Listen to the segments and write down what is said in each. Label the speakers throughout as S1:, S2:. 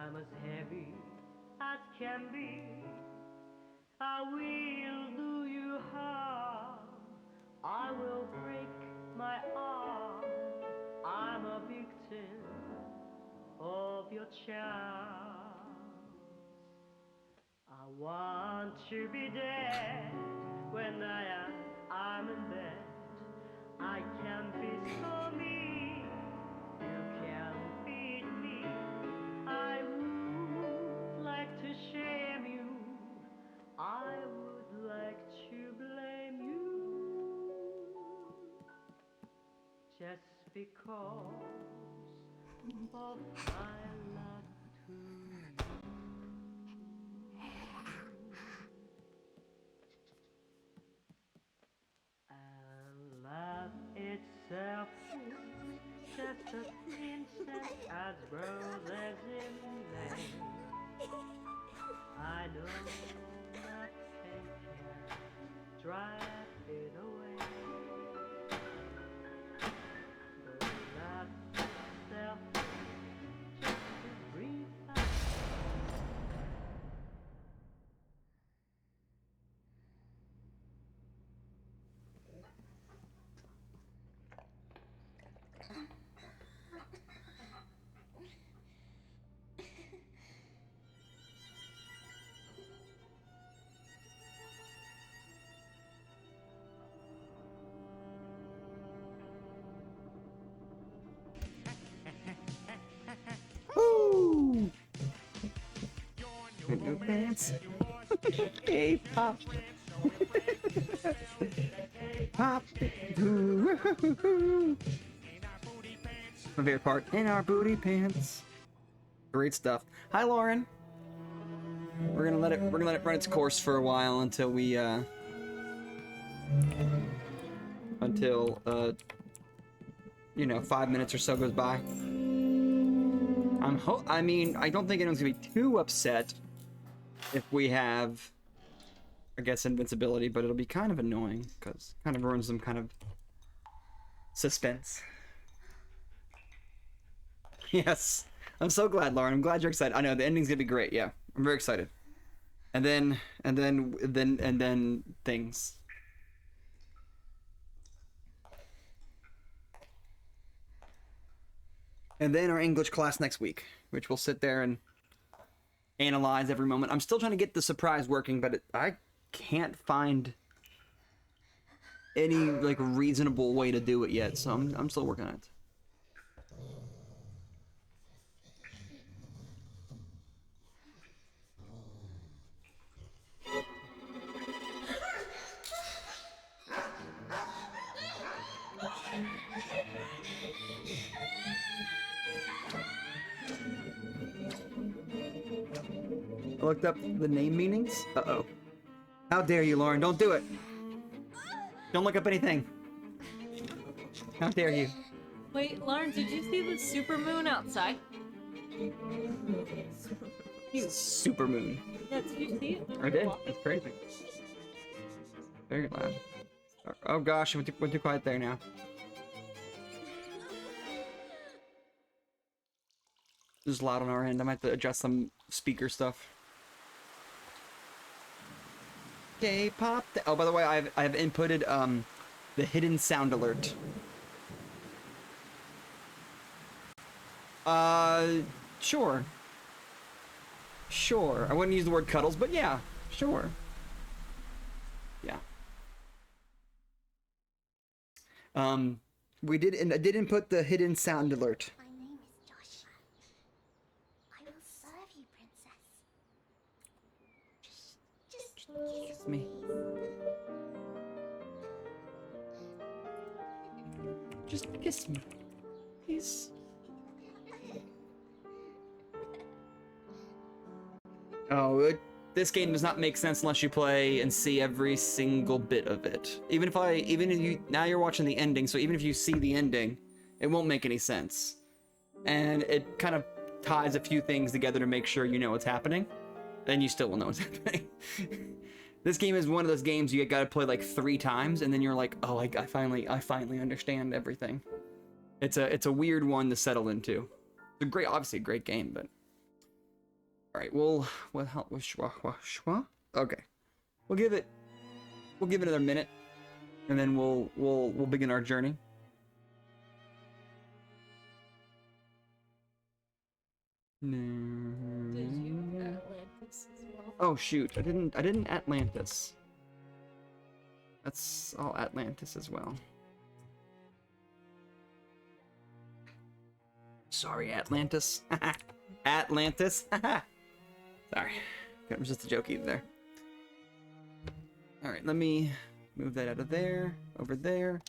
S1: I'm as heavy as can be. I will do you harm. I will break my arm. I'm a victim of your charms. I want to be dead when I'm in bed. I can be so mean. You can beat me. I would like to shame you. I would like to blame you just because of my love to you. And love itself is just a princess as roses in May. I know nothing can drive it away. But love itself is just a breeze.
S2: Woo! New pants. K-pop. Pop. Woo-hoo-hoo-hoo. My favorite part. In our booty pants. Great stuff. Hi, Lauren. We're gonna let it run its course for a while until we you know, 5 minutes or so goes by. I mean, I don't think anyone's gonna be too upset if we have, I guess, invincibility, but it'll be kind of annoying because it kind of ruins some kind of suspense. Yes, I'm so glad, Lauren. I'm glad you're excited. I know the ending's gonna be great. Yeah, I'm very excited. And then things. And then our English class next week, which we'll sit there and analyze every moment. I'm still trying to get the surprise working, but I can't find any like reasonable way to do it yet. So I'm still working on it. I looked up the name meanings. Uh-oh. How dare you, Lauren? Don't do it. Don't look up anything. How dare you?
S3: Wait, Lauren, did you see the supermoon outside?
S2: Supermoon.
S3: Yeah, did you see it?
S2: I did. It's crazy. Very loud. Oh gosh, went too quiet there now. This is loud on our end. I might have to adjust some speaker stuff. K-pop. Oh, by the way, I have inputted the hidden sound alert. Sure. Sure. I wouldn't use the word cuddles, but yeah, sure. Yeah. We did, and I did input the hidden sound alert.
S4: My name is Joshua. I will serve you, princess. Just kiss
S2: me. Just kiss me, please. Oh, this game does not make sense unless you play and see every single bit of it. Even if you, now you're watching the ending, so even if you see the ending, it won't make any sense. And it kind of ties a few things together to make sure you know what's happening. Then you still will know what's happening. This game is one of those games you gotta play like 3 times, and then you're like, oh, I finally understand everything. It's a weird one to settle into. It's obviously a great game, but right, okay. We'll give it another minute, and then we'll begin our journey.
S3: Did you Atlantis as well?
S2: Oh shoot, I didn't Atlantis. That's all Atlantis as well. Sorry, Atlantis. Atlantis. Sorry. It was just a joke either there. Alright, let me move that out of there. Over there.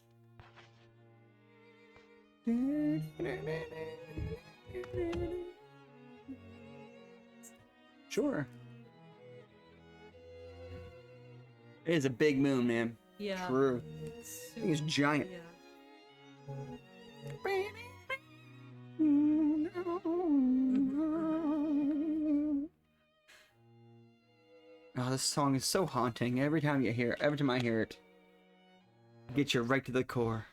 S2: Sure. It is a big moon, man.
S3: Yeah.
S2: True.
S3: It's
S2: I think it's giant.
S3: Yeah.
S2: Oh, this song is so haunting. Every time I hear it, it gets you right to the core.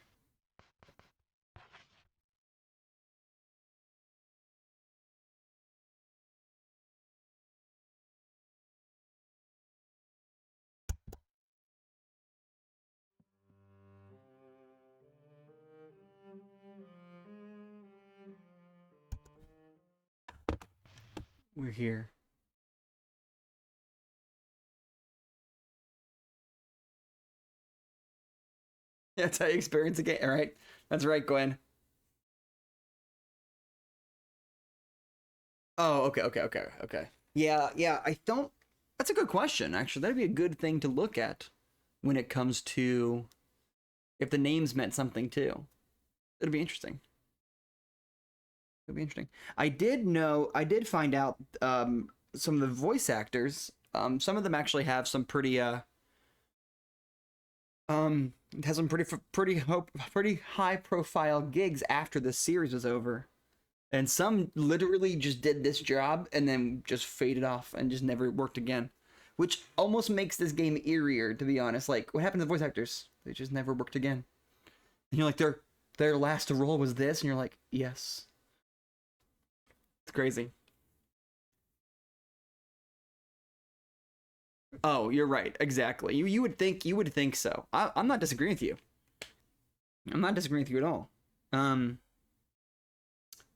S2: We're here. Yeah, that's how you experience a game, right? That's right, Gwen. Oh, okay. Yeah, I don't... That's a good question, actually. That'd be a good thing to look at when it comes to if the names meant something, too. It'd be interesting. I did find out some of the voice actors, some of them actually have some pretty, has some pretty high profile gigs after the series was over. And some literally just did this job and then just faded off and just never worked again. Which almost makes this game eerier, to be honest. Like, what happened to the voice actors? They just never worked again. And you're like, their last role was this? And you're like, yes. It's crazy. Oh, you're right. Exactly. You would think so. I'm not disagreeing with you. I'm not disagreeing with you at all. No,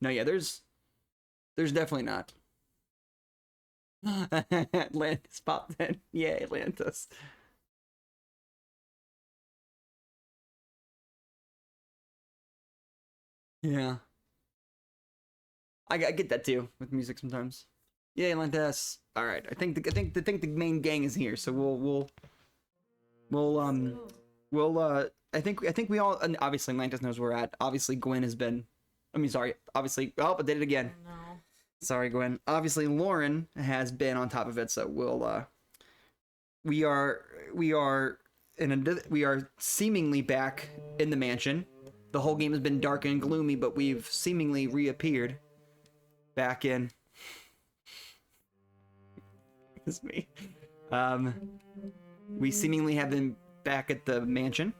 S2: yeah, there's definitely not. Atlantis popped in. Yay, Atlantis. Yeah. I get that too with music sometimes. Yay, Atlantis. All right. I think the main gang is here, so we'll I think we all, and obviously Atlantis knows where we're at. Obviously Gwen has been, obviously, oh, I did it again.
S3: No.
S2: Sorry, Gwen. Obviously, Lauren has been on top of it, so we are seemingly back in the mansion. The whole game has been dark and gloomy, but we've seemingly reappeared back in. It's me. We seemingly have been back at the mansion,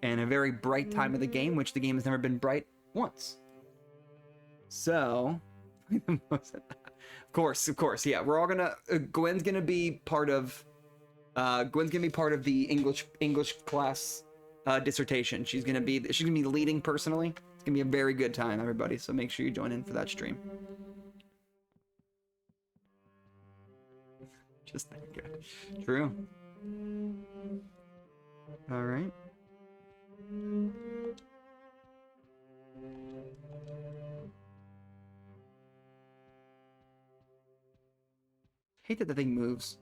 S2: and a very bright time of the game, which the game has never been bright once. So. Of course, yeah. We're all gonna. Gwen's gonna be part of the English class dissertation. She's gonna be leading personally. It's gonna be a very good time, everybody. So make sure you join in for that stream. Just thank God. True. All right. Hate that the thing moves.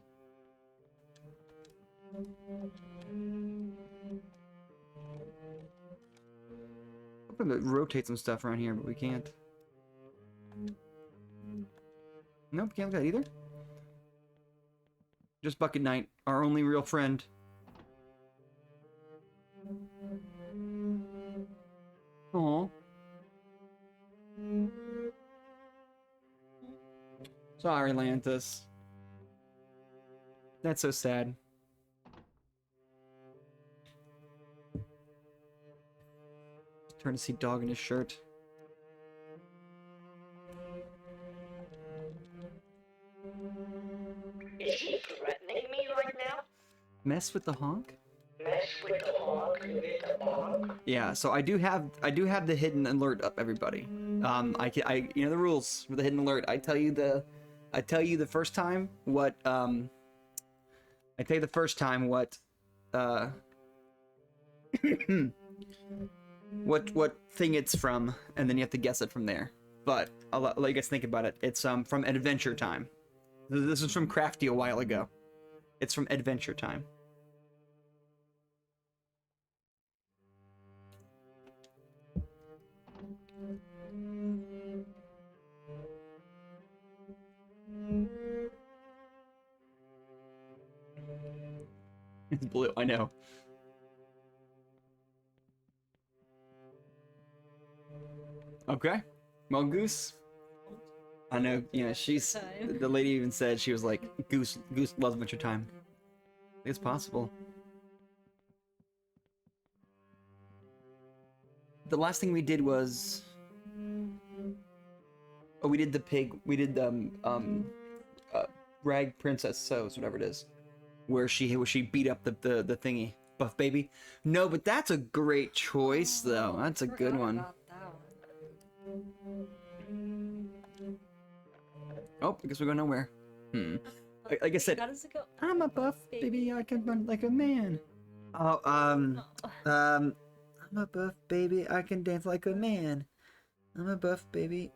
S2: Hoping to rotate some stuff around here, but we can't. Nope, can't look at that either. Just Bucket Knight, our only real friend. Aww. Sorry, Atlantis. That's so sad. Turn to see dog in his shirt.
S1: Is he threatening me right now?
S2: Mess with the honk?
S1: Mess with the honk, you get the bonk.
S2: Yeah, so I do have the hidden alert up, everybody. You know the rules for the hidden alert. I tell you the first time what what thing it's from, and then you have to guess it from there. But I'll let you guys think about it. It's from Adventure Time. This was from Crafty a while ago. It's from Adventure Time. It's blue, I know. Okay. Well, Goose. I know, you know, she's the lady even said, she was like, Goose loves Adventure Time. It's possible. The last thing we did was, oh, we did the pig. We did the Rag Princess Sews, whatever it is, where she beat up the thingy, Buff Baby. No, but that's a great choice though. That's a good one. Oh, I guess we're going nowhere. Like I said,
S3: How does it go?
S2: I'm a buff baby. I can run like a man. Oh, I'm a buff baby. I can dance like a man. I'm a buff baby.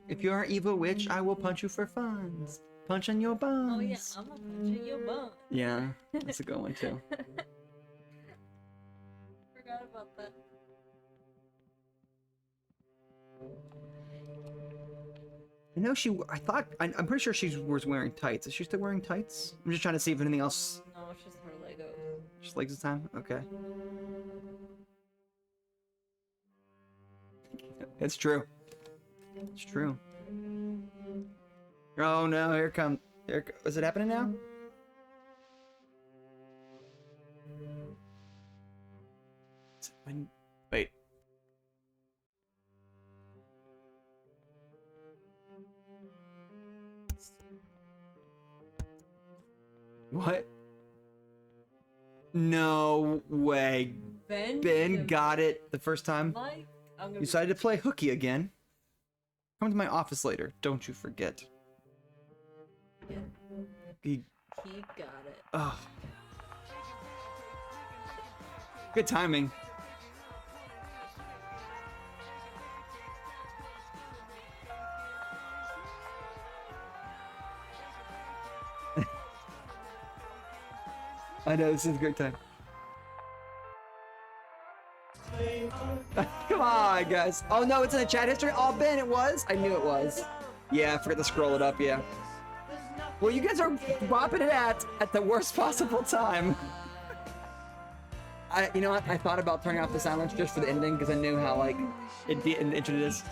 S2: If you're an evil witch, I will punch you for funds. Punch on your buns.
S3: Oh yeah, I'm gonna punch in your bum.
S2: Yeah, that's a good one too.
S3: Forgot about that.
S2: I know I'm pretty sure she was wearing tights. Is she still wearing tights? I'm just trying to see if anything else.
S3: No, it's just her Lego.
S2: Just legs this time? Okay. It's true. It's true. Oh no, is it happening now? Wait. What? No way. Ben got it the first time. You decided to play hooky again. Come to my office later. Don't you forget.
S3: Yeah.
S2: He
S3: got it.
S2: Oh. Good timing. I know, this is a great time. Come on, guys. Oh no, it's in the chat history. Oh, Ben, it was? I knew it was. Yeah, I forgot to scroll it up, yeah. Well, you guys are bopping it at the worst possible time. You know what? I thought about turning off the silence just for the ending because I knew how, like, it is.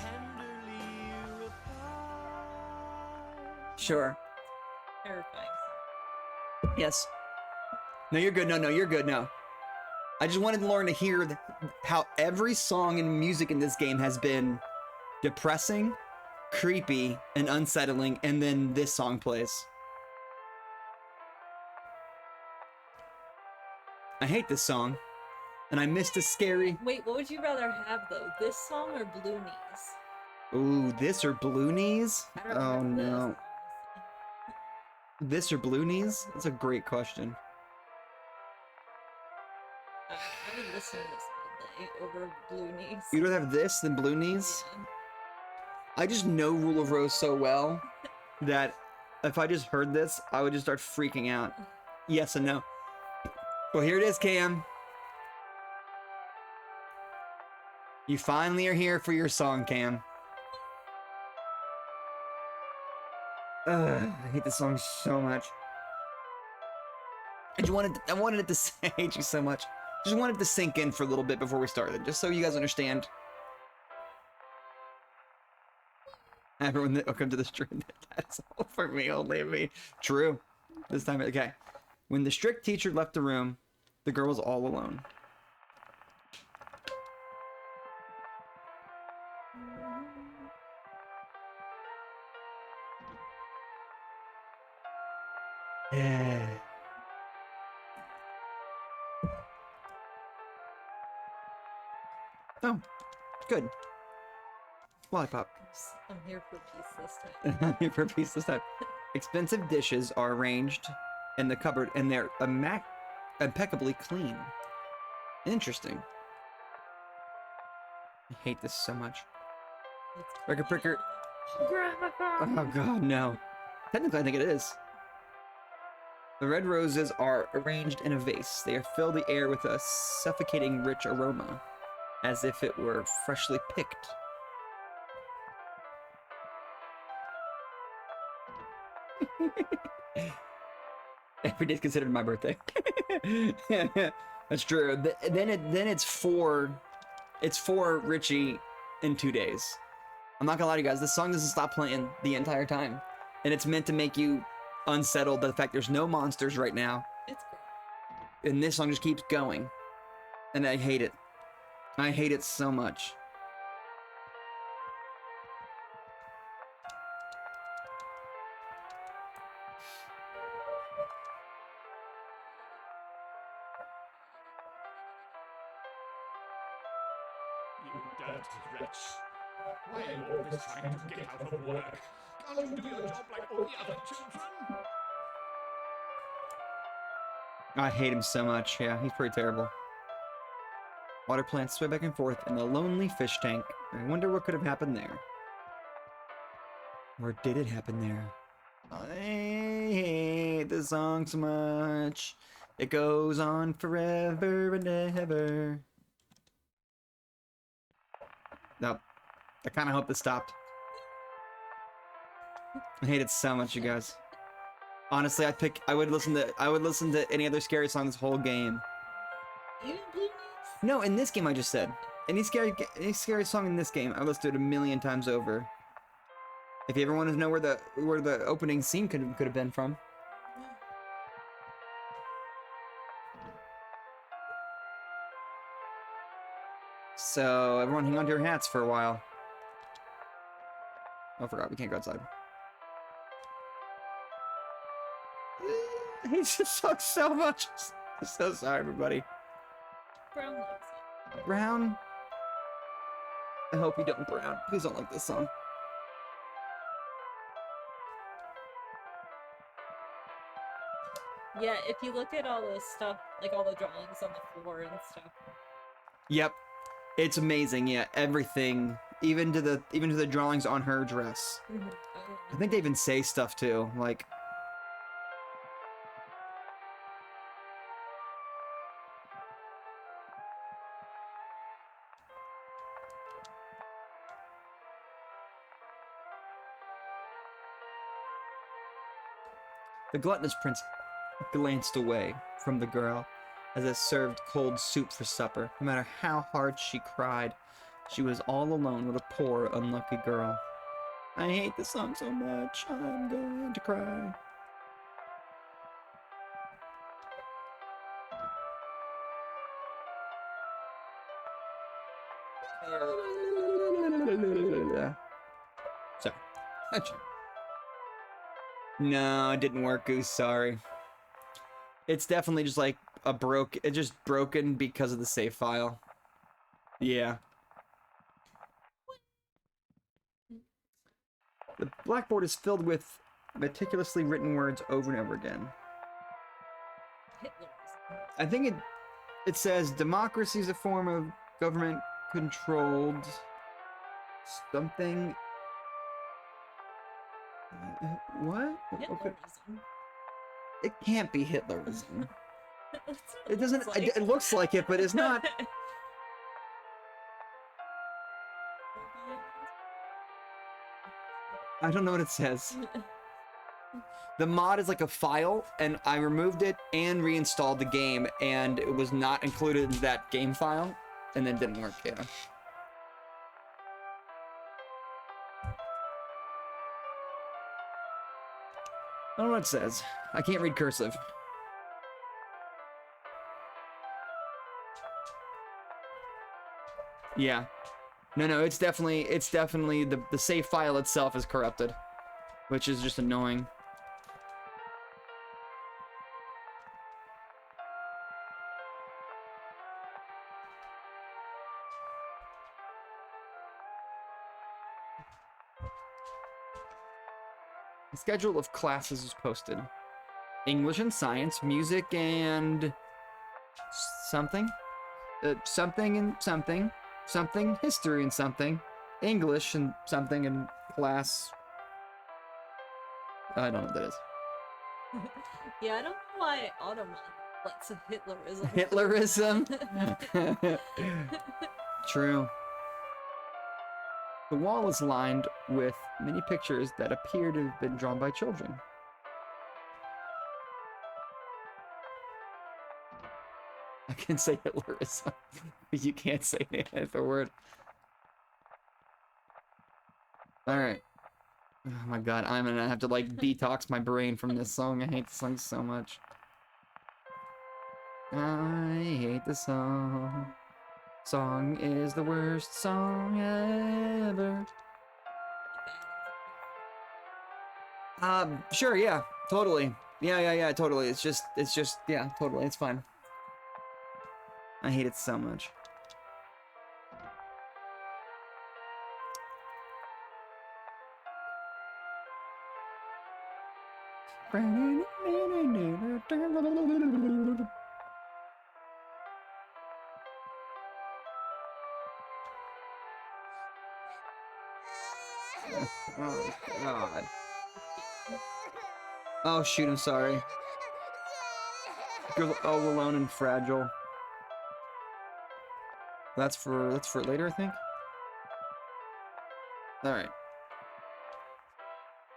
S2: Sure.
S3: Terrifying.
S2: Yes. No, you're good. No, you're good. No. I just wanted Lauren to hear how every song and music in this game has been depressing, creepy, and unsettling, and then this song plays. I hate this song, and I missed a scary...
S3: Wait, what would you rather have, though? This song or Blue Knees?
S2: Ooh, this or Blue Knees?
S3: I don't
S2: Oh,
S3: remember
S2: no. This or Blue Knees? That's a great question.
S3: I would listen to this all day over Blue Knees.
S2: You'd rather have this than Blue Knees?
S3: Yeah.
S2: I just know Rule of Rose so well that if I just heard this, I would just start freaking out. Yes and no. Well, here it is, Cam. You finally are here for your song, Cam. Ugh, I hate this song so much. I wanted it to I hate you so much. Just wanted it to sink in for a little bit before we started, just so you guys understand. Everyone that will come to the stream, that's all for me, only me. True. This time, okay. When the strict teacher left the room, the girl was all alone. Yeah. Oh, good. Lollipop.
S3: I'm here for peace this time.
S2: Here for a piece this time. Expensive dishes are arranged in the cupboard, and they're impeccably clean. Interesting. I hate this so much. Pricker, pricker. Oh god, no. Technically, I think it is. The red roses are arranged in a vase. They fill the air with a suffocating rich aroma, as if it were freshly picked. Every day's considered my birthday. That's true. Then it's for Richie in 2 days. I'm not gonna lie to you guys, this song doesn't stop playing the entire time. And it's meant to make you unsettled by the fact there's no monsters right now.
S3: It's great.
S2: And this song just keeps going. And I hate it. I hate it so much.
S5: You dirty wretch. Why are you always trying to get out of work? Can't you do your job like all the other children?
S2: I hate him so much. Yeah, he's pretty terrible. Water plants sway back and forth in the lonely fish tank. I wonder what could have happened there. Or did it happen there? I hate this song so much. It goes on forever and ever. Nope. I kind of hope this stopped. I hate it so much, you guys. Honestly, I would listen to any other scary song this whole game.
S3: Even Blue Moons?
S2: No, in this game I just said. Any scary song in this game, I listened to it a million times over. If you ever want to know where the opening scene could have been from. So everyone hang on to your hats for a while. Oh, I forgot we can't go outside. He just sucks so much. I'm so sorry, everybody.
S3: Brown likes it.
S2: Brown. I hope you don't, Brown. Please don't like this song.
S3: Yeah, if you look at all the stuff, like all the drawings on the floor and stuff.
S2: Yep, it's amazing. Yeah, everything, even to the drawings on her dress.
S3: Mm-hmm.
S2: I think they even say stuff too, like. The gluttonous prince glanced away from the girl as it served cold soup for supper. No matter how hard she cried, she was all alone with a poor, unlucky girl. I hate this song so much, I'm going to cry. Sorry. No, it didn't work, Goose. Sorry. It's definitely just like it's just broken because of the save file. Yeah. The blackboard is filled with meticulously written words over and over again.
S3: Hitler's.
S2: I think it says democracy is a form of government controlled something. What? Okay.
S3: Hitlerism.
S2: It can't be Hitlerism.
S3: That's what
S2: It doesn't.
S3: looks like.
S2: It looks like it, but it's not. I don't know what it says. The mod is like a file, and I removed it and reinstalled the game, and it was not included in that game file, and then didn't work. Yeah. I don't know what it says. I can't read cursive. Yeah. No, it's definitely the save file itself is corrupted, which is just annoying. The schedule of classes is posted. English and science, music and something. Something and something. Something, history and something. English and something and class. I don't know what that is.
S3: Yeah, I don't know why Autumn lets a Hitlerism.
S2: Hitlerism? True. The wall is lined with many pictures that appear to have been drawn by children. I can say Hitlerism, but you can't say the word. Alright. Oh my god, I'm gonna have to like detox my brain from this song. I hate this song so much. I hate the song. Song is the worst song ever. Sure, yeah, totally. Yeah, totally. It's just, yeah, totally, it's fine. I hate it so much. Oh, God. Oh, shoot, I'm sorry. You're all alone and fragile. That's for later, I think? Alright.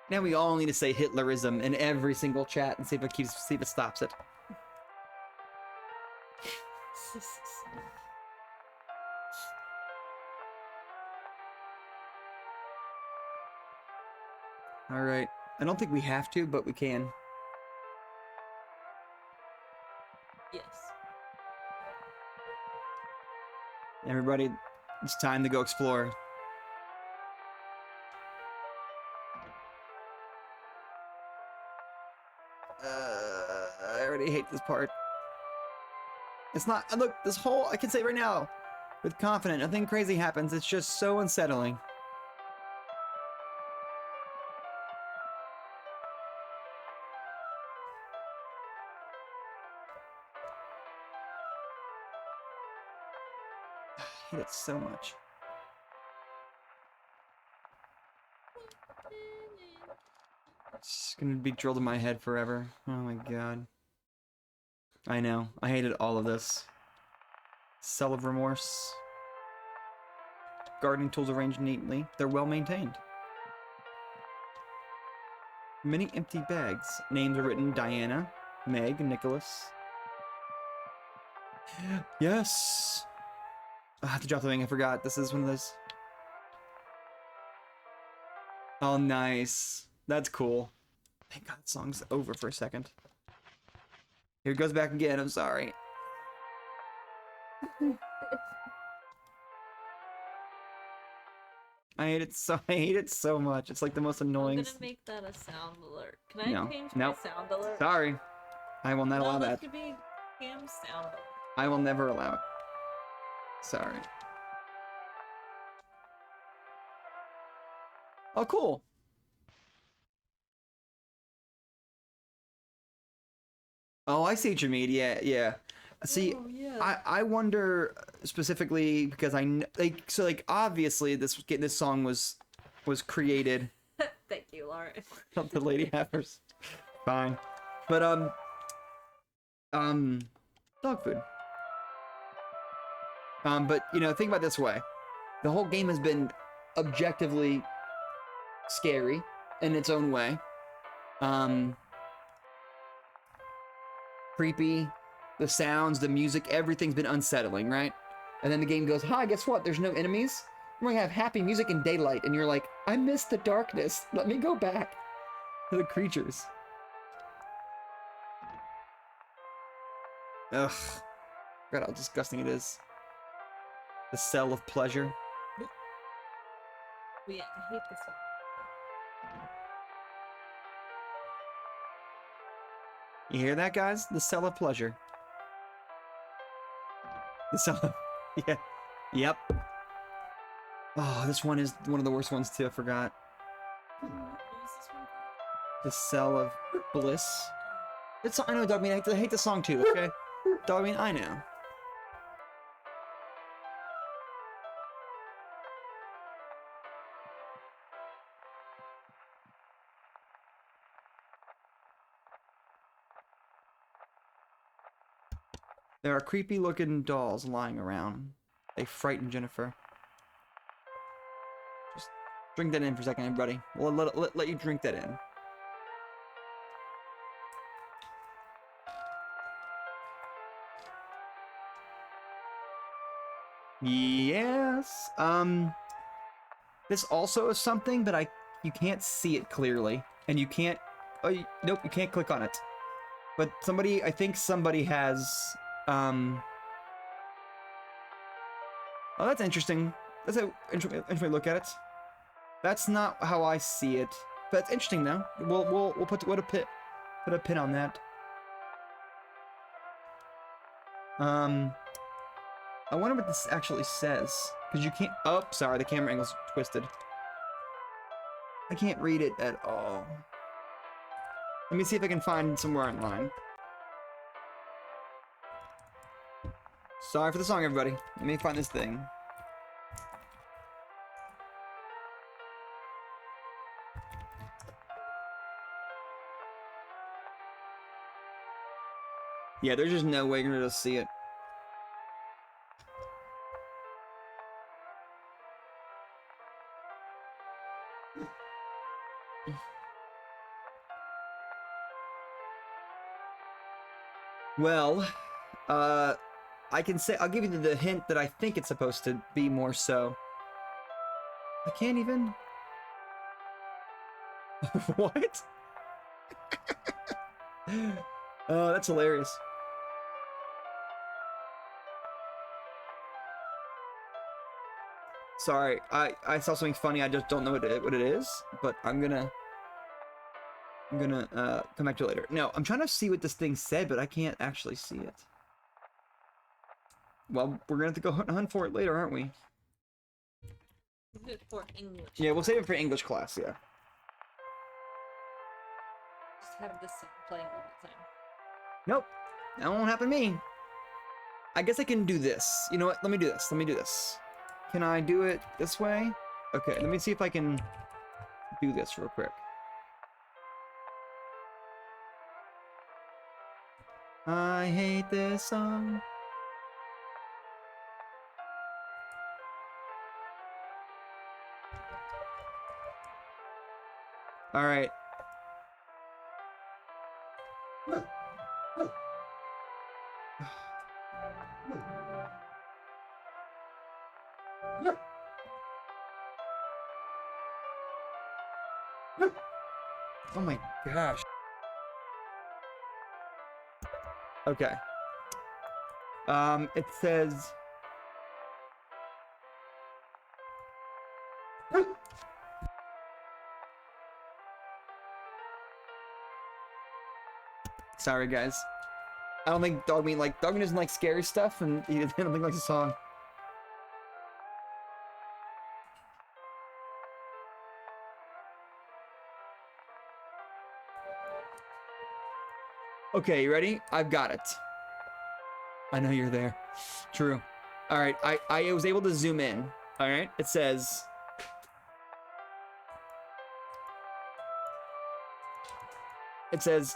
S2: Now we all need to say Hitlerism in every single chat and see if it stops it. Alright. I don't think we have to, but we can.
S3: Yes.
S2: Everybody, it's time to go explore. I already hate this part. It's not, look, this whole, I can say right now, with confidence, nothing crazy happens, it's just so unsettling. I hate it so much. It's gonna be drilled in my head forever. Oh my god. I know. I hated all of this. Cell of remorse. Gardening tools arranged neatly. They're well maintained. Many empty bags. Names are written: Diana, Meg, Nicholas. Yes! I have to drop the thing. I forgot. This is one of those. Oh, nice. That's cool. Thank God the song's over for a second. Here it goes back again. I'm sorry. I hate it so much. It's like the most annoying.
S3: I'm gonna make that a sound alert. Can I
S2: No.
S3: change
S2: Nope.
S3: my sound alert?
S2: Sorry. I will not allow
S3: No,
S2: that.
S3: should be Cam's sound alert.
S2: I will never allow it. Sorry. Oh, cool. Oh, I see what you mean. Yeah. See,
S3: Oh, yeah.
S2: I wonder specifically because obviously this song was created.
S3: Thank you, Lauren.
S2: Of the Lady Hammers. Fine. But dog food. But think about it this way. The whole game has been objectively scary in its own way. Creepy, the sounds, the music, everything's been unsettling, right? And then the game goes, hi, guess what? There's no enemies. We're gonna have happy music and daylight. And you're like, I miss the darkness. Let me go back to the creatures. Ugh. Forgot how disgusting it is. The cell of pleasure.
S3: Yeah, I hate this one.
S2: You hear that, guys? The cell of pleasure. The cell of... Yeah. Yep. Oh, this one is one of the worst ones, too. I forgot.
S3: What was this one
S2: The Cell of Bliss. It's, I know, Dogmeat, I hate the song too, okay? Dogmeat, I know. There are creepy looking dolls lying around. They frighten Jennifer. Just drink that in for a second, everybody. We'll let you drink that in. Yes. This also is something, but you can't see it clearly, and you can't. Oh, nope, you can't click on it. But somebody, I think somebody has. Oh, that's interesting. That's an interesting look at it. That's not how I see it, but it's interesting though. We'll put a pin on that. I wonder what this actually says, because you can't. Oh, sorry, the camera angle's twisted. I can't read it at all. Let me see if I can find somewhere online. Sorry for the song, everybody. Let me find this thing. Yeah, there's just no way you're gonna see it. Well, I can say, I'll give you the hint that I think it's supposed to be more so. I can't even. What? Oh, that's hilarious. Sorry, I saw something funny. I just don't know what it is, but I'm gonna come back to it later. No, I'm trying to see what this thing said, but I can't actually see it. Well, we're gonna have to go hunt for it later, aren't we?
S3: For English.
S2: Yeah, we'll save it for English class. Yeah.
S3: Just have this song playing all the time.
S2: Nope, that won't happen to me. I guess I can do this. You know what? Let me do this. Let me do this. Can I do it this way? Okay, let me see if I can do this real quick. I hate this song. All right. Oh my gosh. Okay. It says. Sorry, guys. I don't think Dogmeat doesn't like scary stuff, and he don't think likes the song. Okay, you ready? I've got it. I know you're there. True. All right, I was able to zoom in. All right, it says. It says,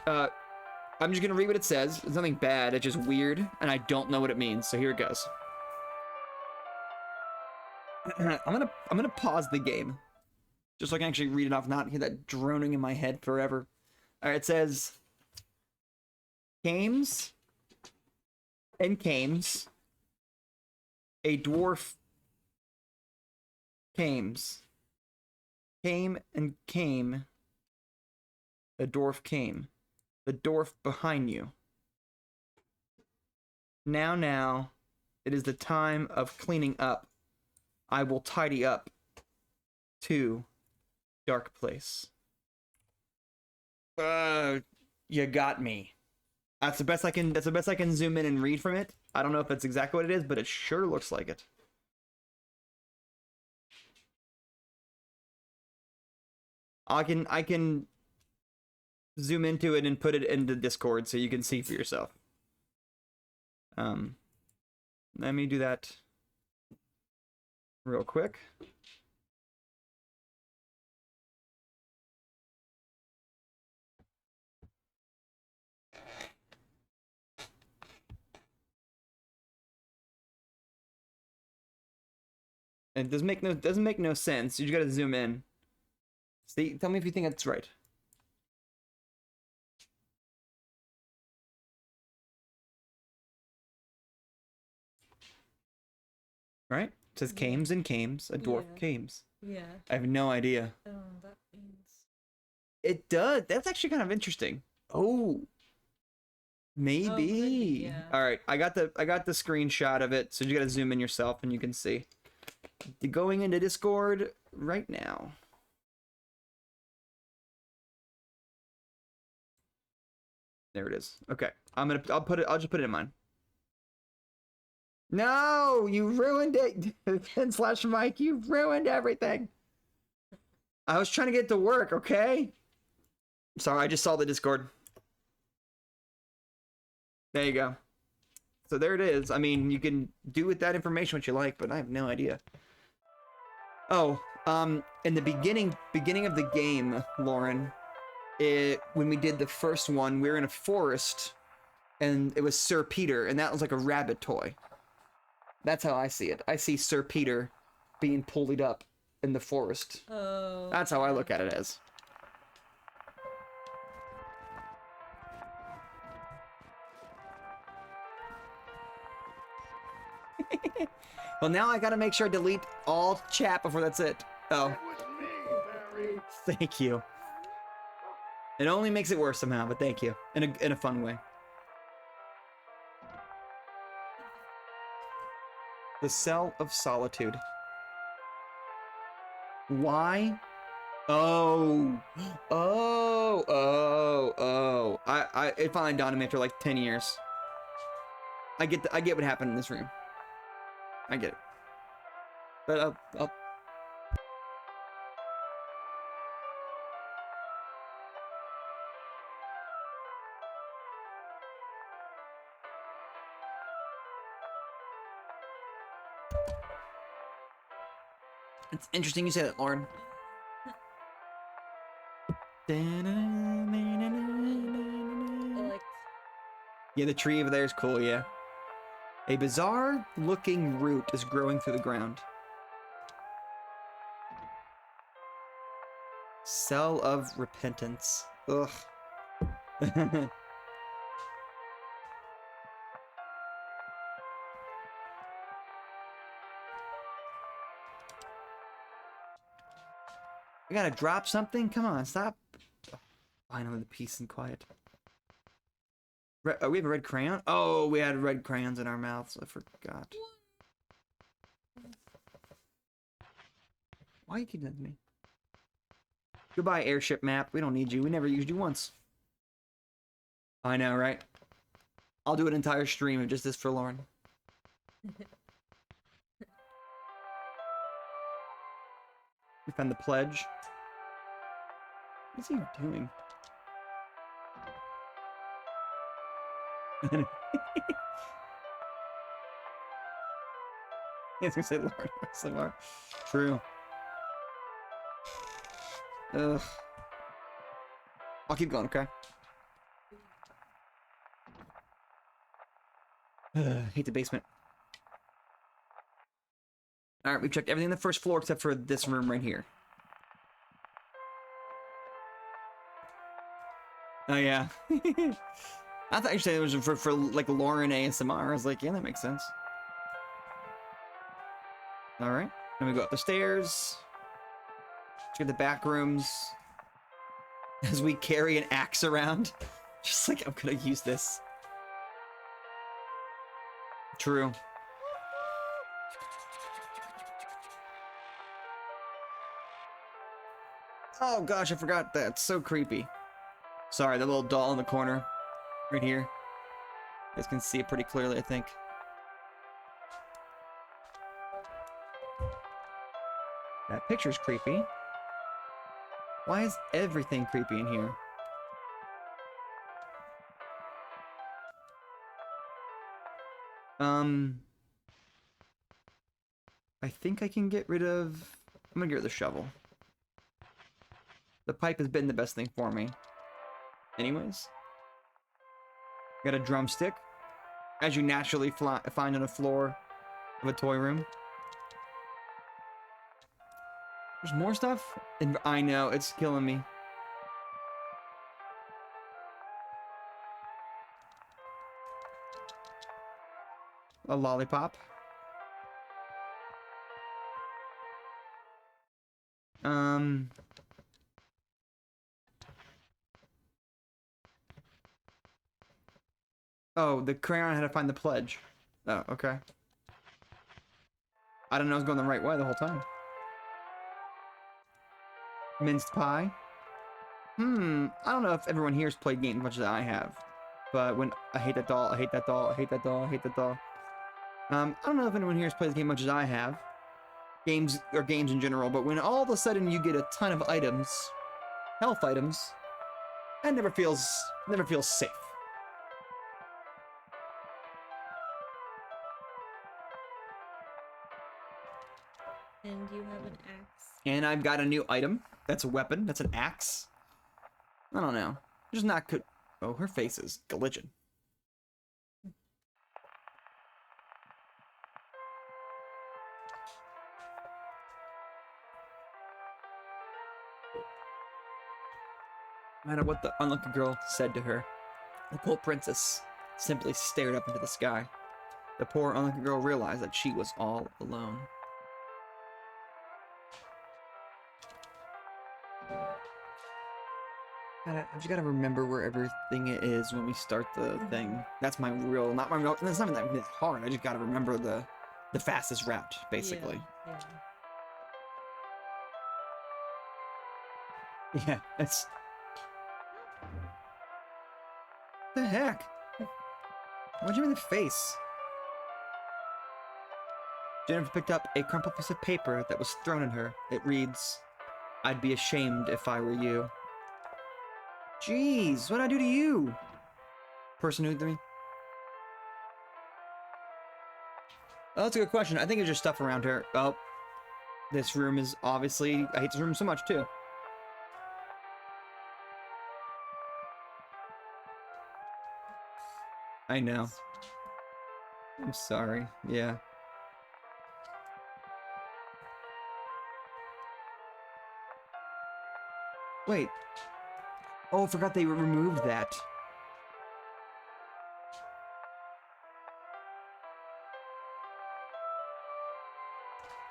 S2: I'm just gonna read what it says. It's nothing bad. It's just weird, and I don't know what it means. So here it goes. I'm gonna pause the game, just so I can actually read it off, not hear that droning in my head forever. All right, it says, Cames and Cames, a dwarf Cames, came and came, a dwarf came. The dwarf behind you. Now, it is the time of cleaning up. I will tidy up to dark place. You got me. That's the best I can zoom in and read from it. I don't know if that's exactly what it is, but it sure looks like it. I can zoom into it and put it into Discord so you can see for yourself. Let me do that real quick. It doesn't make no sense. You just gotta zoom in. See, tell me if you think that's right. Right? It says Kames and Kames, a dwarf
S3: Yeah.
S2: Kames.
S3: Yeah.
S2: I have no idea.
S3: That means.
S2: It does. That's actually kind of interesting. Oh. Maybe.
S3: maybe, yeah.
S2: All right, I got the screenshot of it, so you gotta zoom in yourself and you can see. Going into Discord right now. There it is. Okay, I'll just put it in mine. No, you ruined it. / Mike, you ruined everything. I was trying to get it to work. Okay. Sorry, I just saw the Discord. There you go. So there it is. I mean, you can do with that information what you like, but I have no idea. Oh, in the beginning of the game, Lauren, when we did the first one, we were in a forest, and it was Sir Peter, and that was like a rabbit toy. That's how I see it. I see Sir Peter being pulleyed up in the forest.
S3: Oh.
S2: That's how I look at it as. Well, now I gotta make sure I delete all chat before that's it. Oh.
S5: It was me, Barry.
S2: Thank you. It only makes it worse somehow, but thank you. In a fun way. The Cell of Solitude. Why? Oh. Oh. Oh. Oh. It finally dawned on me after like 10 years. I get what happened in this room. I get it. But it's interesting you say that, Lauren. Yeah, the tree over there is cool, yeah. A bizarre-looking root is growing through the ground. Cell of Repentance. Ugh. We gotta drop something? Come on, stop. Finally, the peace and quiet. We have a red crayon? Oh, we had red crayons in our mouths. I forgot. Why you keep that to me? Goodbye, airship map. We don't need you. We never used you once. I know, right? I'll do an entire stream of just this for Lauren. We found the pledge. What's he doing? He's gonna say Lauren SMR. True. Ugh. I'll keep going, okay? Hate the basement. Alright, we checked everything on the first floor except for this room right here. Oh, yeah. I thought you said it was for like Lauren ASMR. I was like, yeah, that makes sense. Alright, then we go up the stairs. Check the back rooms. As we carry an axe around. Just like, I'm gonna use this. True. Oh gosh, I forgot that. It's so creepy. Sorry, the little doll in the corner. Right here. You guys can see it pretty clearly, I think. That picture's creepy. Why is everything creepy in here? I think I can get rid of... I'm gonna get rid of the shovel. The pipe has been the best thing for me. Anyways. Got a drumstick. As you naturally find on the floor of a toy room. There's more stuff? And I know, it's killing me. A lollipop. Oh, the crayon had to find the pledge. Oh, okay. I didn't know I was going the right way the whole time. Minced pie. I don't know if everyone here's played games as much as I have. But when... I hate that doll, I hate that doll, I hate that doll, I hate that doll. I don't know if anyone here's played the game as much as I have. Games, or games in general, but when all of a sudden you get a ton of items, health items, that never feels safe.
S3: And you have an axe.
S2: And I've got a new item. That's a weapon. That's an axe. I don't know. Just not good. Oh, her face is glitching. No matter what the unlucky girl said to her, the poor princess simply stared up into the sky. The poor unlucky girl realized that she was all alone. I've just gotta remember where everything is when we start the thing. That's my real, not my real, that's not even that hard. I just gotta remember the fastest route, basically.
S3: Yeah.
S2: Yeah, it's... The heck? What'd you in the face? Jennifer picked up a crumpled piece of paper that was thrown at her. It reads, "I'd be ashamed if I were you." Jeez, what'd I do to you? Person who did me? Oh, that's a good question. I think it's just stuff around her. Oh, this room is obviously... I hate this room so much, too. I know. I'm sorry. Yeah. Wait. Oh, I forgot they removed that.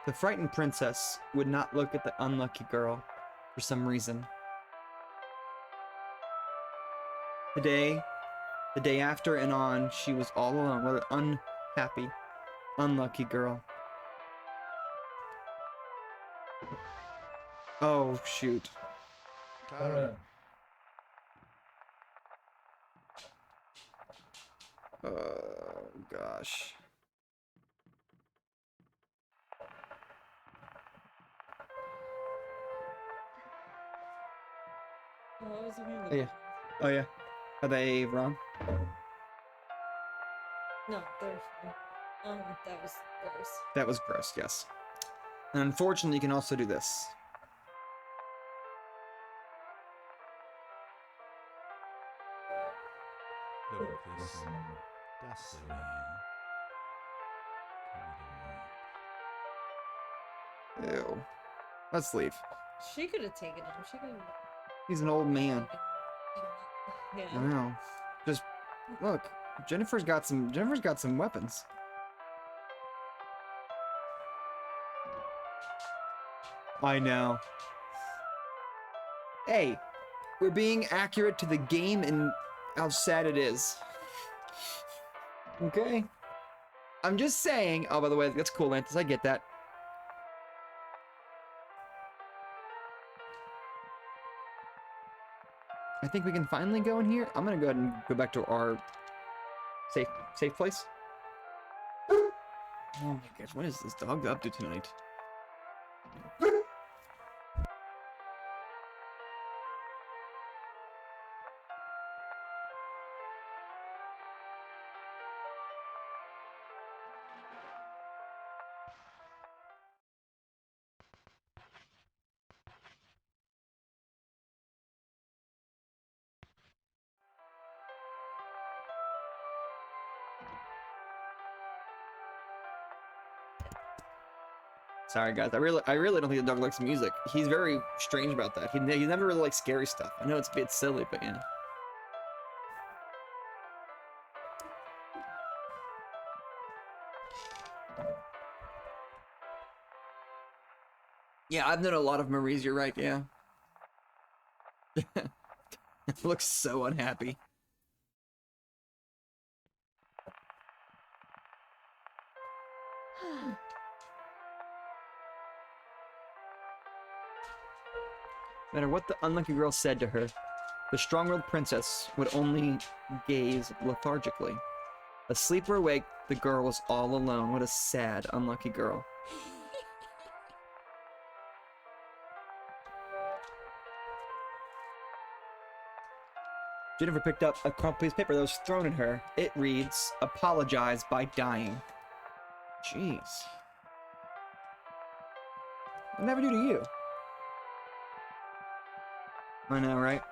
S2: The frightened princess would not look at the unlucky girl for some reason. The day after and on, she was all alone with an unhappy, unlucky girl. Oh, shoot.
S5: Clara,
S2: Oh, gosh.
S3: Oh, I was looking at
S2: Oh, yeah. Oh, yeah. Are they wrong?
S3: No, they're fine. That was gross.
S2: That was gross, yes. And unfortunately, you can also do this.
S5: look, there's some dust over here.
S2: Ew. Let's leave.
S3: She could have taken him. She could have.
S2: He's an old man. I
S3: Yeah.
S2: know. Just look. Jennifer's got some weapons. I know. Hey, we're being accurate to the game and how sad it is. Okay? I'm just saying. Oh, by the way, that's cool, Lantis. I get that. I think we can finally go in here. I'm gonna go ahead and go back to our safe place. Oh my gosh, what is this dog up to tonight? Sorry, guys. I really don't think the dog likes music. He's very strange about that. He never really likes scary stuff. I know it's a bit silly, but yeah. Yeah, I've known a lot of Maries. You're right. Yeah. Looks so unhappy. No matter what the unlucky girl said to her, the strong-willed princess would only gaze lethargically. Asleep or awake, the girl was all alone. What a sad, unlucky girl. Jennifer picked up a crumpled piece of paper that was thrown at her. It reads, "Apologize by dying." Jeez. What did I ever do to you? I know, right?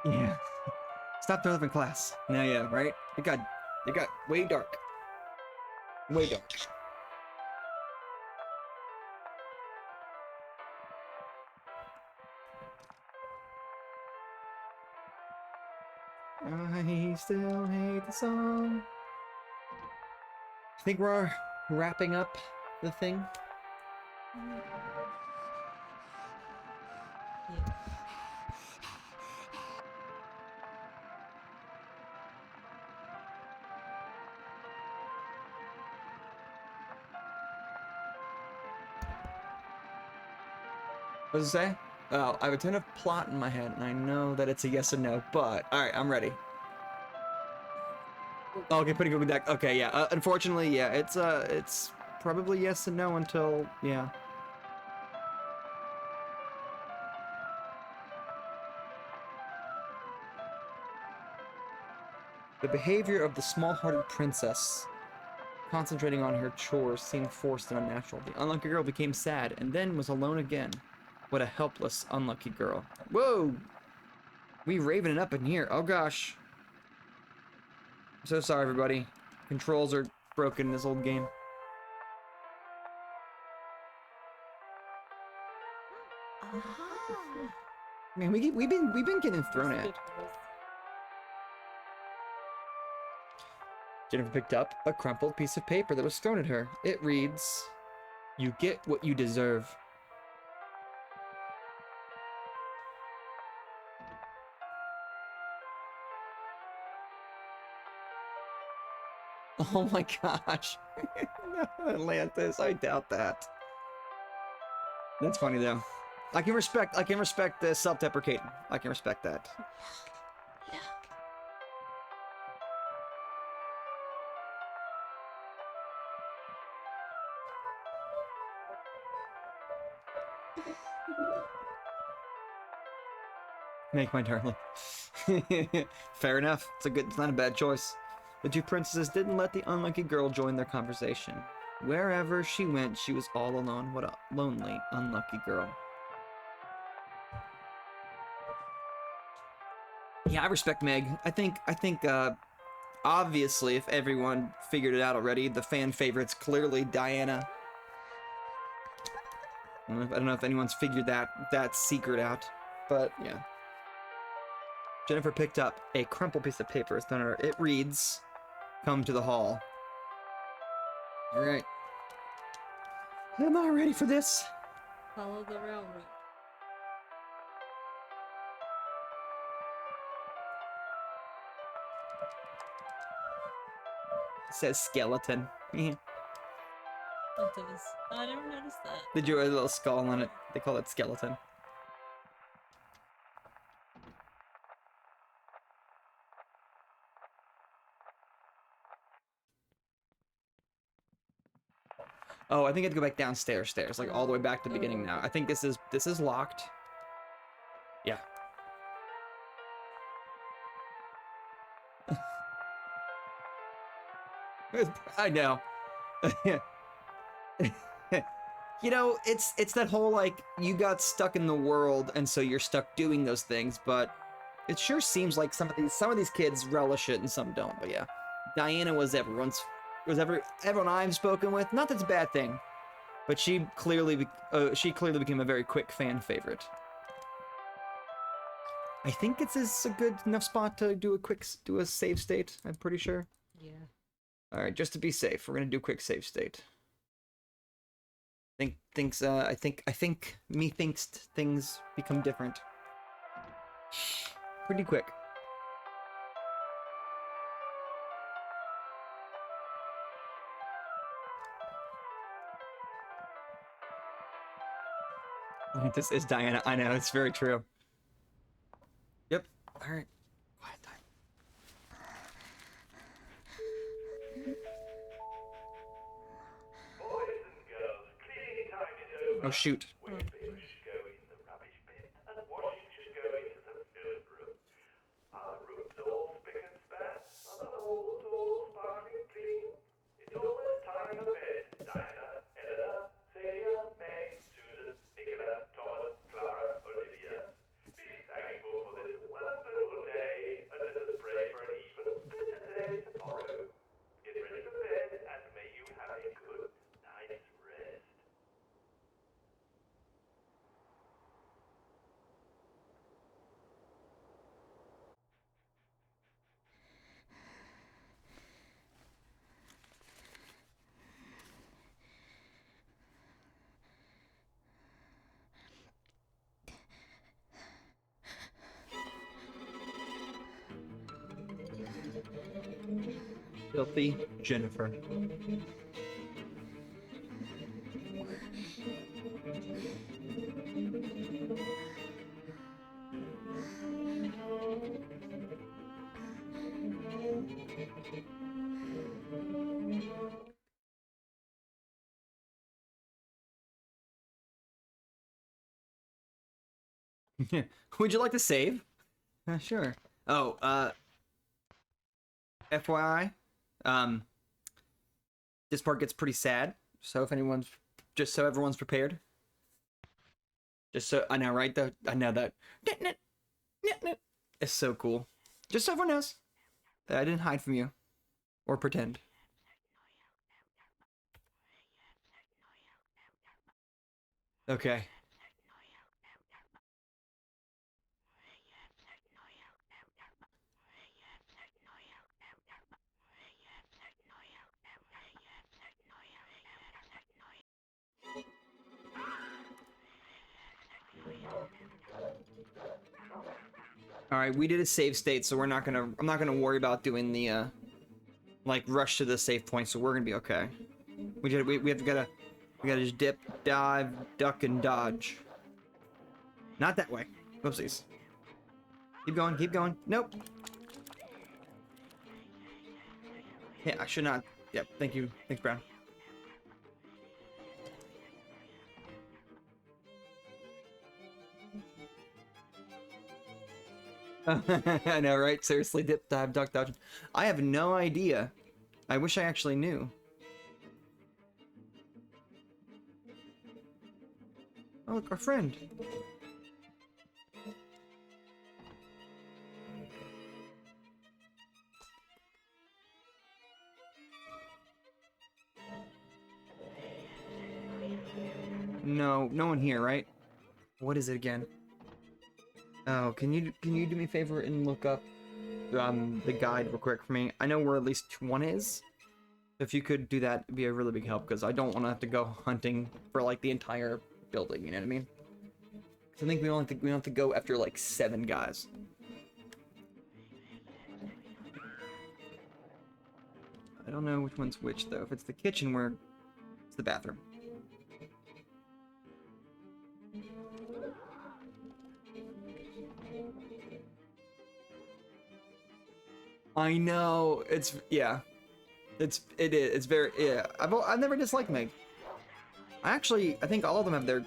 S2: Yeah. Stop throwing up in class. No, yeah, right? It got way dark. Way dark. I still hate the song. I think we're wrapping up the thing.
S3: Yeah.
S2: What does it say? Oh, I have a ton of plot in my head, and I know that it's a yes and no, but... Alright, I'm ready. Oh, okay, putting Google deck. Okay, yeah. Unfortunately, yeah, it's probably yes and no until... Yeah. The behavior of the small-hearted princess, concentrating on her chores, seemed forced and unnatural. The unlucky girl became sad, and then was alone again. What a helpless, unlucky girl. Whoa! We ravening up in here. Oh, gosh. I'm so sorry, everybody. Controls are broken in this old game. Man, we've been getting thrown at. Jennifer picked up a crumpled piece of paper that was thrown at her. It reads, "You get what you deserve." Oh my gosh. No, Atlantis, I doubt that. That's funny though. I can respect the self-deprecating. I can respect that. Make my darling. Fair enough. It's not a bad choice. The two princesses didn't let the unlucky girl join their conversation. Wherever she went, she was all alone. What a lonely, unlucky girl. Yeah, I respect Meg. I think, obviously, if everyone figured it out already, the fan favorite's clearly Diana. I don't know if anyone's figured that secret out, but yeah. Jennifer picked up a crumpled piece of paper. It reads, "Come to the hall." All right. Am I ready for this?
S3: Follow the railroad.
S2: It says skeleton.
S3: It does. I never noticed that.
S2: They drew a little skull on it. They call it skeleton. Oh, I think I have to go back downstairs, like all the way back to the beginning now. I think this is locked. Yeah. I know. You know, it's that whole like you got stuck in the world and so you're stuck doing those things, but it sure seems like some of these kids relish it and some don't. But yeah, Diana was everyone's was everyone I've spoken with. Not that's a bad thing, but she clearly became a very quick fan favorite. I think it's a good enough spot to do a save state. I'm pretty sure.
S3: Yeah.
S2: All right, just to be safe, we're gonna do a quick save state. I think things become different pretty quick. This is Diana. I know, it's very true. Yep. All right. Quiet time.
S5: Boys and girls, cleaning time is over.
S2: Oh shoot.
S5: Waste bin should go in the rubbish bin, and washing should go into the film room. Our rooms are all spick and span, and the halls all sparkling clean. It's almost time for bed. Diana, Eleanor, Celia, May, Susan, Nicola, Thomas, Clara, Olivia. Be thankful for this wonderful day, and let us pray for an even better day tomorrow. Get ready for bed, and may you have a good night's rest.
S2: Filthy Jennifer. Would you like to save? Sure. Oh, FYI, this part gets pretty sad. So if anyone's, just so everyone's prepared. Just so I know, right? I know that. It's so cool. Just so everyone knows that I didn't hide from you or pretend. Okay. All right, we did a save state, so I'm not gonna worry about doing the like rush to the save point. So we're gonna be okay. We gotta just dip, dive, duck, and dodge. Not that way. Whoopsies. Keep going, keep going. Nope. Yeah, I should not. Yep, thank you. Thanks, Brown. I know, right? Seriously, dip, dive, duck, dodge. I have no idea. I wish I actually knew. Oh, look, our friend. No, no one here, right? What is it again? Oh, can you do me a favor and look up the guide real quick for me? I know where at least one is. If you could do that, it'd be a really big help, because I don't want to have to go hunting for like the entire building. You know what I mean? 'Cause I think we don't have to go after like 7 guys. I don't know which one's which though. If it's the kitchen, where it's the bathroom. I know, it's, yeah. It's very, yeah. I've never disliked Meg. I think all of them have their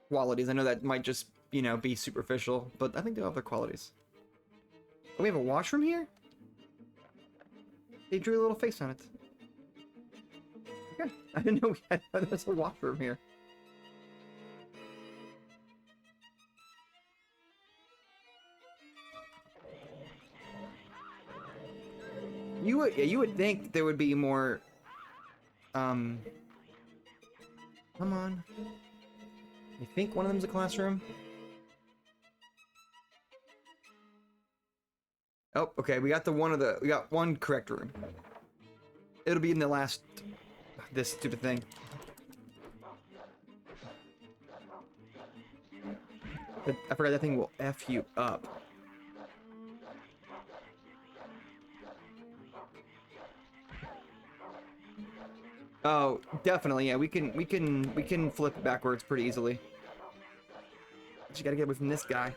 S2: qualities. I know that might just, you know, be superficial, but I think they all have their qualities. Oh, we have a washroom here? They drew a little face on it. Okay, I didn't know we had there's a washroom here. you would think there would be more. Come on. You think one of them's a classroom? Oh, okay. We got we got one correct room. It'll be in the last. This stupid thing. I forgot that thing will F you up. Oh, definitely, yeah. We can flip it backwards pretty easily. Just gotta get away from this guy.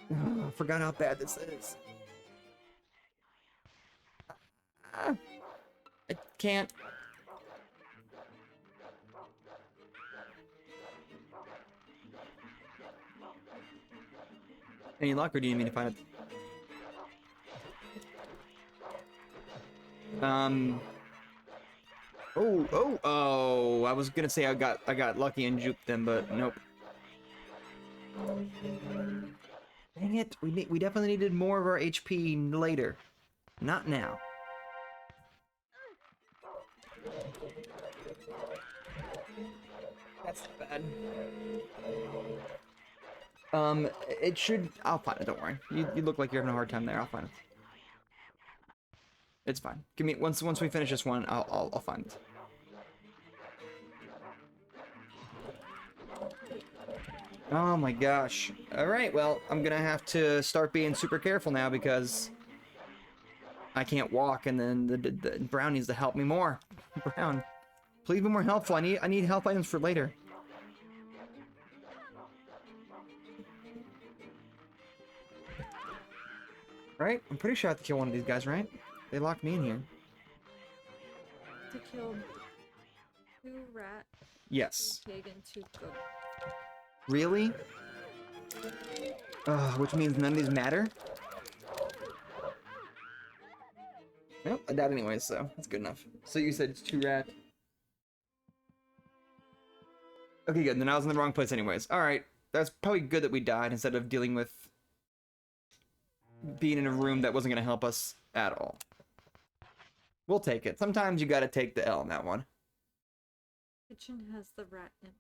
S2: I forgot how bad this is. I can't. Any luck, or do you mean to find it? Oh! I was gonna say I got lucky and juked them, but nope. Dang it! We definitely needed more of our HP later, not now. That's not bad. It should. I'll find it. Don't worry. You look like you're having a hard time there. I'll find it. It's fine. Give me once we finish this one, I'll find it. Oh my gosh. All right. Well, I'm gonna have to start being super careful now because I can't walk, and then the Brown needs to help me more. Brown, please be more helpful. I need help items for later. Right? I'm pretty sure I have to kill one of these guys, right? They locked me in here.
S3: To kill 2 rat,
S2: Yes.
S3: 2 pig, and 2 goat.
S2: Really? Which means none of these matter? Nope, I died anyway, so that's good enough. So you said it's 2 rat. Okay, good. Then I was in the wrong place anyways. Alright. That's probably good that we died instead of dealing with being in a room that wasn't going to help us at all. We'll take it. Sometimes you gotta take the L on that one.
S3: Kitchen has the rat imp.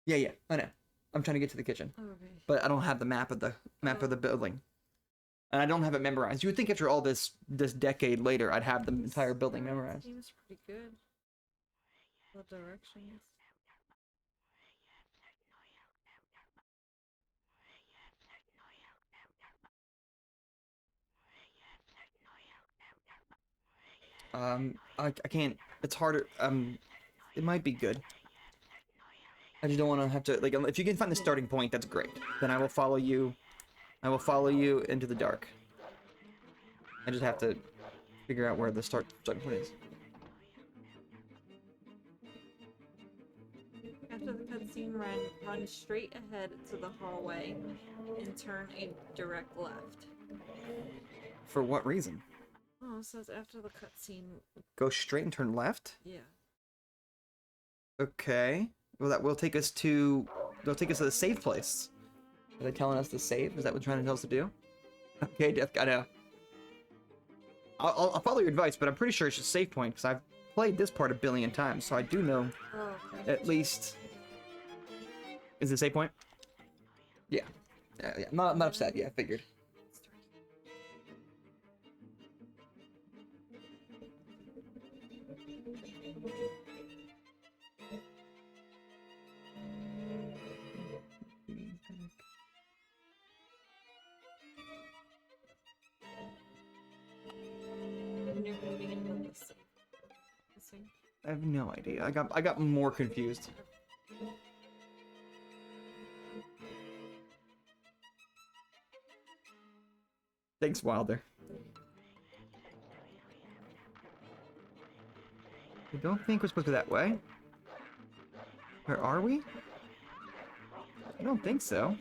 S2: Yeah, I know. I'm trying to get to the kitchen.
S3: Oh, okay.
S2: But I don't have the map of the building. And I don't have it memorized. You would think after all this decade later, I'd have the entire building memorized.
S3: Seems pretty good. The directions.
S2: I can't. It's harder. It might be good. I just don't want to have to, like, if you can find the starting point, that's great. Then I will follow you. I will follow you into the dark. I just have to figure out where the starting point is.
S3: After the cutscene, run straight ahead to the hallway and turn a direct left.
S2: For what reason?
S3: Oh, it says after the cutscene.
S2: Go straight and turn left?
S3: Yeah.
S2: Okay. Well, that will take us to... They'll take us to the save place. Are they telling us to save? Is that what they're trying to tell us to do? Okay, Death Guy, now. I'll follow your advice, but I'm pretty sure it's just save point, because I've played this part a billion times, so I do know at least... Is it save point? Yeah. Yeah. I'm not upset. Yeah, I figured. I have no idea. I got more confused. Thanks, Wilder. I don't think we're supposed to go that way. Where are we? I don't think so.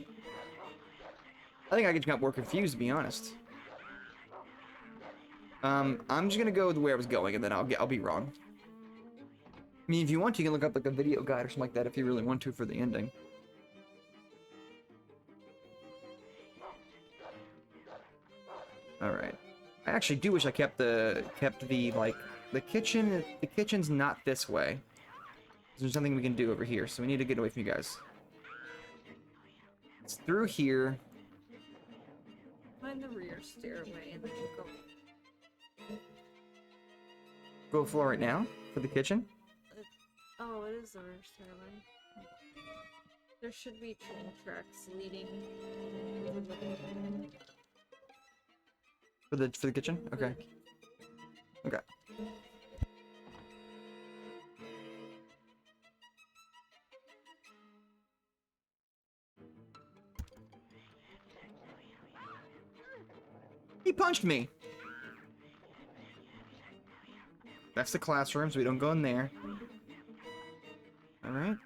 S2: I think I just got more confused, to be honest. I'm just gonna go with where I was going, and then I'll be wrong. I mean, if you want, you can look up like a video guide or something like that if you really want to for the ending. actually do wish I kept the like the kitchen. The kitchen's not this way. There's nothing we can do over here, so we need to get away from you guys. It's through here.
S3: Find the rear stairway and then go.
S2: Go floor right now for the kitchen.
S3: Oh, it is the rear stairway. There should be train tracks leading
S2: For the kitchen?
S3: for
S2: Okay. Okay. He punched me. That's the classroom, so we don't go in there. Alright.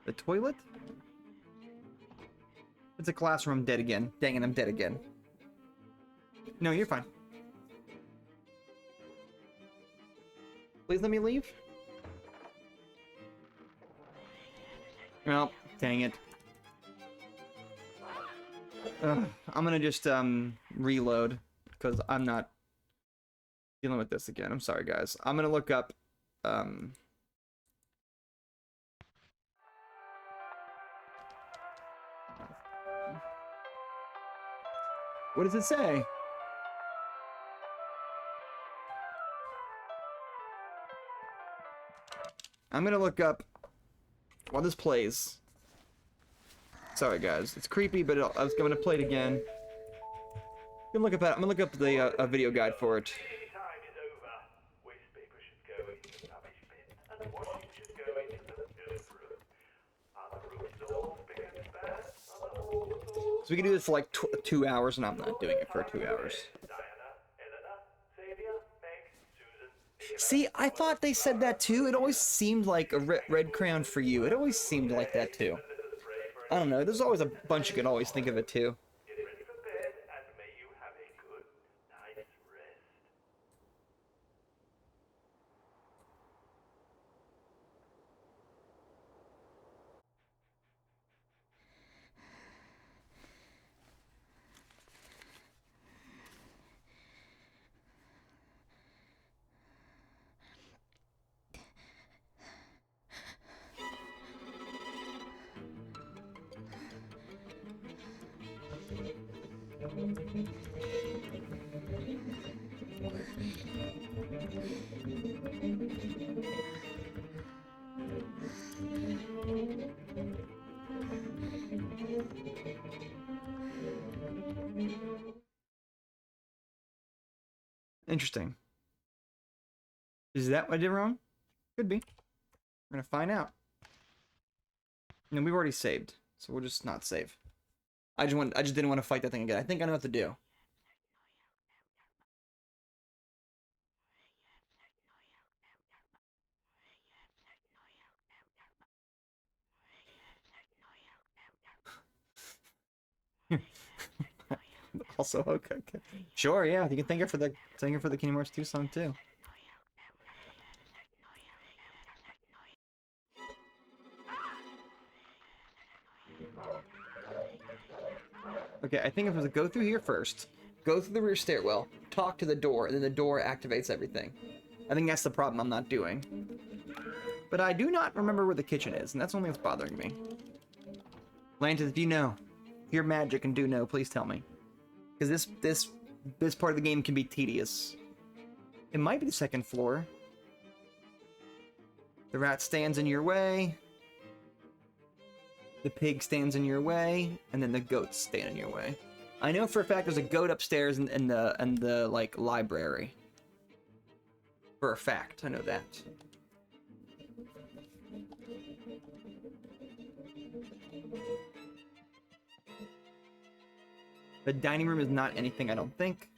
S2: The toilet? It's a classroom, I'm dead again. Dang it, I'm dead again. No, you're fine. Please let me leave. Well, dang it. I'm gonna just reload because I'm not dealing with this again. I'm sorry, guys. I'm gonna look up what does it say? I'm gonna look up while this plays. Sorry, guys. It's creepy, but I was gonna play it again. I'm gonna look up the a video guide for it.
S5: Cleaning time is over. Waste paper should go into the rubbish bin, and the washing should go into the nurse room. Are the rooms all spick and span? Are the halls all...
S2: So we can do this for like 2 hours, and I'm not doing it for 2 hours.
S5: Diana, Eleanor, Xavier, Meg, Susan, Leah.
S2: See, I thought they said that too. It always seemed like a red crown for you. It always seemed like that too. I don't know. There's always a bunch you could always think of it too.
S5: Get ready for bed, and may you have a good night's rest.
S2: Interesting. Is that what I did wrong? Could be. We're gonna find out. No, we've already saved, so we'll just not save. I just didn't want to fight that thing again. I think I know what to do. Also, okay. Sure, yeah. You can thank her for the Kingdom Hearts 2 song too. Okay, I think I'm supposed to go through here first, go through the rear stairwell, talk to the door, and then the door activates everything. I think that's the problem I'm not doing. But I do not remember where the kitchen is, and that's only what's bothering me. Lantis, if you know, if you're magic and do know, please tell me. Because this part of the game can be tedious. It might be the second floor. The rat stands in your way. The pig stands in your way, and then the goats stand in your way. I know for a fact there's a goat upstairs in the like library. For a fact, I know that. The dining room is not anything, I don't think.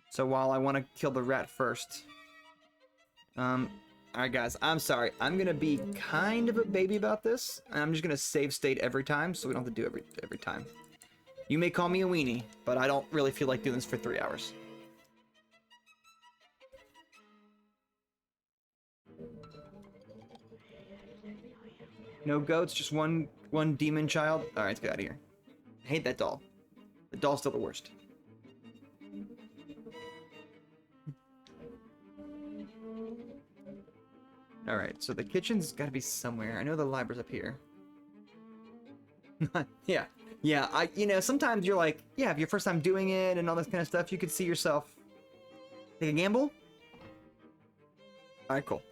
S2: So while I want to kill the rat first, alright guys, I'm sorry. I'm gonna be kind of a baby about this. I'm just gonna save state every time, so we don't have to do every time. You may call me a weenie, but I don't really feel like doing this for 3 hours. No goats, just one demon child. Alright, let's get out of here. I hate that doll. The doll's still the worst. Alright, so the kitchen's gotta be somewhere. I know the library's up here. Yeah. Yeah, you know, sometimes you're like, yeah, if your first time doing it and all this kind of stuff, you could see yourself take a gamble. Alright, cool.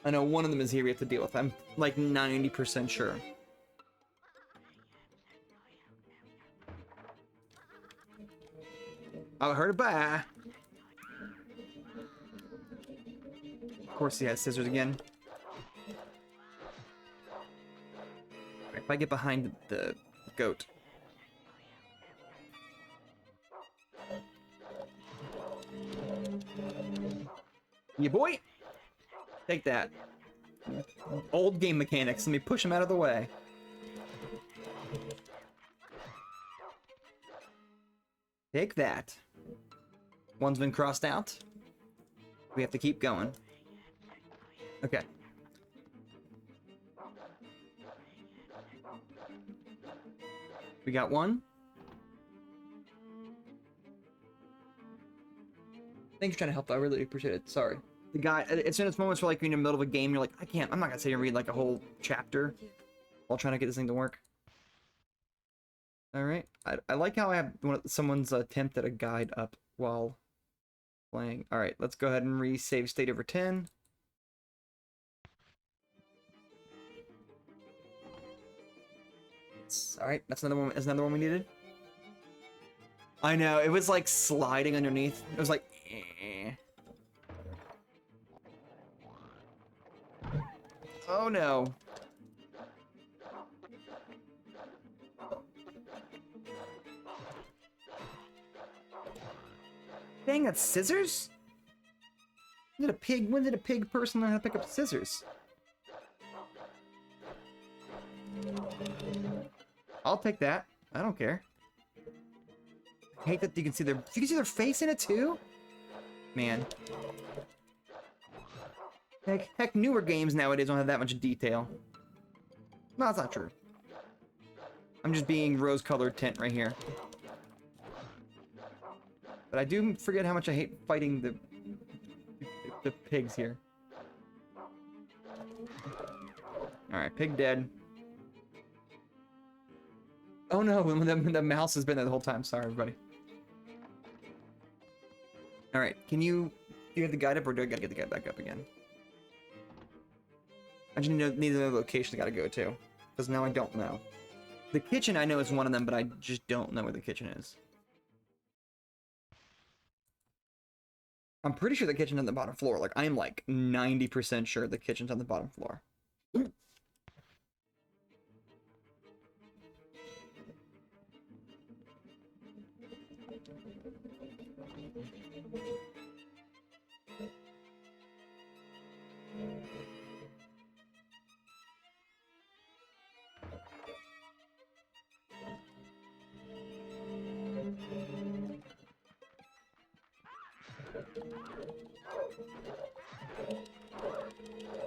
S2: I know one of them is here we have to deal with. I'm like 90% sure. I heard it. Bye. Of course he has scissors again. If I get behind the goat. Yeah, boy! Take that. Old game mechanics. Let me push him out of the way. Take that. One's been crossed out. We have to keep going. Okay. We got one. Thanks for trying to help. I really appreciate it. Sorry. The guy, it's in its moments where like you're in the middle of a game, you're like, I'm not gonna sit here and read like a whole chapter while trying to get this thing to work. Alright. I like how I have someone's attempt at a guide up while playing. Alright, let's go ahead and resave state over 10. Alright, that's another one. That's another one we needed. I know, it was like sliding underneath. It was like, eh. Oh no. Dang, that's scissors? When did a pig person learn how to pick up scissors? I'll take that. I don't care. I hate that you can see their face in it too? Man. Heck, newer games nowadays don't have that much detail. No, that's not true. I'm just being rose-colored tint right here. But I do forget how much I hate fighting the pigs here. Alright, pig dead. Oh no, the mouse has been there the whole time. Sorry, everybody. Alright, do you have the guide up, or do I gotta get the guide back up again? I just need the location I gotta go to. Because now I don't know. The kitchen I know is one of them, but I just don't know where the kitchen is. I'm pretty sure the kitchen's on the bottom floor. Like, I'm like 90% sure the kitchen's on the bottom floor.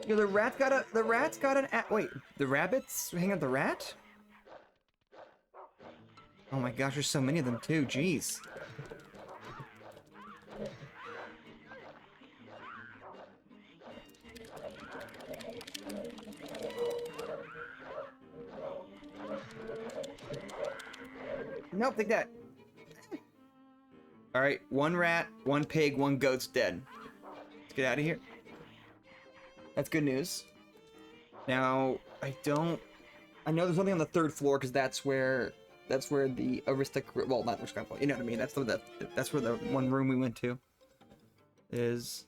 S2: Yo, the rat's got an wait, the rabbits hang out the rat? Oh my gosh, there's so many of them too, jeez. Nope, take that. Alright, one rat, one pig, one goat's dead. Let's get out of here. That's good news. Now, I know there's something on the third floor because that's where the Aristocrat, well, not Aristocrat Club, you know what I mean? That's where the one room we went to is.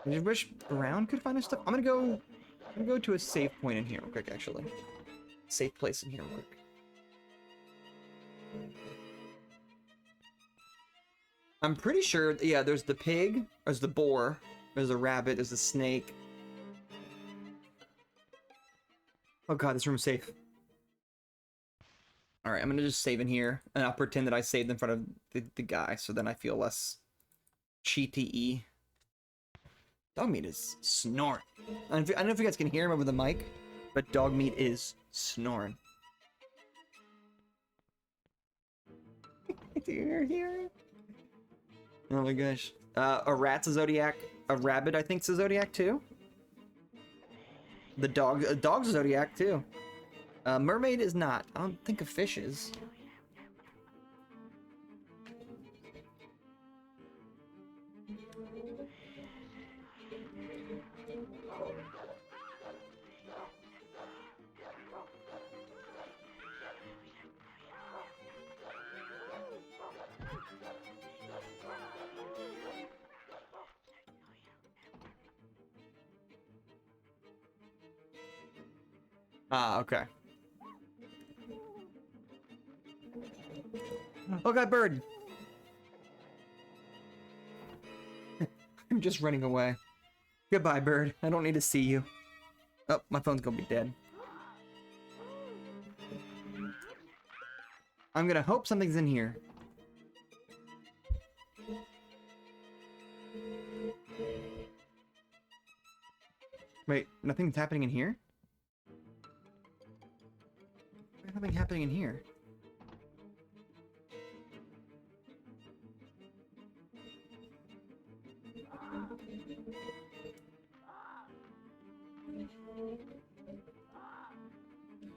S2: I just wish Brown could find us stuff. I'm gonna go to a safe point in here real quick, actually. Safe place in here real quick. I'm pretty sure, yeah, there's the pig, there's the boar, there's the rabbit, there's the snake. Oh god, this room's safe. Alright, I'm gonna just save in here, and I'll pretend that I saved in front of the guy, so then I feel less cheaty-y. Dog meat is snoring. I don't know if you guys can hear him over the mic, but dog meat is snoring. Do you hear it? Oh my gosh. A rat's a zodiac. A rabbit, I think, is a zodiac too. The dog, a dog's a zodiac too. Mermaid is not. I don't think a fish is. Ah, okay. Oh god, bird! I'm just running away. Goodbye, bird. I don't need to see you. Oh, my phone's gonna be dead. I'm gonna hope something's in here. Wait, nothing's happening in here? There's nothing happening in here.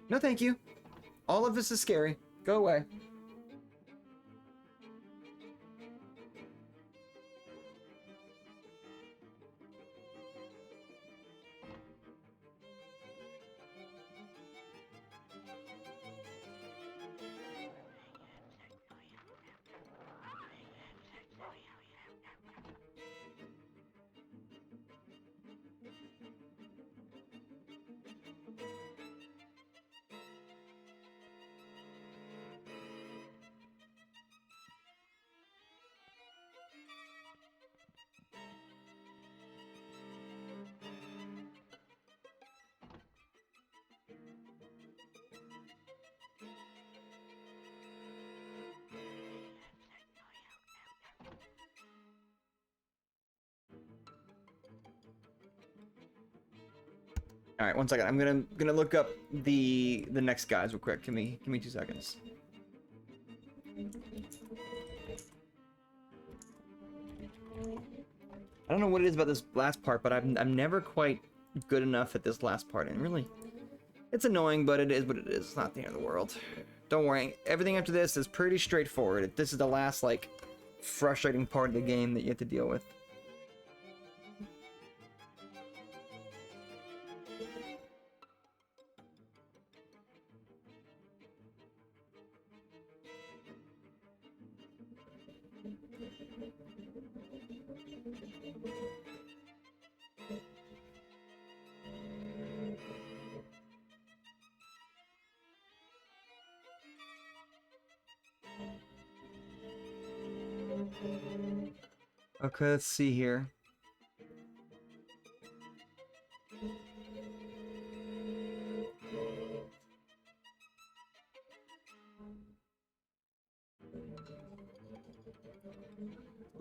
S2: No, thank you. All of this is scary. Go away. All right, 1 second. I'm gonna look up the next guys real quick. Give me 2 seconds. I don't know what it is about this last part, but I'm never quite good enough at this last part, and really, it's annoying, but it is what it is. It's not the end of the world. Don't worry. Everything after this is pretty straightforward. This is the last like frustrating part of the game that you have to deal with. Okay, let's see here.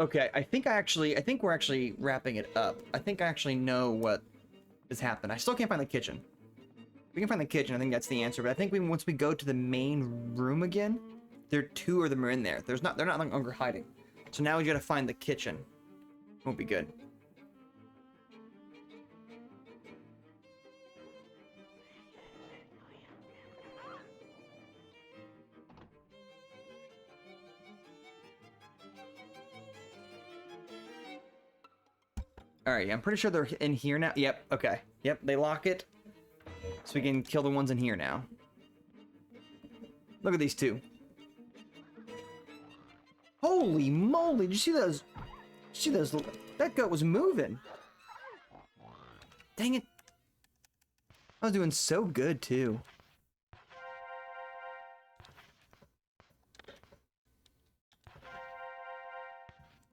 S2: Okay, I think we're actually wrapping it up. I think I actually know what has happened. I still can't find the kitchen. If we can find the kitchen, I think that's the answer. But I think once we go to the main room again, two of them are in there. They're not no longer hiding. So now we gotta find the kitchen. Won't be good. Alright, I'm pretty sure they're in here now. Yep, okay. Yep, they lock it. So we can kill the ones in here now. Look at these two. Holy moly, did you see those? See those? That goat was moving. Dang it. I was doing so good too.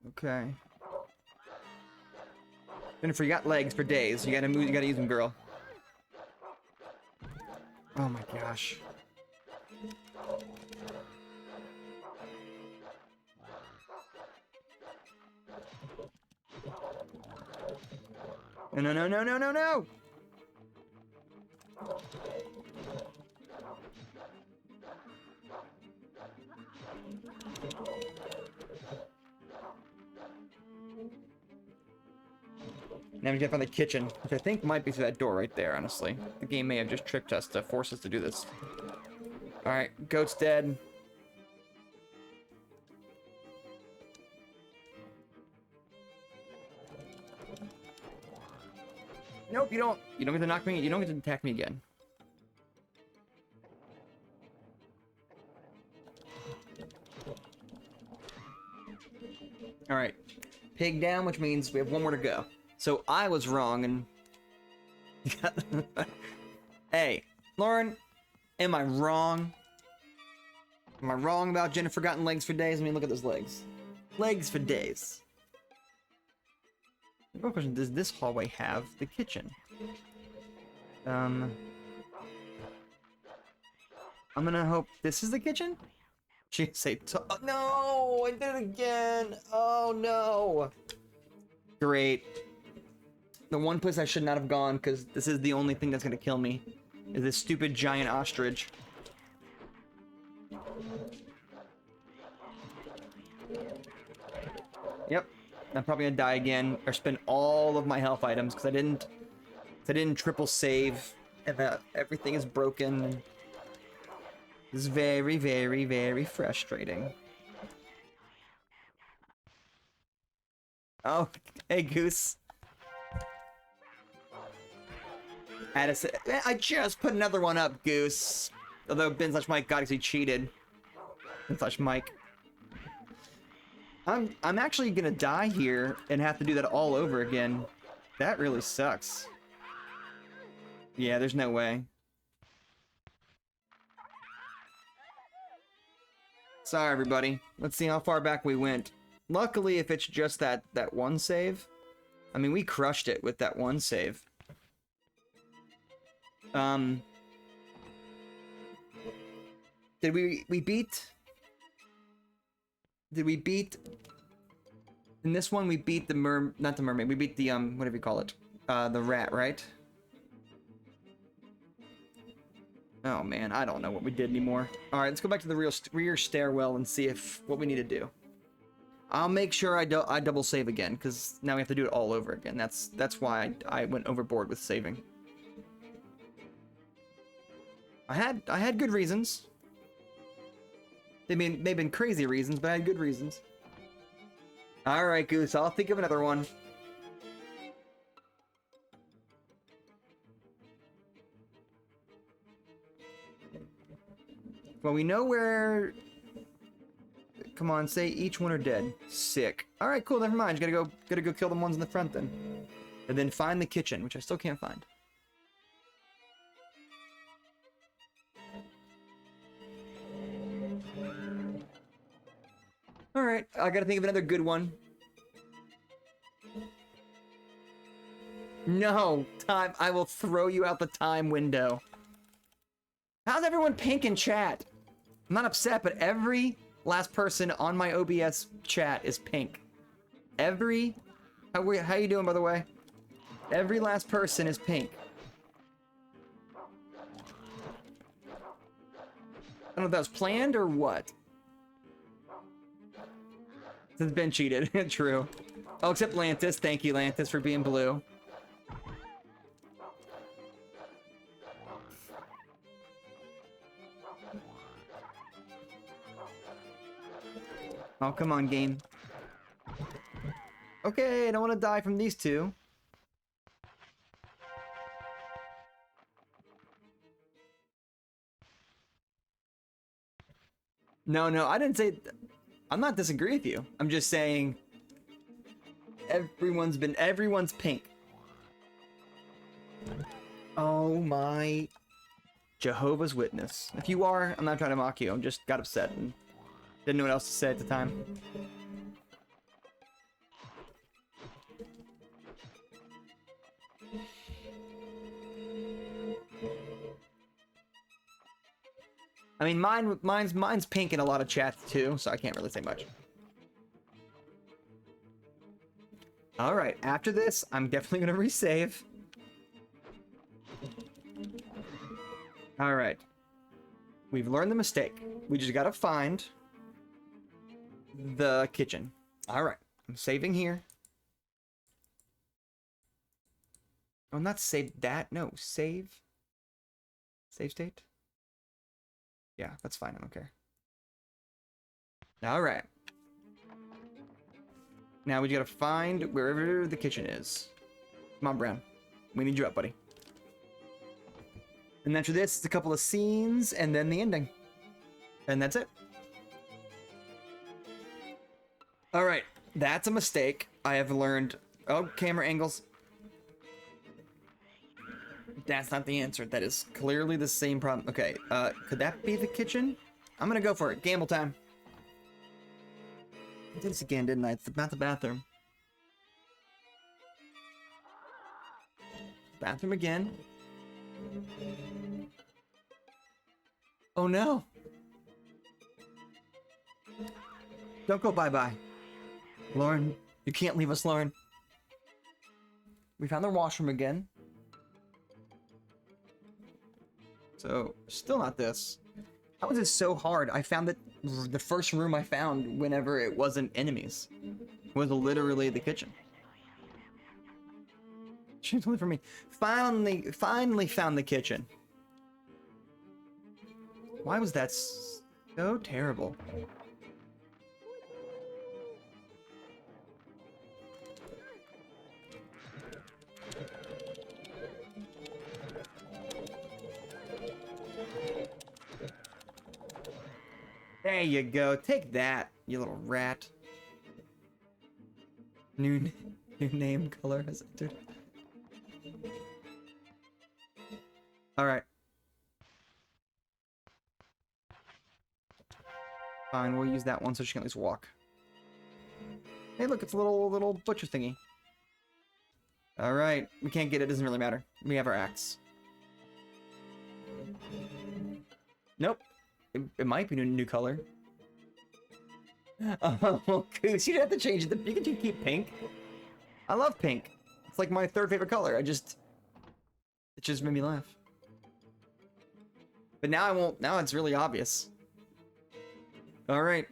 S2: Okay. Jennifer, you got legs for days. You gotta move, you gotta use them, girl. Oh my gosh. No, no, no, no, no, no, no! Now we gotta find the kitchen, which I think might be through that door right there, honestly. The game may have just tricked us to force us to do this. Alright, goat's dead. Nope, you don't get to knock me, you don't get to attack me again. Alright. Pig down, which means we have one more to go. So I was wrong and... Hey, Lauren, am I wrong? Am I wrong about Jenna forgotten legs for days? I mean, look at those legs. Legs for days. The real question, does this hallway have the kitchen? I'm gonna hope this is the kitchen? She say, oh, no, I did it again. Oh no. Great. The one place I should not have gone, because this is the only thing that's gonna kill me, is this stupid giant ostrich. Yep. I'm probably gonna die again, or spend all of my health items, because I didn't triple save, and everything is broken. This is very, very, very frustrating. Oh, hey, Goose. Addison, I just put another one up, Goose. Although Ben/Mike got actually cheated. Ben/Mike. I'm actually gonna die here and have to do that all over again. That really sucks. Yeah, there's no way. Sorry, everybody. Let's see how far back we went. Luckily, if it's just that one save, I mean, we crushed it with that one save. Did we beat? Did we beat? In this one, we beat the not the mermaid. We beat the whatever you call it, the rat, right? Oh man, I don't know what we did anymore. All right, let's go back to the rear stairwell and see what we need to do. I'll make sure I double save again, because now we have to do it all over again. That's why I went overboard with saving. I had good reasons. They've been crazy reasons, but I had good reasons. All right, Goose, I'll think of another one. Well, we know where... Come on, say each one are dead. Sick. Alright, cool, never mind. Gotta go kill the ones in the front then. And then find the kitchen, which I still can't find. Alright, I gotta think of another good one. No! Time. I will throw you out the time window. How's everyone pink in chat? I'm not upset, but every last person on my OBS chat is pink. How you doing, by the way? Every last person is pink. I don't know if that was planned or what. Since Ben cheated. True. Oh, except Lantis. Thank you, Lantis, for being blue. Oh, come on, game. Okay, I don't want to die from these two. No, I didn't say... I'm not disagreeing with you. I'm just saying... Everyone's pink. Oh my... Jehovah's Witness. If you are, I'm not trying to mock you. I'm just got upset and... didn't know what else to say at the time. I mean, mine's pink in a lot of chats too, so I can't really say much. All right, after this, I'm definitely gonna resave. All right, we've learned the mistake. We just gotta find the kitchen. All right, I'm saving here. Oh, not save that. No, save. Save state? Yeah, that's fine. I don't care. All right. Now we gotta find wherever the kitchen is. Come on, Brown. We need you up, buddy. And after this, it's a couple of scenes, and then the ending. And that's it. All right. That's a mistake. I have learned... Oh, camera angles. That's not the answer. That is clearly the same problem. Okay, could that be the kitchen? I'm gonna go for it. Gamble time. I did this again, didn't I? It's not the bathroom. Bathroom again. Oh no. Don't go bye-bye. Lauren, you can't leave us, Lauren. We found the washroom again. So, still not this. How is it so hard? I found that the first room I found whenever it wasn't enemies was literally the kitchen. She's only for me. Finally found the kitchen. Why was that so terrible? There you go. Take that, you little rat. New name color has entered. All right. Fine, we'll use that one so she can at least walk. Hey, look, it's a little butcher thingy. All right, we can't get it. Doesn't really matter. We have our axe. Nope. It might be a new color. Oh, Goose, you didn't have to change it. You can keep pink. I love pink. It's like my third favorite color. It just made me laugh. But now I won't. Now it's really obvious. All right.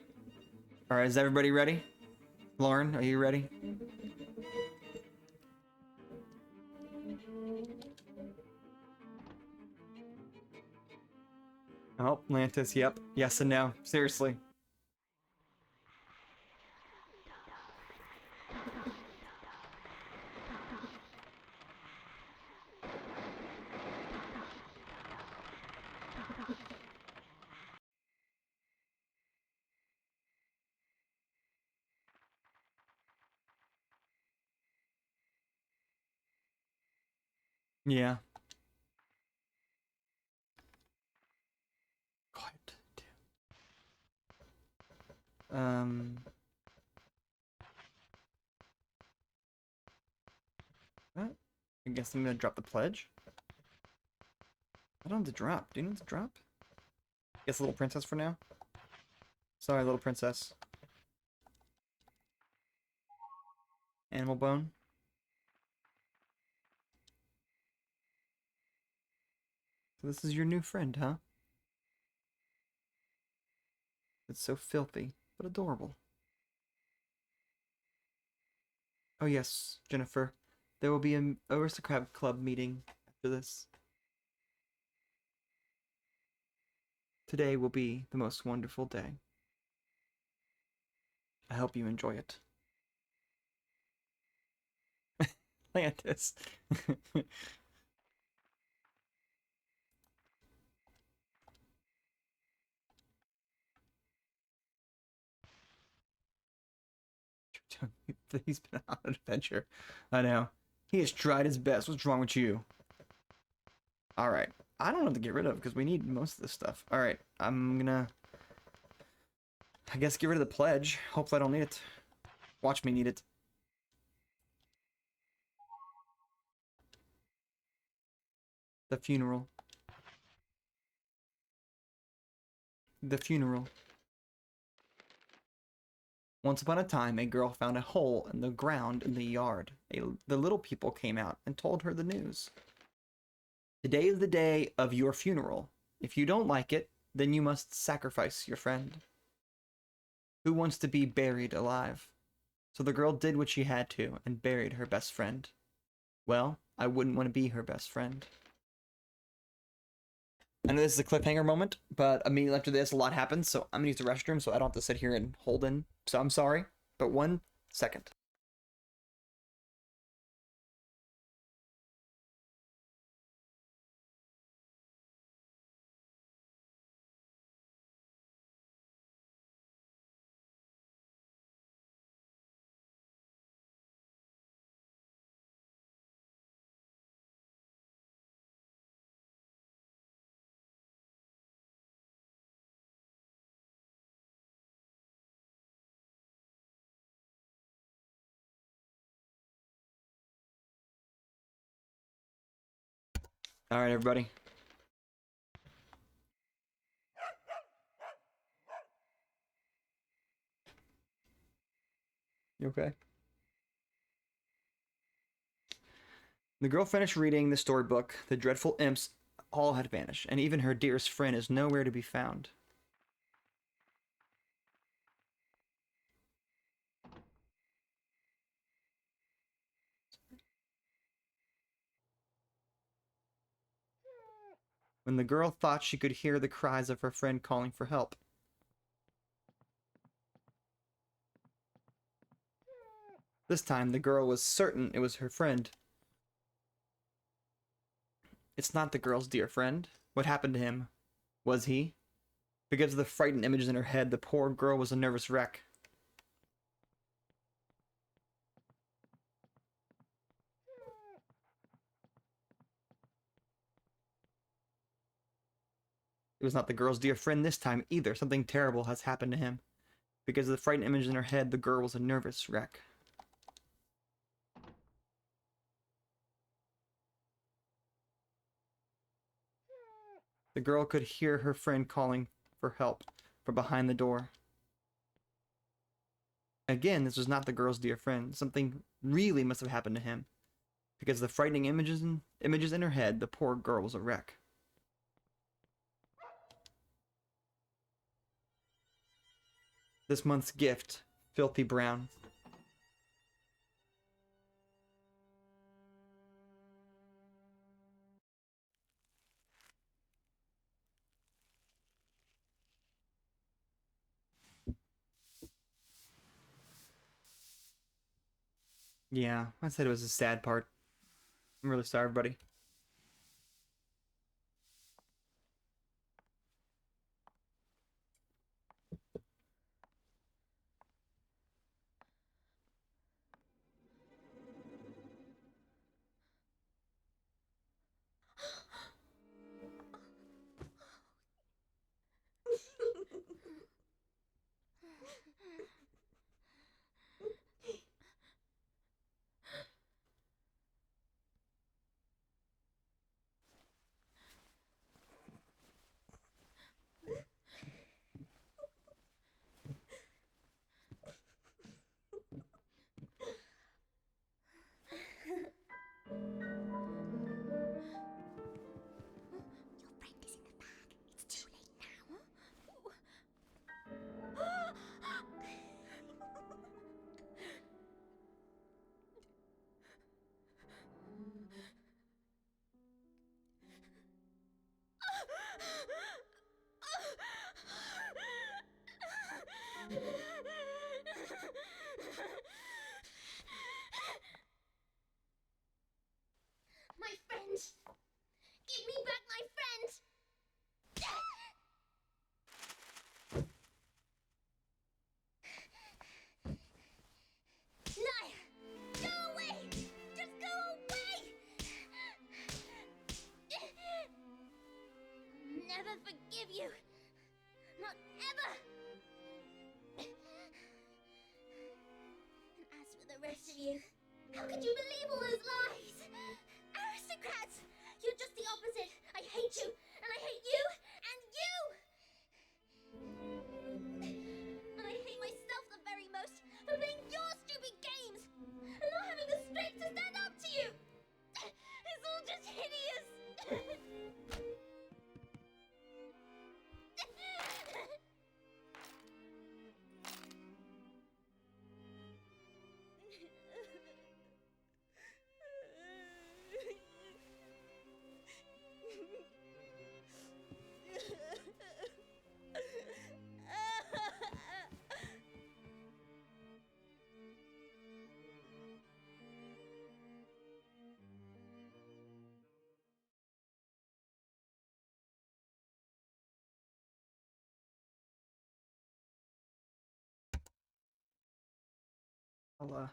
S2: All right. Is everybody ready? Lauren, are you ready? Oh, Lantis, yep. Yes and no. Seriously. Yeah. Quiet. What? I guess I'm gonna drop the pledge. I don't have to drop. Do you need to drop? Guess little princess for now. Sorry, little princess. Animal bone. So this is your new friend, huh? It's so filthy, but adorable. Oh yes, Jennifer. There will be an Aristocrat Club meeting after this. Today will be the most wonderful day. I hope you enjoy it. Lantis. He's been on an adventure. I know. He has tried his best. What's wrong with you? Alright. I don't know what to get rid of because we need most of this stuff. Alright. I'm gonna... I guess get rid of the pledge. Hopefully I don't need it. Watch me need it. The funeral. The funeral. Once upon a time, a girl found a hole in the ground in the yard. The little people came out and told her the news. Today is the day of your funeral. If you don't like it, then you must sacrifice your friend. Who wants to be buried alive? So the girl did what she had to and buried her best friend. Well, I wouldn't want to be her best friend. I know this is a cliffhanger moment, but immediately after this, a lot happens, so I'm gonna use the restroom so I don't have to sit here and hold in. So I'm sorry, but 1 second. All right, everybody. You okay? The girl finished reading the storybook. The dreadful imps all had vanished, and even her dearest friend is nowhere to be found. When the girl thought she could hear the cries of her friend calling for help. This time, the girl was certain it was her friend. It's not the girl's dear friend. What happened to him? Was he? Because of the frightened images in her head, the poor girl was a nervous wreck. It was not the girl's dear friend this time either. Something terrible has happened to him. Because of the frightened images in her head, the girl was a nervous wreck. The girl could hear her friend calling for help from behind the door. Again, this was not the girl's dear friend. Something really must have happened to him. Because of the frightening images in her head, the poor girl was a wreck. This month's gift, filthy brown. Yeah, I said it was a sad part. I'm really sorry, buddy.
S4: Your friend is in the bag. It's too late now. My friend! Give me back my friend! Liar! Go away! Just go away! I'll never forgive you. Not ever! And as for the rest of you, how could you believe all those lies? Aristocrats! You're just the opposite. I hate you, and I hate you, and you! And I hate myself the very most for playing your stupid games and not having the strength to stand up to you. It's all just hideous.
S2: I'll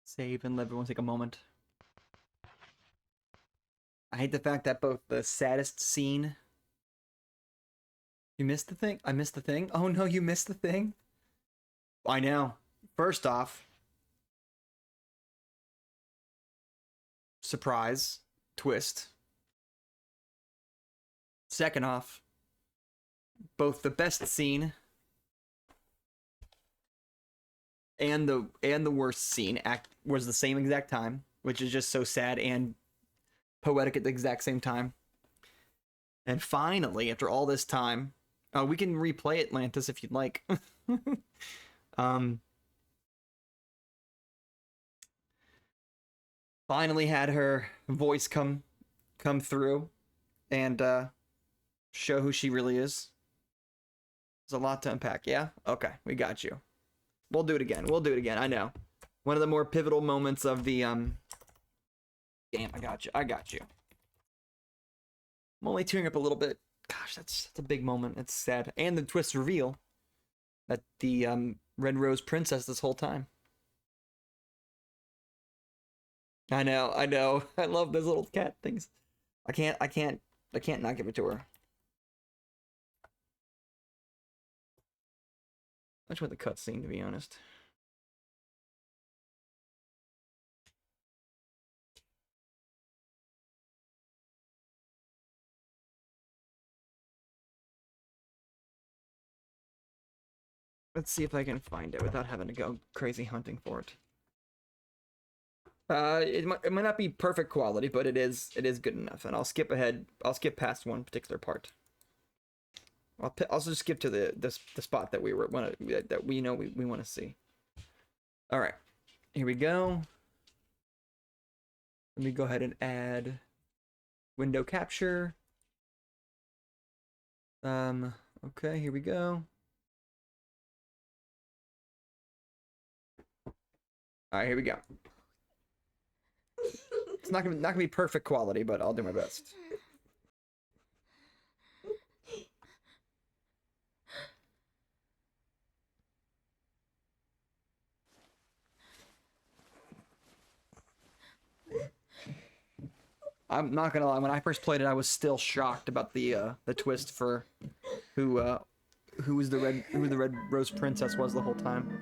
S2: save and let everyone take a moment. I hate the fact that both the saddest scene. You missed the thing? I missed the thing? Oh no, you missed the thing? I know. First off, surprise, twist. Second off, both the best scene and the worst scene was the same exact time, which is just so sad and poetic at the exact same time. And finally, after all this time, we can replay Atlantis if you'd like. Finally had her voice come through and show who she really is. There's a lot to unpack. Yeah? Okay, we got you. We'll do it again. I know. One of the more pivotal moments of the game. I got you. I'm only tearing up a little bit. Gosh, that's a big moment. It's sad. And the twist reveal that the Red Rose Princess this whole time. I know. I love those little cat things. I can't not give it to her. I just want the cutscene, to be honest. Let's see if I can find it without having to go crazy hunting for it. It might not be perfect quality, but it is good enough. And I'll skip ahead. I'll skip past one particular part. I'll also skip to the spot that we want to see. All right, here we go. Let me go ahead and add window capture. Okay, here we go. All right, here we go. It's not gonna be perfect quality, but I'll do my best. I'm not gonna lie. When I first played it, I was still shocked about the twist for who the Red Rose Princess was the whole time.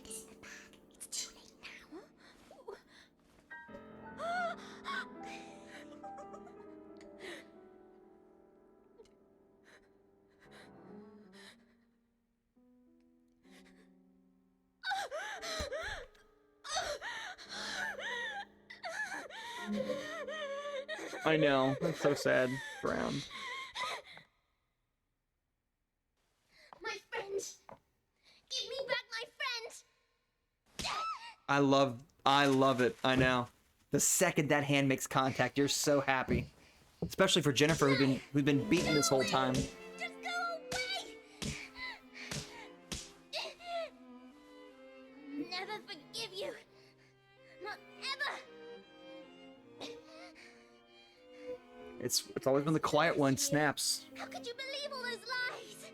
S4: It's too late now.
S2: I know. That's so sad. Brown.
S4: My friend! Give me back my friend!
S2: I love it. I know. The second that hand makes contact, you're so happy. Especially for Jennifer, who's been beaten this whole time.
S4: Just go away! I'll never forgive you. Not ever!
S2: It's always when the quiet one snaps.
S4: How could you believe all those lies?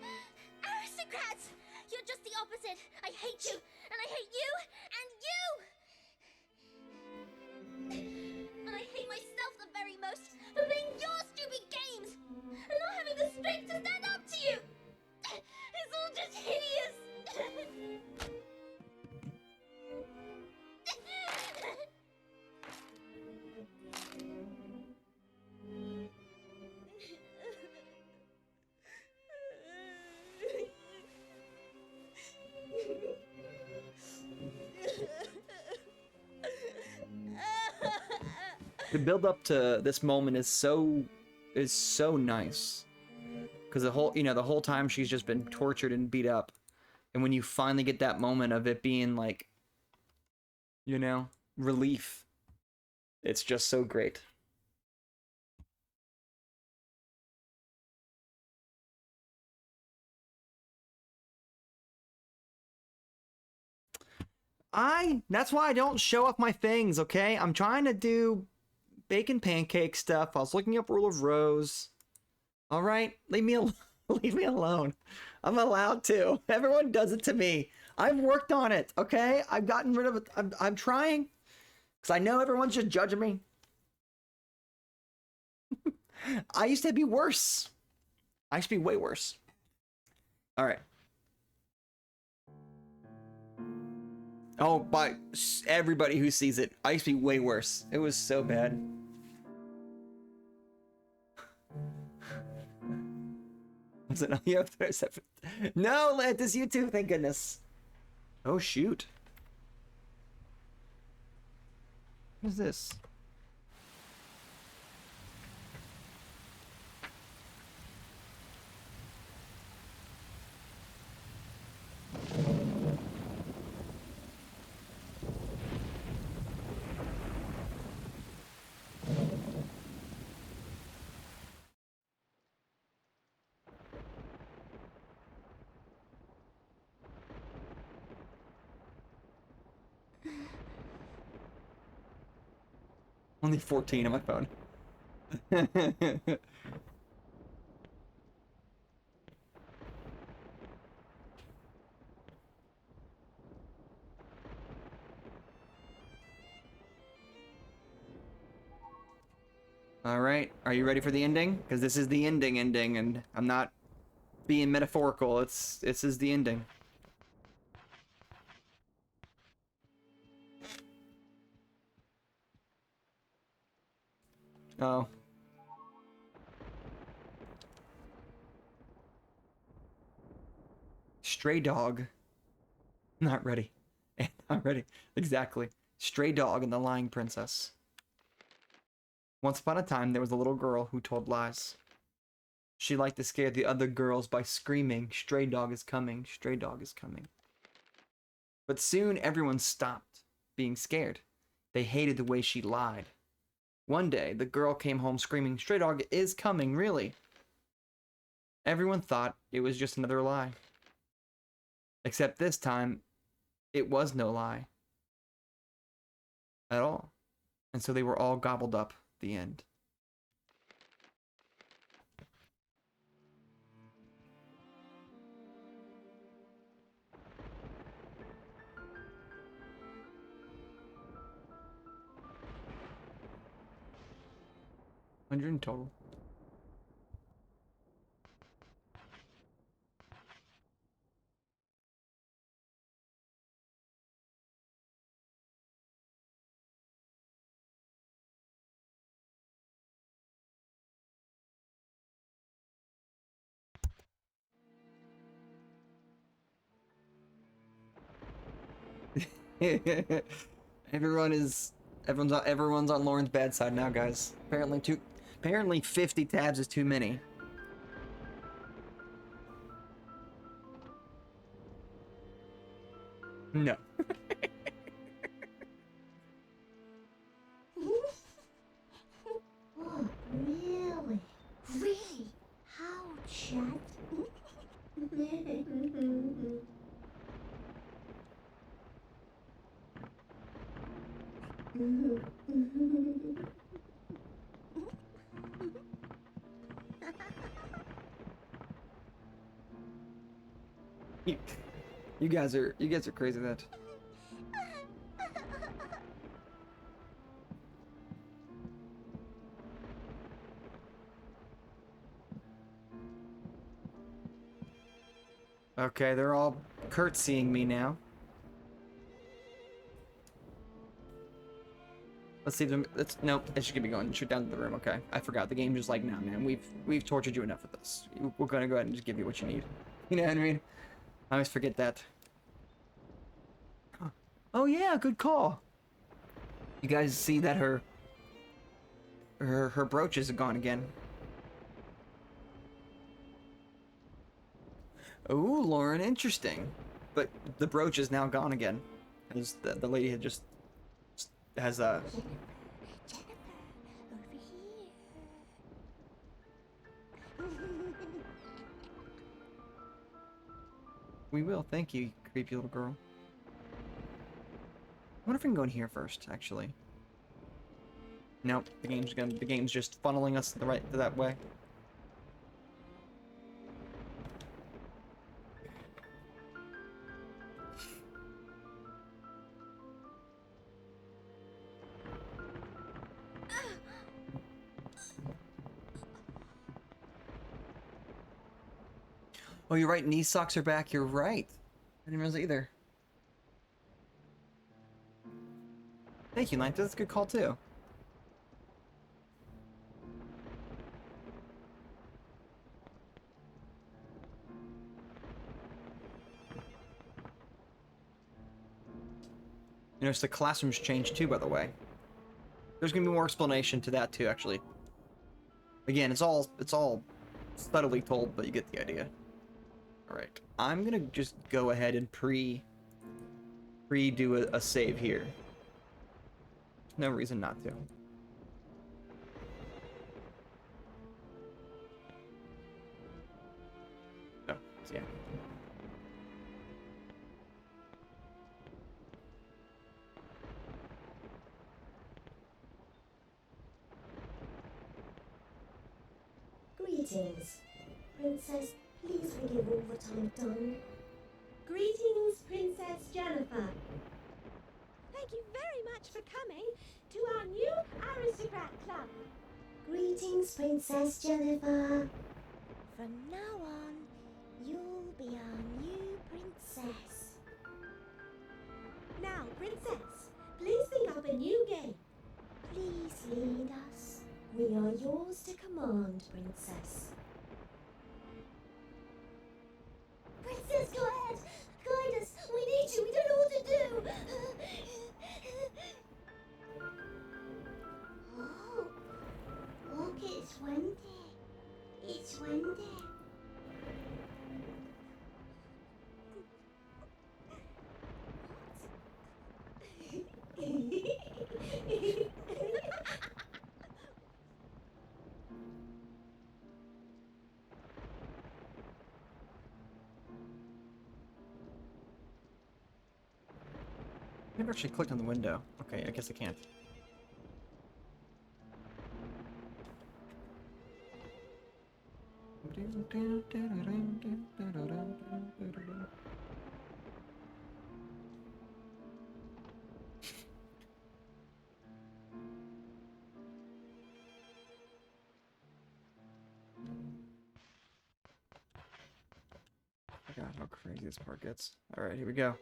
S4: Aristocrats! You're just the opposite. I hate you, and I hate you, and you! And I hate myself the very most for playing your stupid games and not having the strength to stand up to you! It's all just hideous!
S2: The build up to this moment is so nice. Because the whole time she's just been tortured and beat up. And when you finally get that moment of it being like, relief, it's just so great. That's why I don't show off my things, okay? I'm trying to do bacon pancake stuff. I was looking up Rule of Rose. All right, leave me alone. Leave me alone. I'm allowed to. Everyone does it to me. I've worked on it, okay? I've gotten rid of it. I'm trying. Because I know everyone's just judging me. I used to be worse. I used to be way worse. Alright. Oh, by everybody who sees it, I used to be way worse. It was so bad. Was it on you up there? No, Lantis, you too, thank goodness. Oh, shoot. What is this? Only 14 on my phone. Alright, are you ready for the ending? Because this is the ending, and I'm not being metaphorical. This is the ending. Oh. Stray dog. Not ready. Not ready. Exactly. Stray dog and the lying princess. Once upon a time, there was a little girl who told lies. She liked to scare the other girls by screaming, "Stray dog is coming, stray dog is coming." But soon everyone stopped being scared. They hated the way she lied. One day, the girl came home screaming, "Stray dog is coming, really?" Everyone thought it was just another lie. Except this time, it was no lie. At all. And so they were all gobbled up. The end. $100 in total. everyone's on Lauren's bad side now, guys. Apparently 50 tabs is too many. No.
S4: Oh, really? Really? How, Chet?
S2: You guys are crazy that. Okay, they're all curtsying me now. Let's see them. Nope. It should keep me going. Shoot down to the room. Okay, I forgot. The game just like, nah, man. We've tortured you enough with this. We're gonna go ahead and just give you what you need. You know what I mean? I always forget that. Oh yeah, good call. You guys see that her brooches are gone again. Oh, Lauren, interesting. But the brooch is now gone again. Because the lady had just has a.
S4: Jennifer, over here.
S2: We will, thank you, creepy little girl. I wonder if we can go in here first, actually. Nope, the game's just funneling us that way. Oh, you're right. Knee socks are back. You're right. I didn't realize either. Thank you, Knight. That's a good call, too. You notice the classrooms changed, too, by the way. There's gonna be more explanation to that, too, actually. Again, it's all subtly told, but you get the idea. Alright. I'm gonna just go ahead and pre-do a save here. No reason not to. Oh, so yeah.
S6: Greetings. Princess, please forgive all that I've done. Greetings, Princess Jennifer.
S4: Thank you very much for coming to our new Aristocrat Club.
S6: Greetings, Princess Jennifer.
S4: From now on, you'll be our new princess. Now, princess, please think up a new game.
S6: Please lead us. We are yours to command, Princess.
S4: Princess, go ahead. Guide us. We need you. We don't know what to do.
S6: Oh, look, it's windy. It's windy.
S2: I never actually clicked on the window. Okay, I guess I can't. God, how crazy this part gets. Alright, here we go.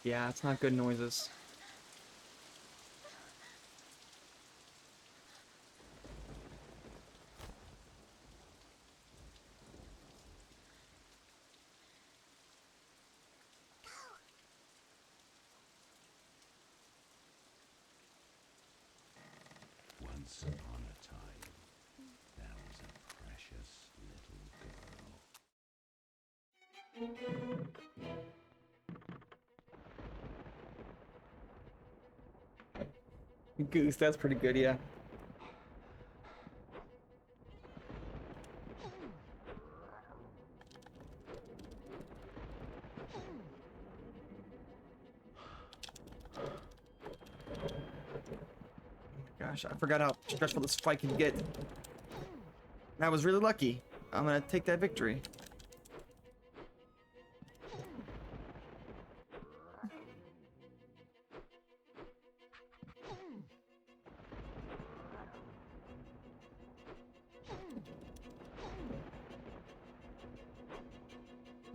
S2: Yeah, it's not good noises.
S7: Once upon a time, there was a precious little girl.
S2: Goose, that's pretty good, yeah. Gosh, I forgot how stressful this fight can get. I was really lucky. I'm gonna take that victory.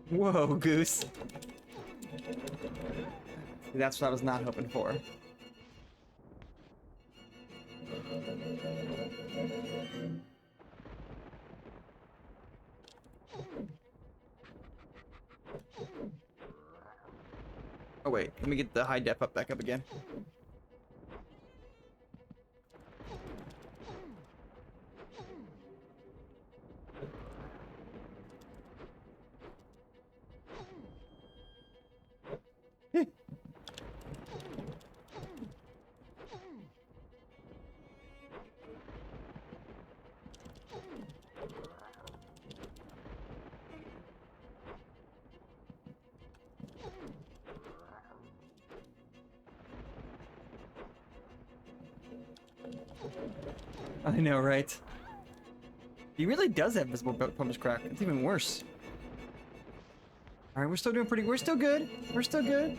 S2: Whoa, Goose. That's what I was not hoping for. Oh wait, let me get the high def up back up again. I know, right? He really does have visible pumice crack. It's even worse. All right, we're still doing pretty. We're still good. We're still good.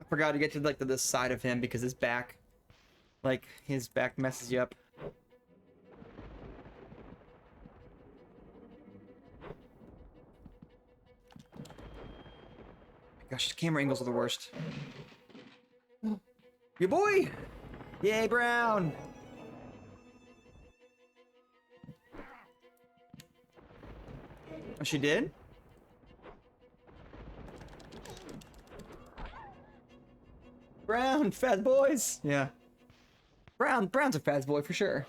S2: I forgot to get to like this side of him because his back, like his back messes you up. Gosh, camera angles are the worst. Your boy! Yay, Brown! Oh, she did? Brown, fat boys! Yeah. Brown's a fat boy for sure.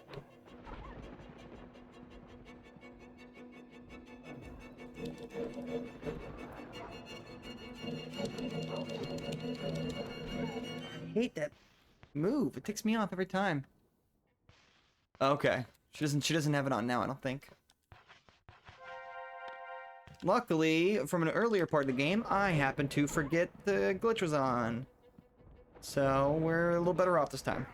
S2: I hate that move. It ticks me off every time. Okay. She doesn't have it on now, I don't think. Luckily, from an earlier part of the game, I happened to forget the glitch was on. So, we're a little better off this time.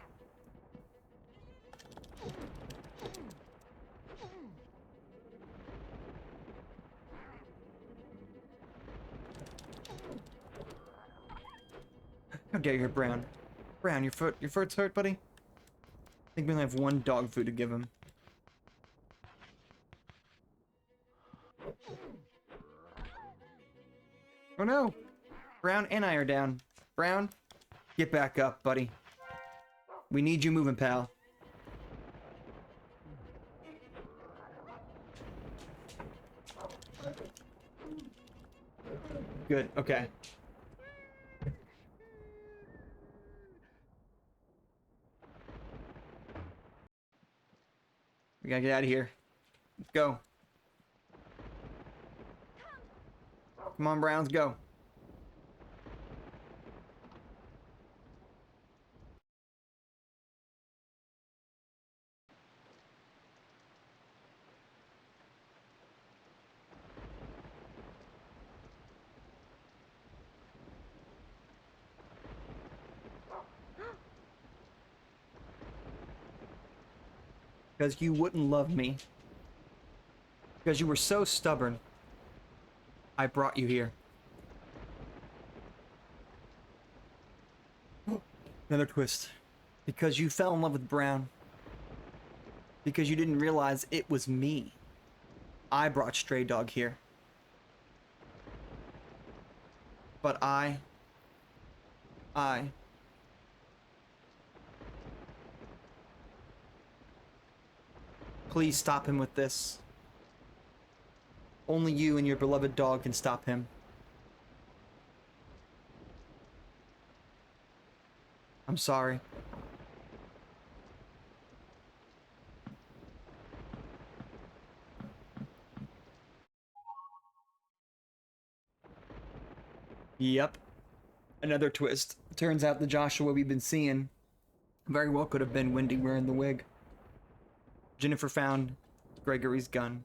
S2: How dare you, Brown? Brown, your foot's hurt, buddy? I think we only have one dog food to give him. Oh no! Brown and I are down. Brown, get back up, buddy. We need you moving, pal. Good, okay. We gotta get out of here. Let's go. Come on, Browns, go. Because you wouldn't love me. Because you were so stubborn. I brought you here. Another twist. Because you fell in love with Brown. Because you didn't realize it was me. I brought Stray Dog here. But I... Please stop him with this. Only you and your beloved dog can stop him. I'm sorry. Yep. Another twist. Turns out the Joshua we've been seeing very well could have been Wendy wearing the wig. Jennifer found Gregory's gun.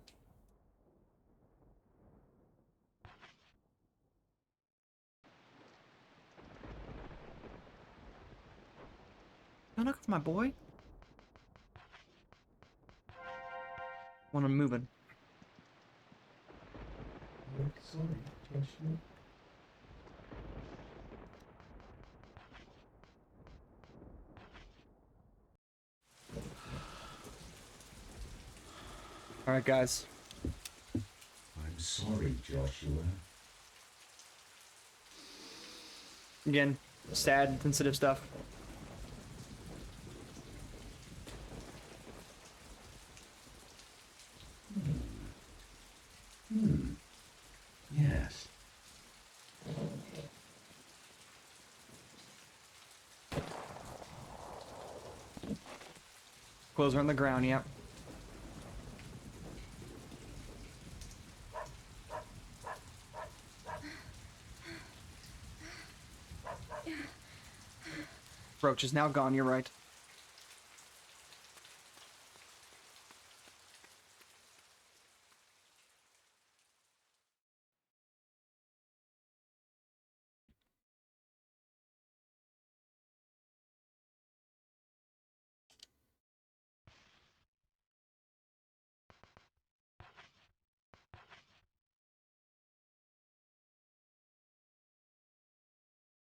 S2: Don't look for my boy. Want him moving.
S7: Sorry, Joshua.
S2: Alright, guys.
S7: I'm sorry, Joshua.
S2: Again, sad, sensitive stuff.
S7: Yes.
S2: Clothes are on the ground, yep. Roach is now gone, you're right.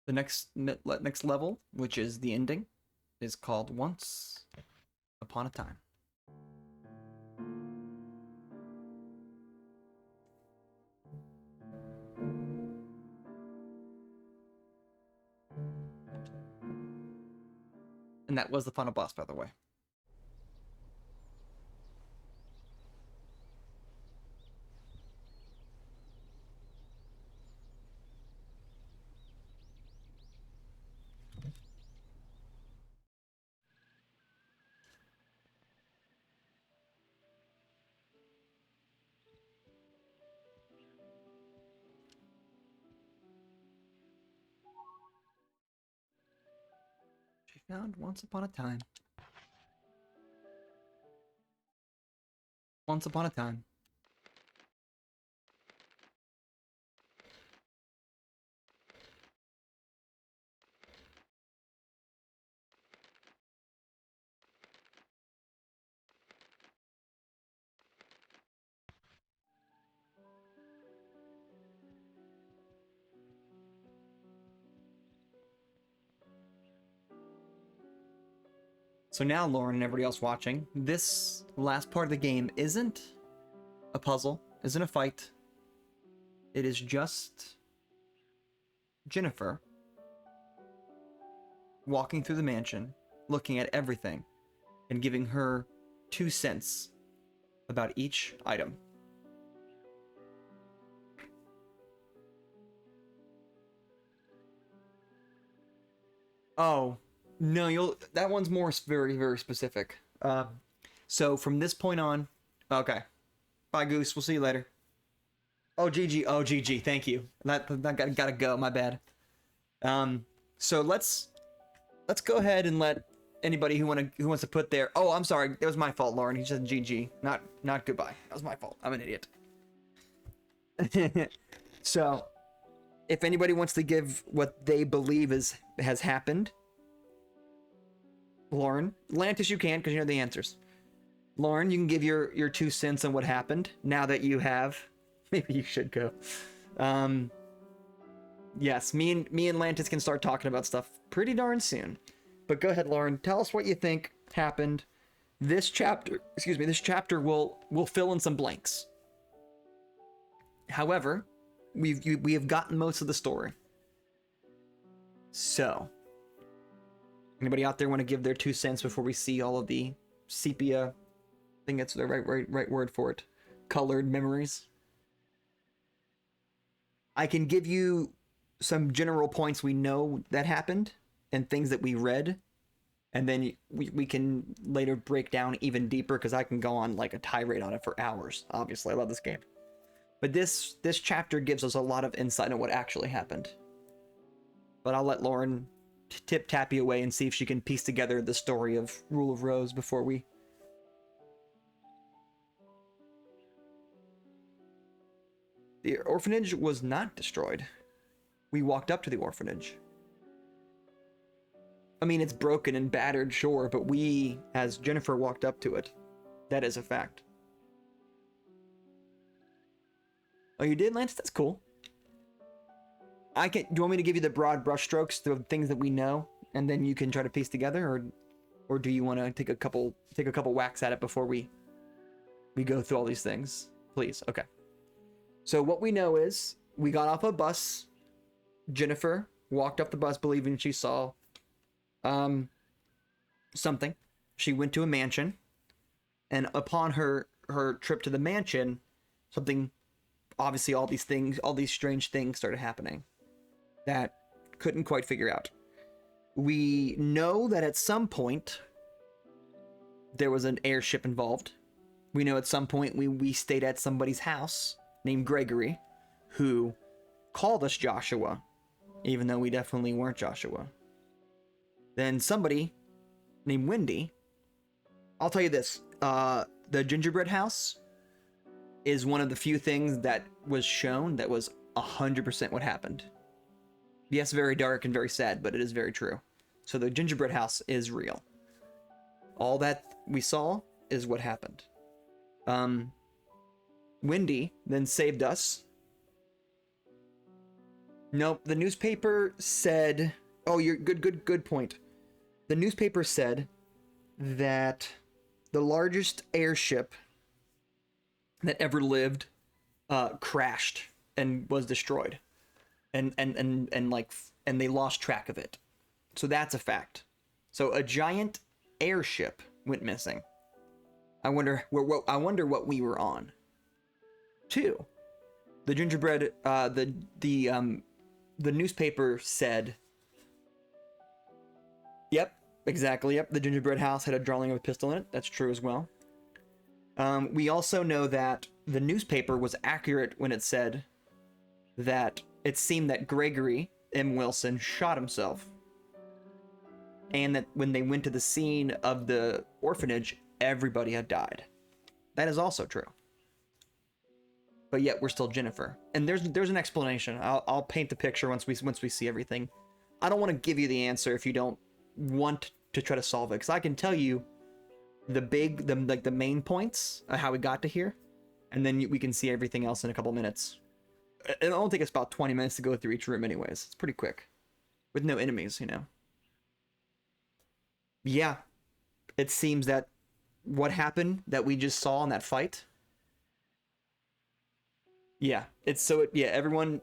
S2: The next level, which is the ending, is called Once Upon a Time. And that was the final boss, by the way. She found Once Upon a Time. Once Upon a Time. So now, Lauren and everybody else watching, this last part of the game isn't a puzzle, isn't a fight. It is just Jennifer walking through the mansion, looking at everything, and giving her 2 cents about each item. Oh, no, that one's more very, very specific. So from this point on, okay. Bye, Goose. We'll see you later. Oh, GG. Oh, GG. Thank you. That gotta go. My bad. So let's go ahead and let anybody who wants to put their. Oh, I'm sorry. It was my fault, Lauren. He said GG, not goodbye. That was my fault. I'm an idiot. So, if anybody wants to give what they believe has happened, Lauren, Lantis, you can because you know the answers. Lauren, you can give your 2 cents on what happened now that you have. Maybe you should go. Yes, me and Lantis can start talking about stuff pretty darn soon. But go ahead, Lauren. Tell us what you think happened. This chapter will fill in some blanks. However, we have gotten most of the story. So, anybody out there want to give their 2 cents before we see all of the sepia? I think that's the right word for it. Colored memories. I can give you some general points we know that happened and things that we read, and then we can later break down even deeper because I can go on like a tirade on it for hours. Obviously, I love this game. But this chapter gives us a lot of insight on what actually happened. But I'll let Lauren tip Tappy away and see if she can piece together the story of Rule of Rose before we... The orphanage was not destroyed. We walked up to the orphanage. I mean, it's broken and battered, sure, but we, as Jennifer, walked up to it. That is a fact. Oh, you did, Lance? That's cool. Do you want me to give you the broad brushstrokes, the things that we know, and then you can try to piece together, or do you want to take a couple whacks at it before we go through all these things? Please, okay. So what we know is we got off a bus. Jennifer walked up the bus believing she saw something. She went to a mansion, and upon her trip to the mansion, something, obviously all these strange things started happening that couldn't quite figure out. We know that at some point there was an airship involved. We know at some point we stayed at somebody's house named Gregory, who called us Joshua, even though we definitely weren't Joshua. Then somebody named Wendy. I'll tell you this, the gingerbread house is one of the few things that was shown that was 100% what happened. Yes, very dark and very sad, but it is very true. So the gingerbread house is real. All that we saw is what happened. Wendy then saved us Nope, the newspaper said... Oh, you're good point. The newspaper said that the largest airship that ever lived crashed and was destroyed. And they lost track of it. So that's a fact. So a giant airship went missing. I wonder what we were on. 2. The gingerbread the newspaper said, yep, exactly, yep, the gingerbread house had a drawing of a pistol in it. That's true as well. We also know that the newspaper was accurate when it said that it seemed that Gregory M. Wilson shot himself. And that when they went to the scene of the orphanage, everybody had died. That is also true. But yet we're still Jennifer. And there's an explanation. I'll paint the picture once we see everything. I don't want to give you the answer if you don't want to try to solve it, because I can tell you the main points of how we got to here, and then we can see everything else in a couple minutes. It'll only take us about 20 minutes to go through each room anyways. It's pretty quick. With no enemies, you know. Yeah. It seems that what happened that we just saw in that fight. Yeah. It said in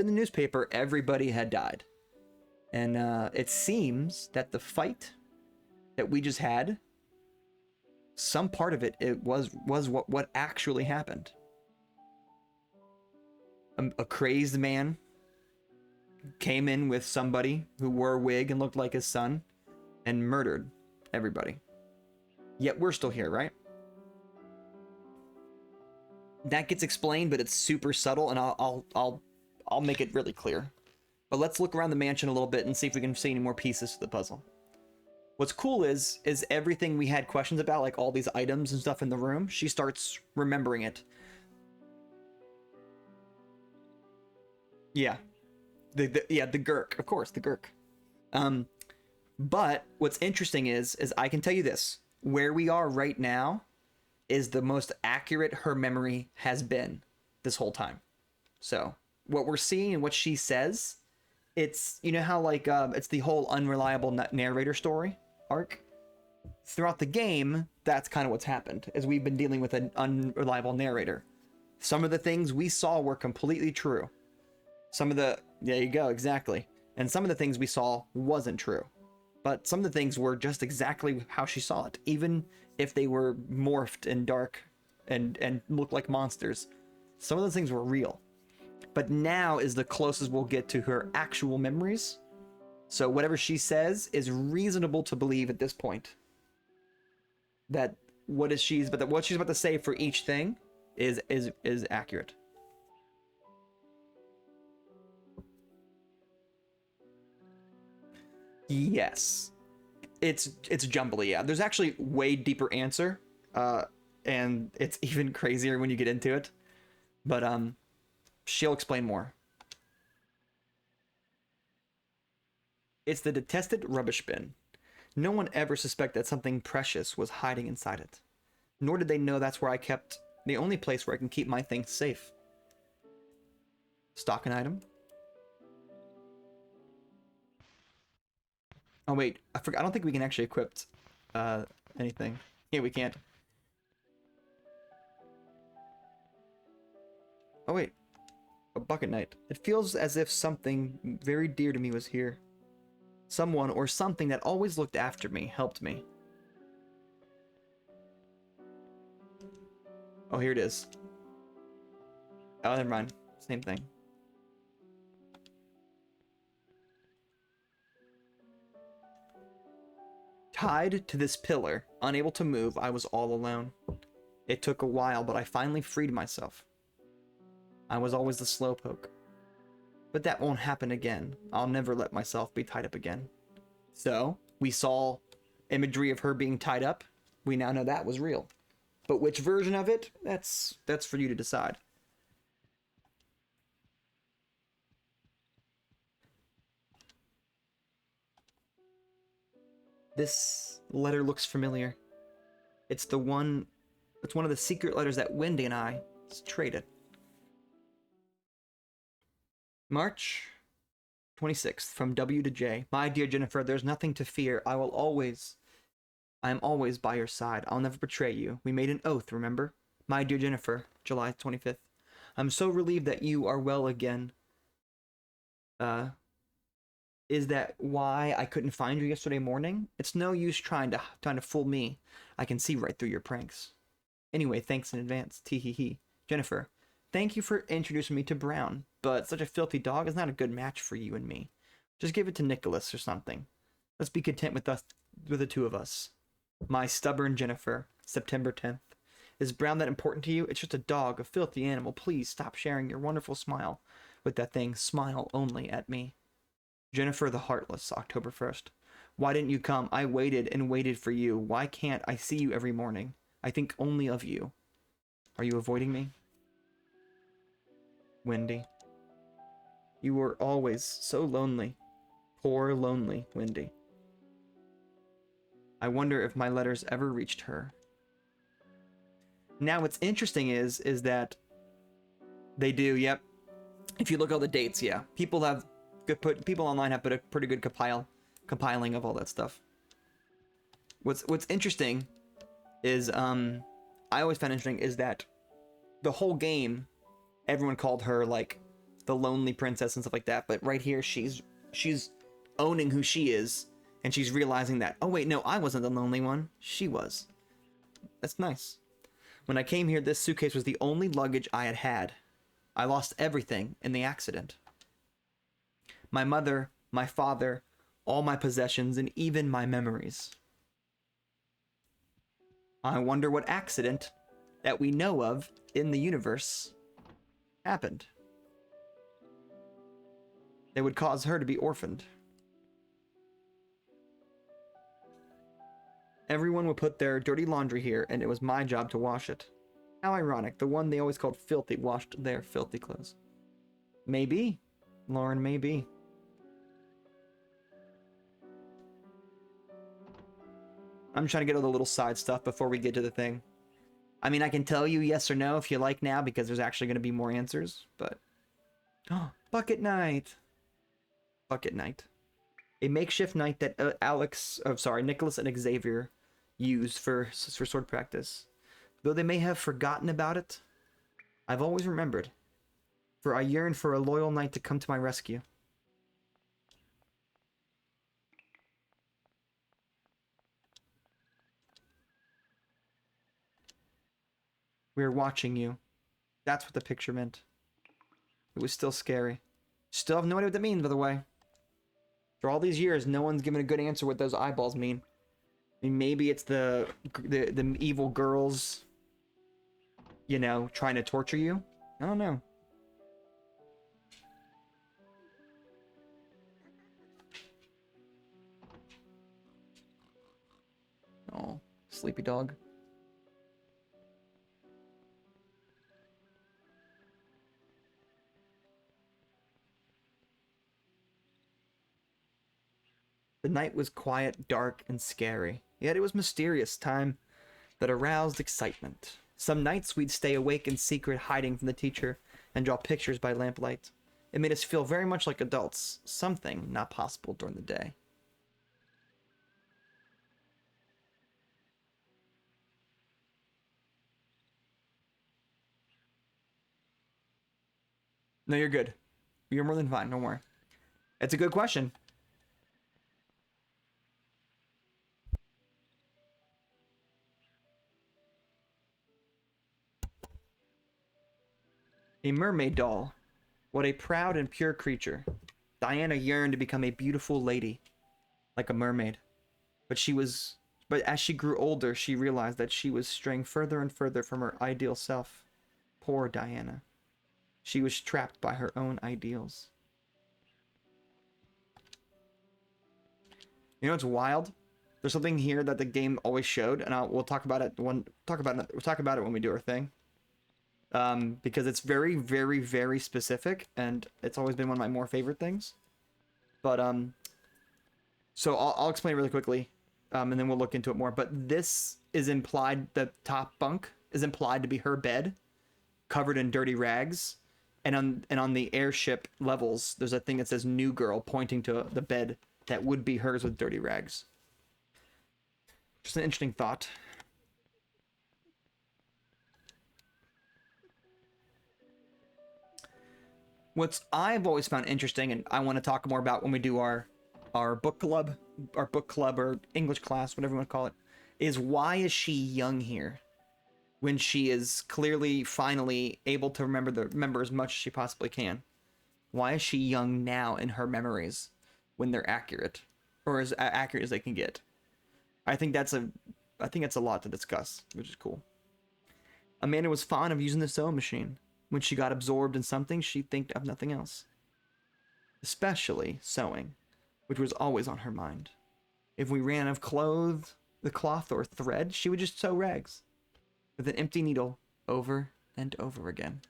S2: the newspaper everybody had died. And it seems that the fight that we just had, some part of it was what actually happened. A crazed man came in with somebody who wore a wig and looked like his son and murdered everybody. Yet we're still here, right? That gets explained, but it's super subtle, and I'll make it really clear. But let's look around the mansion a little bit and see if we can see any more pieces to the puzzle. What's cool is everything we had questions about, like all these items and stuff in the room, she starts remembering it. Yeah. The Gurk, of course, the Gurk. But what's interesting is I can tell you this. Where we are right now is the most accurate her memory has been this whole time. So, what we're seeing and what she says, it's, you know how like, it's the whole unreliable narrator story arc? Throughout the game, that's kind of what's happened, as we've been dealing with an unreliable narrator. Some of the things we saw were completely true. There you go, exactly. And some of the things we saw wasn't true. But some of the things were just exactly how she saw it, even if they were morphed and dark and looked like monsters. Some of those things were real. But now is the closest we'll get to her actual memories. So whatever she says is reasonable to believe at this point. That what she's about to say for each thing is accurate. Yes. It's jumbly, yeah. There's actually way deeper answer. And it's even crazier when you get into it. But she'll explain more. It's the detested rubbish bin. No one ever suspected that something precious was hiding inside it. Nor did they know that's where I kept the only place where I can keep my things safe. Stock an item. Oh wait, I forgot. I don't think we can actually equip anything. Yeah, we can't. Oh wait, a bucket knight. It feels as if something very dear to me was here. Someone or something that always looked after me helped me. Oh, here it is. Oh, never mind. Same thing. Tied to this pillar, unable to move, I was all alone. It took a while, but I finally freed myself. I was always the slowpoke. But that won't happen again. I'll never let myself be tied up again. So, we saw imagery of her being tied up. We now know that was real. But which version of it? That's for you to decide. This letter looks familiar. It's one of the secret letters that Wendy and I traded. March 26th, from W to J. My dear Jennifer, there's nothing to fear. I am always by your side. I'll never betray you. We made an oath, remember? My dear Jennifer, July 25th. I'm so relieved that you are well again. Is that why I couldn't find you yesterday morning? It's no use trying to fool me. I can see right through your pranks. Anyway, thanks in advance. Tee hee hee. Jennifer, thank you for introducing me to Brown, but such a filthy dog is not a good match for you and me. Just give it to Nicholas or something. Let's be content with the two of us. My stubborn Jennifer, September 10th. Is Brown that important to you? It's just a dog, a filthy animal. Please stop sharing your wonderful smile with that thing. Smile only at me. Jennifer the Heartless, October 1st. Why didn't you come? I waited and waited for you. Why can't I see you every morning? I think only of you. Are you avoiding me? Wendy. You were always so lonely. Poor lonely Wendy. I wonder if my letters ever reached her. Now what's interesting is that they do, yep. If you look at all the dates, yeah. People online have put a pretty good compiling of all that stuff. What's interesting is I always found interesting is that the whole game, everyone called her like the lonely princess and stuff like that, but right here she's owning who she is, and she's realizing that, oh wait, no, I wasn't the lonely one, she was. That's nice. When I came here, this suitcase was the only luggage I had. I lost everything in the accident. My mother, my father, all my possessions, and even my memories. I wonder what accident that we know of in the universe happened that would cause her to be orphaned. Everyone would put their dirty laundry here, and it was my job to wash it. How ironic, the one they always called filthy washed their filthy clothes. Maybe, Lauren, maybe. I'm trying to get all the little side stuff before we get to the thing. I mean, I can tell you yes or no if you like now, because there's actually going to be more answers, but... Oh, bucket night! Bucket night. A makeshift night that Nicholas and Xavier used for sword practice. Though they may have forgotten about it, I've always remembered. For I yearn for a loyal knight to come to my rescue. We were watching you. That's what the picture meant. It was still scary. Still have no idea what that means, by the way. For all these years, no one's given a good answer what those eyeballs mean. I mean, maybe it's the evil girls, you know, trying to torture you. I don't know. Oh, sleepy dog. The night was quiet, dark, and scary, yet it was mysterious time that aroused excitement. Some nights we'd stay awake in secret, hiding from the teacher, and draw pictures by lamplight. It made us feel very much like adults, something not possible during the day. No, you're good. You're more than fine, don't worry. It's a good question. A mermaid doll. What a proud and pure creature. Diana yearned to become a beautiful lady, like a mermaid. But as she grew older, she realized that she was straying further and further from her ideal self. Poor Diana. She was trapped by her own ideals. You know what's wild? There's something here that the game always showed, and we'll talk about it when we do our thing. Because it's very, very, very specific, and it's always been one of my more favorite things. But so I'll explain really quickly, and then we'll look into it more. But this is implied. The top bunk is implied to be her bed, covered in dirty rags, And on the airship levels, there's a thing that says "New Girl," pointing to the bed that would be hers with dirty rags. Just an interesting thought. What's I've always found interesting, and I want to talk more about when we do our book club, or English class, whatever you want to call it, is why is she young here when she is clearly finally able to remember as much as she possibly can? Why is she young now in her memories when they're accurate, or as accurate as they can get? I think that's a lot to discuss, which is cool. Amanda was fond of using the sewing machine. When she got absorbed in something, she'd think of nothing else. Especially sewing, which was always on her mind. If we ran out of the cloth or thread, she would just sew rags with an empty needle over and over again.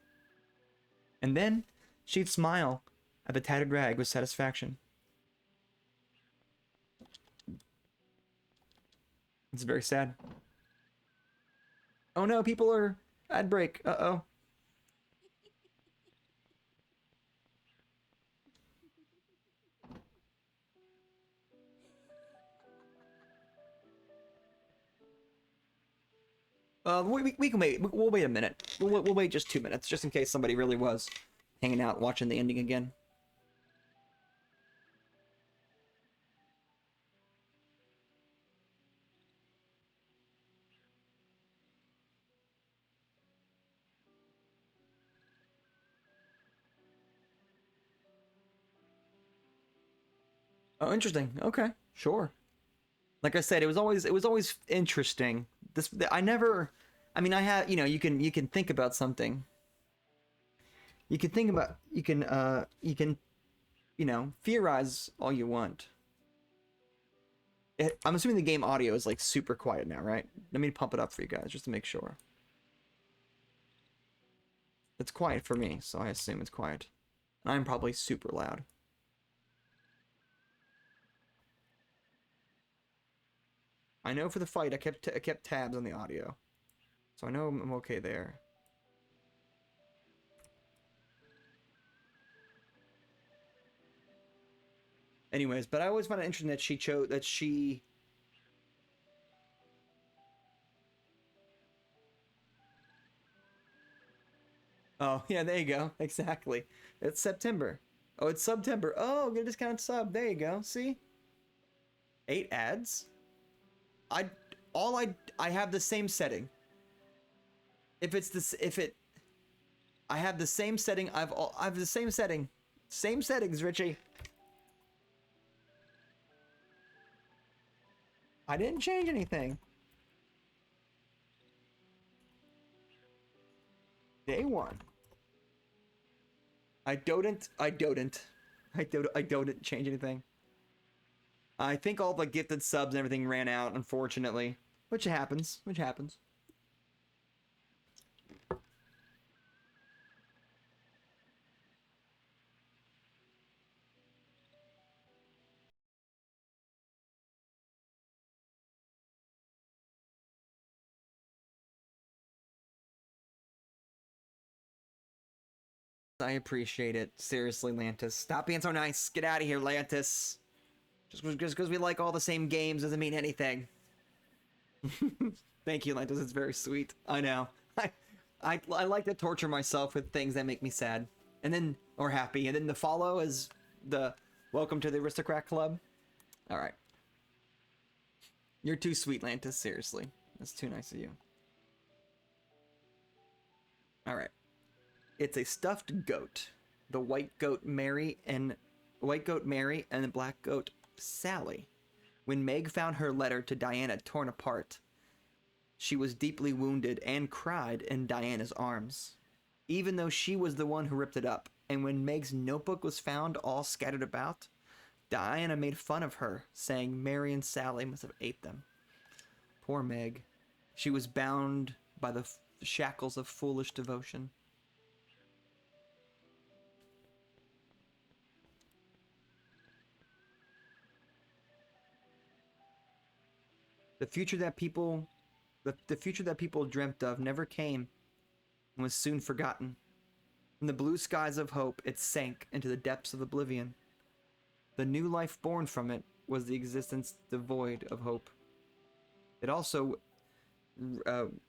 S2: And then she'd smile at the tattered rag with satisfaction. It's very sad. Oh no, people are... Ad break. Uh-oh. We can wait. We'll wait a minute. We'll wait just 2 minutes, just in case somebody really was hanging out watching the ending again. Oh, interesting. Okay, sure. Like I said, it was always interesting. I never, I mean, I have, you can think about something. You can think about, you can, theorize all you want. I'm assuming the game audio is like super quiet now, right? Let me pump it up for you guys just to make sure. It's quiet for me, so I assume it's quiet. And I'm probably super loud. I know for the fight, I kept tabs on the audio, so I know I'm okay there. Anyways, but I always find it interesting that she chose that she. Oh yeah, there you go. Exactly. It's September. Oh, it's September. Oh, get a discount sub. There you go. See. 8 ads. I have the same setting. If it's this, if it, I have the same setting. I have the same setting. Same settings, Richie. I didn't change anything. Day one. I don't change anything. I think all the gifted subs and everything ran out, unfortunately. Which happens. I appreciate it. Seriously, Lantis. Stop being so nice. Get out of here, Lantis. Just because we like all the same games doesn't mean anything. Thank you, Lantis. It's very sweet. I know. I like to torture myself with things that make me sad. And then, or happy. And then the follow is the welcome to the Aristocrat Club. Alright. You're too sweet, Lantis. Seriously. That's too nice of you. Alright. It's a stuffed goat. The white goat Mary and the black goat Sally. When Meg found her letter to Diana torn apart, she was deeply wounded and cried in Diana's arms, even though she was the one who ripped it up. And when Meg's notebook was found all scattered about, Diana made fun of her, saying Mary and Sally must have ate them. Poor Meg. She was bound by the shackles of foolish devotion. The future that people dreamt of never came and was soon forgotten. In the blue skies of hope, it sank into the depths of oblivion. The new life born from it was the existence devoid of hope. It also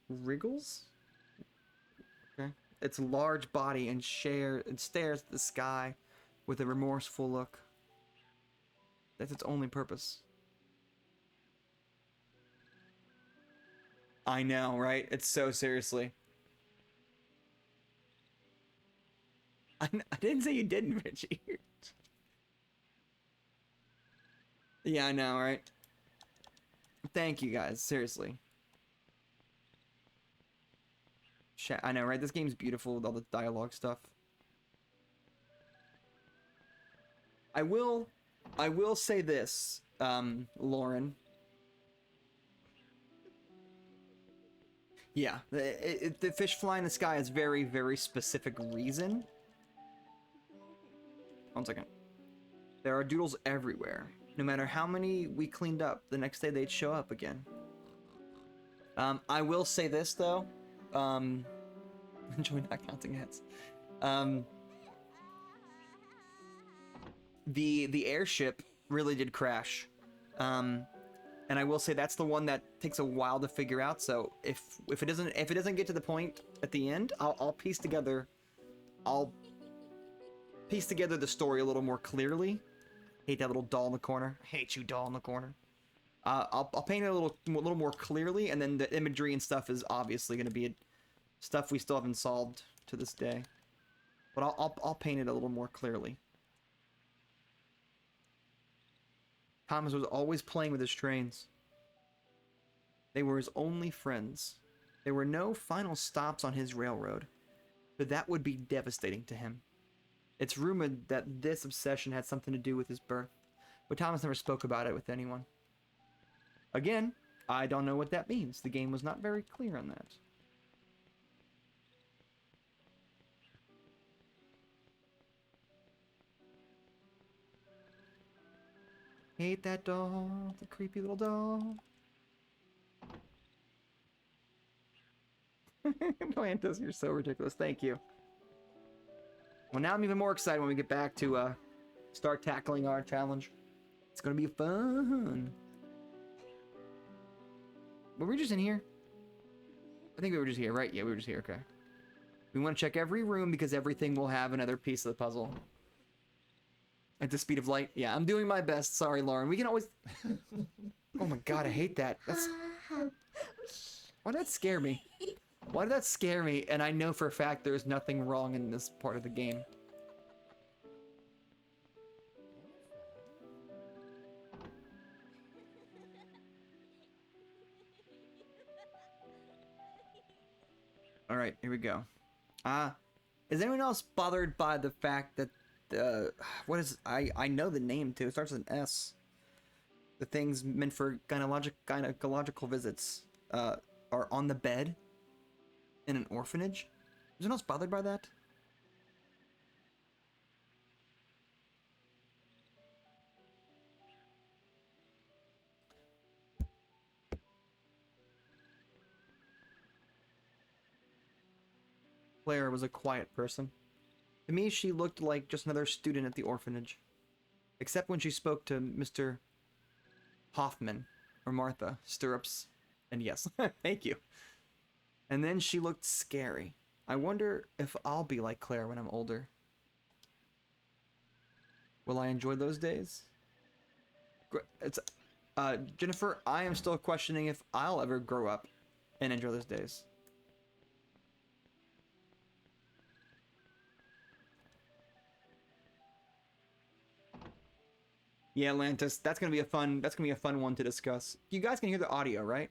S2: wriggles? Okay. Its large body and stares at the sky with a remorseful look. That's its only purpose. I know, right? It's so seriously. I didn't say you didn't, Richie. Yeah, I know, right? Thank you guys, seriously. I know, right? This game's beautiful with all the dialogue stuff. I will say this, Lauren. Yeah, the fish fly in the sky is very, very specific reason. 1 second. There are doodles everywhere. No matter how many we cleaned up, the next day they'd show up again. I will say this though. Enjoy not counting heads. The airship really did crash. And I will say that's the one that takes a while to figure out. So if it doesn't get to the point at the end, I'll piece together the story a little more clearly. Hate that little doll in the corner. I hate you, doll in the corner. I'll paint it a little more clearly, and then the imagery and stuff is obviously going to be stuff we still haven't solved to this day. But I'll paint it a little more clearly. Thomas was always playing with his trains. They were his only friends. There were no final stops on his railroad, but that would be devastating to him. It's rumored that this obsession had something to do with his birth, but Thomas never spoke about it with anyone. Again, I don't know what that means. The game was not very clear on that. Hate that doll, the creepy little doll. Plantus, you're so ridiculous. Thank you. Well, now I'm even more excited when we get back to start tackling our challenge. It's gonna be fun. Were we just in here? I think we were just here, right? Yeah, we were just here, okay. We want to check every room because everything will have another piece of the puzzle. At the speed of light? Yeah, I'm doing my best. Sorry, Lauren. We can always... Oh my god, I hate that. Why did that scare me? Why did that scare me? And I know for a fact there's nothing wrong in this part of the game. Alright, here we go. Is anyone else bothered by the fact that what is... I know the name too. It starts with an S. The things meant for gynecological visits are on the bed in an orphanage. Is anyone else bothered by that? Claire was a quiet person. To me, she looked like just another student at the orphanage. Except when she spoke to Mr. Hoffman, or Martha, Stirrups, and yes, thank you. And then she looked scary. I wonder if I'll be like Claire when I'm older. Will I enjoy those days? It's, Jennifer, I am still questioning if I'll ever grow up and enjoy those days. Yeah, Atlantis, that's gonna be a fun one to discuss. You guys can hear the audio, right?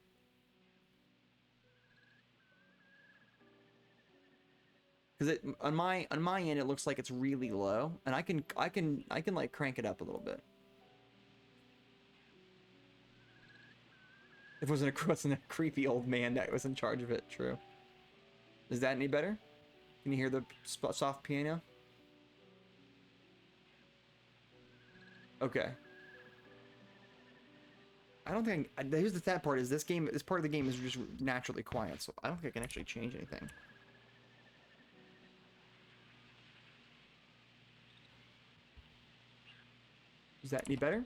S2: Because on my end it looks like it's really low, and I can like crank it up a little bit. If it wasn't a creepy old man that was in charge of it, true. Is that any better? Can you hear the soft piano? Okay. I don't think here's the sad part is this part of the game is just naturally quiet, so I don't think I can actually change anything. Is that any better?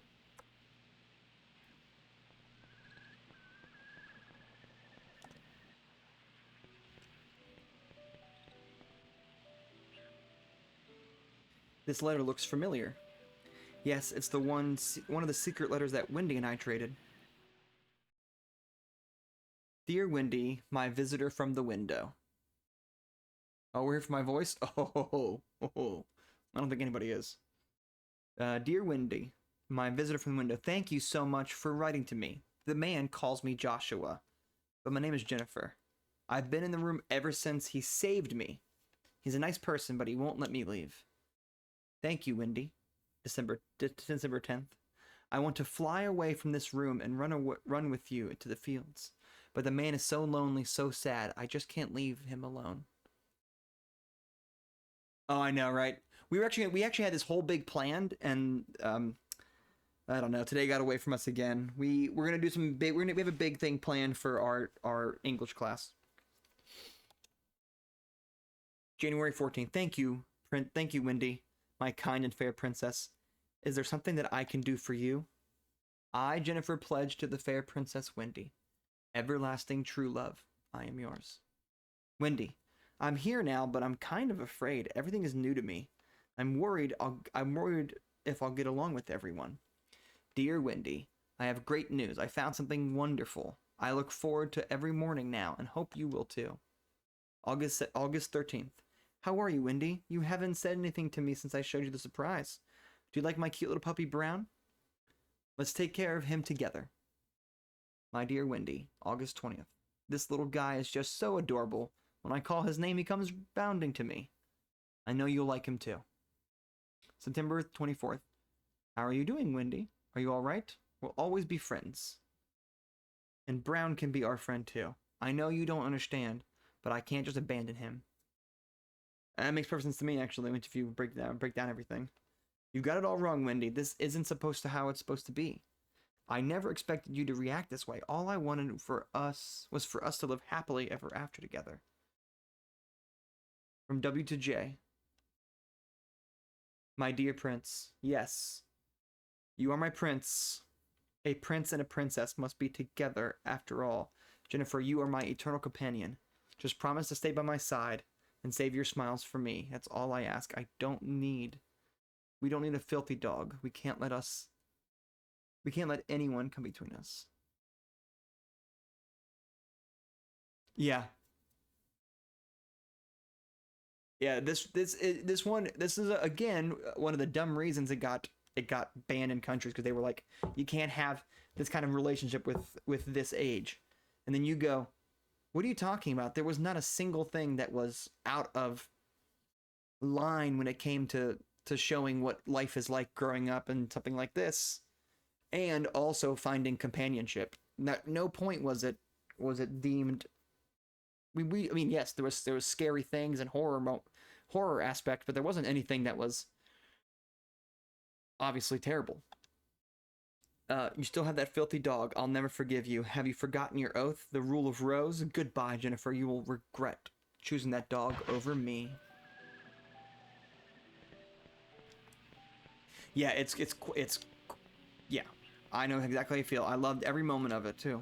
S2: This letter looks familiar. Yes, it's the one of the secret letters that Wendy and I traded. Dear Wendy, my visitor from the window. Oh, we're here for my voice? Oh. I don't think anybody is. Dear Wendy, my visitor from the window, thank you so much for writing to me. The man calls me Joshua, but my name is Jennifer. I've been in the room ever since he saved me. He's a nice person, but he won't let me leave. Thank you, Wendy. December 10th. I want to fly away from this room and run with you into the fields. But the man is so lonely, so sad, I just can't leave him alone. Oh, I know, right? We actually had this whole big planned, and I don't know. Today got away from us again. We're gonna do some big. We have a big thing planned for our English class. January 14th. Thank you, Wendy, my kind and fair princess. Is there something that I can do for you? I, Jennifer, pledge to the fair Princess Wendy. Everlasting true love, I am yours. Wendy, I'm here now, but I'm kind of afraid. Everything is new to me. I'm worried if I'll get along with everyone. Dear Wendy, I have great news. I found something wonderful. I look forward to every morning now and hope you will too. August 13th. How are you, Wendy? You haven't said anything to me since I showed you the surprise. Do you like my cute little puppy Brown? Let's take care of him together. My dear Wendy, August 20th. This little guy is just so adorable. When I call his name, he comes bounding to me. I know you'll like him too. September 24th. How are you doing, Wendy? Are you all right? We'll always be friends. And Brown can be our friend too. I know you don't understand, but I can't just abandon him. That makes perfect sense to me, actually, if you break down everything. You've got it all wrong, Wendy. This isn't supposed to how it's supposed to be. I never expected you to react this way. All I wanted was for us to live happily ever after together. From W to J. My dear prince, yes. You are my prince. A prince and a princess must be together after all. Jennifer, you are my eternal companion. Just promise to stay by my side and save your smiles for me. That's all I ask. We don't need a filthy dog. We can't let anyone come between us. Yeah. Yeah, this is again one of the dumb reasons it got banned in countries, because they were like, you can't have this kind of relationship with this age. And then you go, what are you talking about? There was not a single thing that was out of line when it came to showing what life is like growing up and something like this, and also finding companionship. No point was it deemed. I mean, yes, there was scary things and horror aspect, but there wasn't anything that was obviously terrible. You still have that filthy dog. I'll never forgive you. Have you forgotten your oath? The rule of rose? Goodbye, Jennifer. You will regret choosing that dog over me. Yeah, it's yeah. I know exactly how you feel. I loved every moment of it too.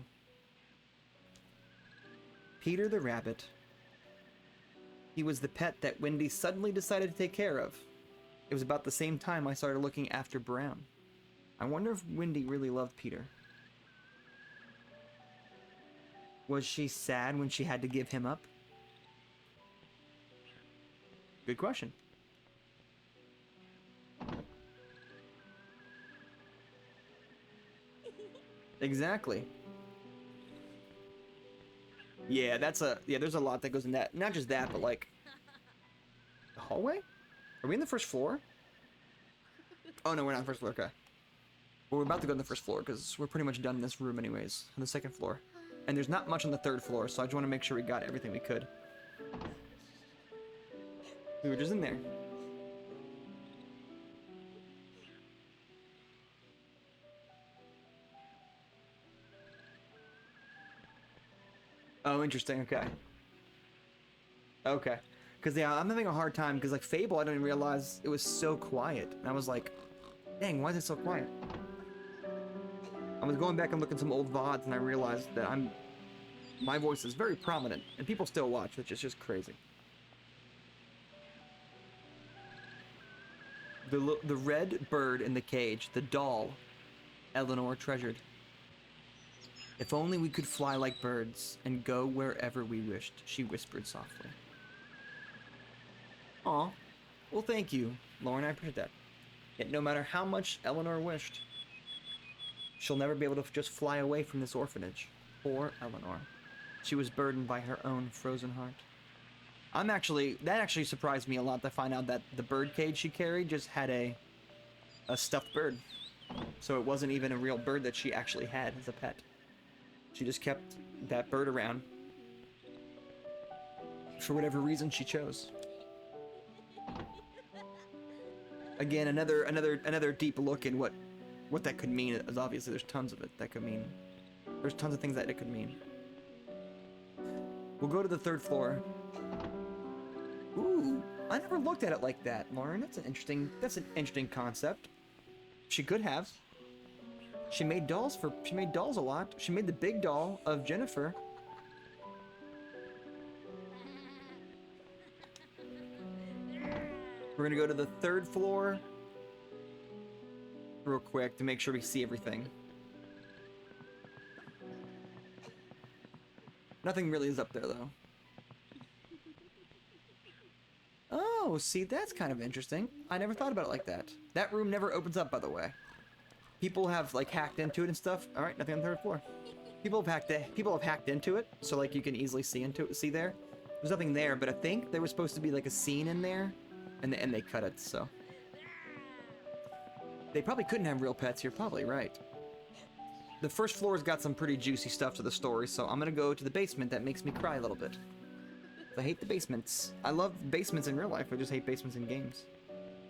S2: Peter the rabbit. He was the pet that Wendy suddenly decided to take care of. It was about the same time I started looking after Brown. I wonder if Wendy really loved Peter. Was she sad when she had to give him up? Good question. Exactly. Yeah, there's a lot that goes in that. Not just that, but like the hallway? Are we in the first floor? Oh no, we're not on the first floor, okay. Well, we're about to go to the first floor because we're pretty much done in this room anyways, on the second floor. And there's not much on the third floor, so I just want to make sure we got everything we could. We were just in there. Oh, interesting, okay. Okay. Because, yeah, I'm having a hard time, because, like, Fable, I didn't realize it was so quiet. And I was like, Dang, why is it so quiet? I was going back and looking at some old VODs and I realized that my voice is very prominent and people still watch, which is just crazy. The red bird in the cage, the doll Eleanor treasured. If only we could fly like birds and go wherever we wished, she whispered softly. Aw, well thank you, Lauren, I appreciate that. Yet no matter how much Eleanor wished, she'll never be able to just fly away from this orphanage. Poor Eleanor. She was burdened by her own frozen heart. That actually surprised me a lot to find out that the bird cage she carried just had a stuffed bird. So it wasn't even a real bird that she actually had as a pet. She just kept that bird around for whatever reason she chose. Again, another deep look in what that could mean, as obviously there's tons of it that could mean. There's tons of things that it could mean. We'll go to the 3rd floor. Ooh, I never looked at it like that, Lauren. That's an interesting concept. She could have. She made dolls a lot. She made the big doll of Jennifer. We're gonna go to the 3rd floor real quick to make sure we see everything. Nothing really is up there though. Oh, see, that's kind of interesting. I never thought about it like that. That room never opens up, by the way. People have like hacked into it and stuff. All right, nothing on the 3rd floor. People have hacked into it, so like you can easily see into it. See there? There's nothing there, but I think there was supposed to be like a scene in there, and they cut it. So they probably couldn't have real pets. You're probably right. The 1st floor's got some pretty juicy stuff to the story, so I'm gonna go to the basement. That makes me cry a little bit. I hate the basements. I love basements in real life. I just hate basements in games.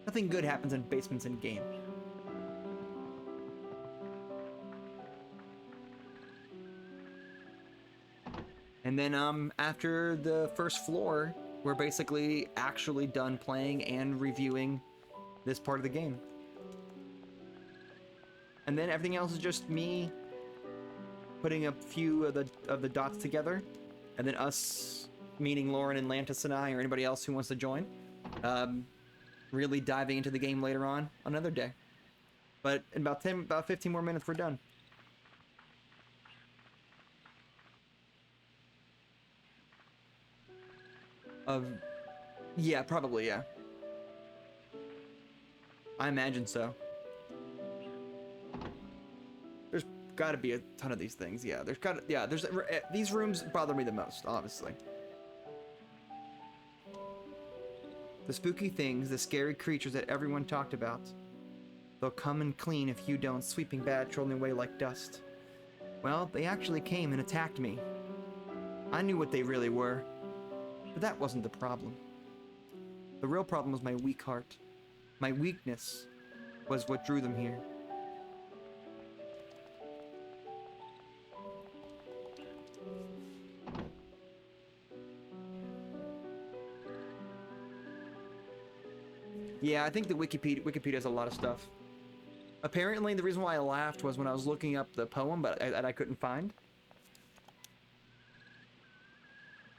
S2: Nothing good happens in basements in game. And then after the 1st floor, we're basically actually done playing and reviewing this part of the game. And then everything else is just me putting a few of the dots together, and then us, meaning Lauren and Lantis and I, or anybody else who wants to join, really diving into the game later on another day. But in about 15 more minutes, we're done. Yeah, probably, yeah. I imagine so. There's gotta be a ton of these things, yeah. These rooms bother me the most, obviously. The spooky things, the scary creatures that everyone talked about. They'll come and clean if you don't, sweeping bad trolling away like dust. Well, they actually came and attacked me. I knew what they really were. But that wasn't the problem. The real problem was my weak heart. My weakness was what drew them here. Yeah, I think the Wikipedia has a lot of stuff. Apparently, the reason why I laughed was when I was looking up the poem, but I couldn't find.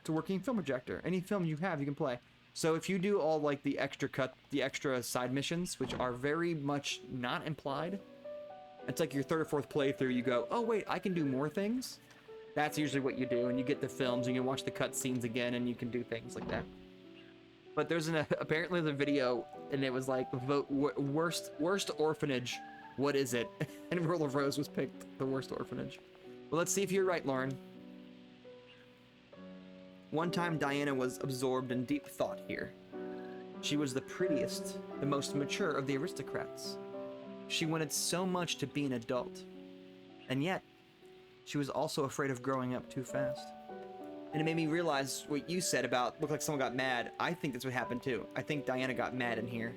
S2: It's a working film projector. Any film you have, you can play. So if you do all like the extra side missions, which are very much not implied, it's like your 3rd or 4th playthrough, you go, oh wait, I can do more things? That's usually what you do, and you get the films, and you watch the cutscenes again, and you can do things like that. But there's apparently the video, and it was like, vote worst orphanage, what is it? And Rule of Rose was picked the worst orphanage. Well, let's see if you're right, Lauren. One time Diana was absorbed in deep thought here. She was the prettiest, the most mature of the aristocrats. She wanted so much to be an adult. And yet, she was also afraid of growing up too fast. And it made me realize what you said about looked like someone got mad. I think that's what happened too. I think Diana got mad in here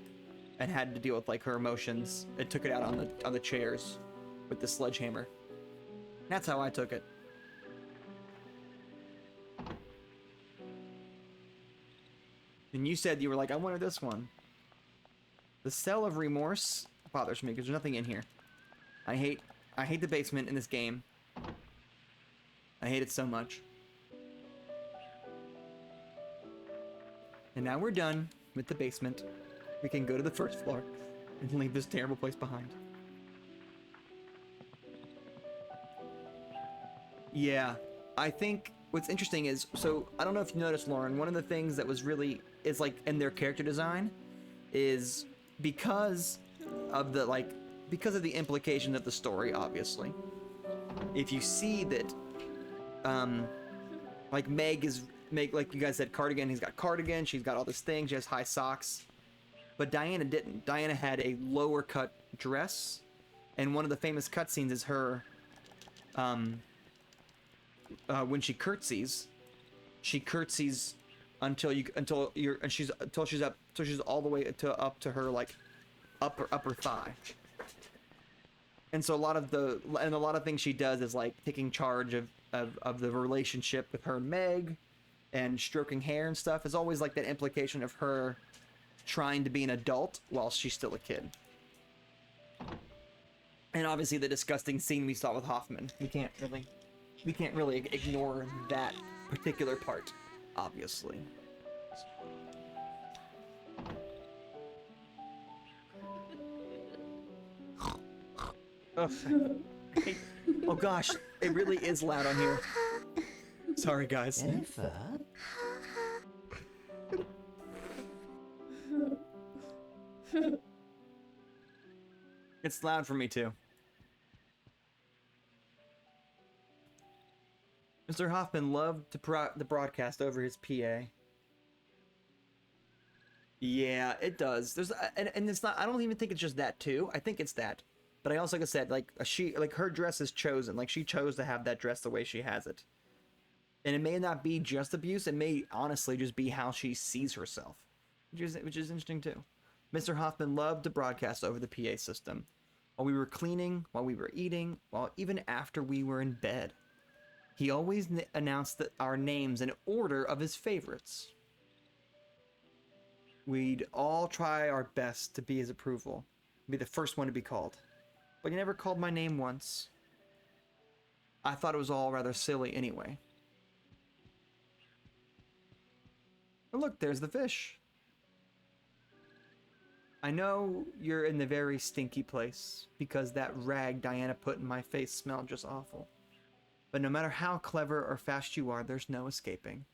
S2: and had to deal with like her emotions and took it out on the chairs with the sledgehammer. That's how I took it. And you said you were like, I wanted this one. The Cell of Remorse bothers me because there's nothing in here. I hate the basement in this game. I hate it so much. And now we're done with the basement. We can go to the first floor and leave this terrible place behind. Yeah, I think what's interesting is, so I don't know if you noticed, Lauren, one of the things that was really, is like in their character design is because of the, because of the implication of the story, obviously. If you see that, like Meg, like you guys said, cardigan, he's got cardigan, she's got all this thing, she has high socks. But Diana didn't. Diana had a lower cut dress, and one of the famous cutscenes is her, when she curtsies until she's all the way up to her like upper thigh. And so a lot of things she does is like taking charge of the relationship with her and Meg, and stroking hair and stuff is always like that implication of her trying to be an adult while she's still a kid. And obviously the disgusting scene we saw with Hoffman. We can't really ignore that particular part, obviously. Ugh. Oh gosh, it really is loud on here. Sorry guys.
S7: Jennifer?
S2: It's loud for me too. Mr. Hoffman loved the broadcast over his PA. Yeah, it does. There's and it's not. I don't even think it's just that too. I think it's that. But I also, like I said, like her dress is chosen. Like she chose to have that dress the way she has it. And it may not be just abuse. It may honestly just be how she sees herself, which is interesting too. Mr. Hoffman loved to broadcast over the PA system, while we were cleaning, while we were eating, while even after we were in bed. He always announced our names in order of his favorites. We'd all try our best to be his approval, be the first one to be called. But he never called my name once. I thought it was all rather silly anyway. Oh look, there's the fish. I know you're in the very stinky place, because that rag Diana put in my face smelled just awful. But no matter how clever or fast you are, there's no escaping.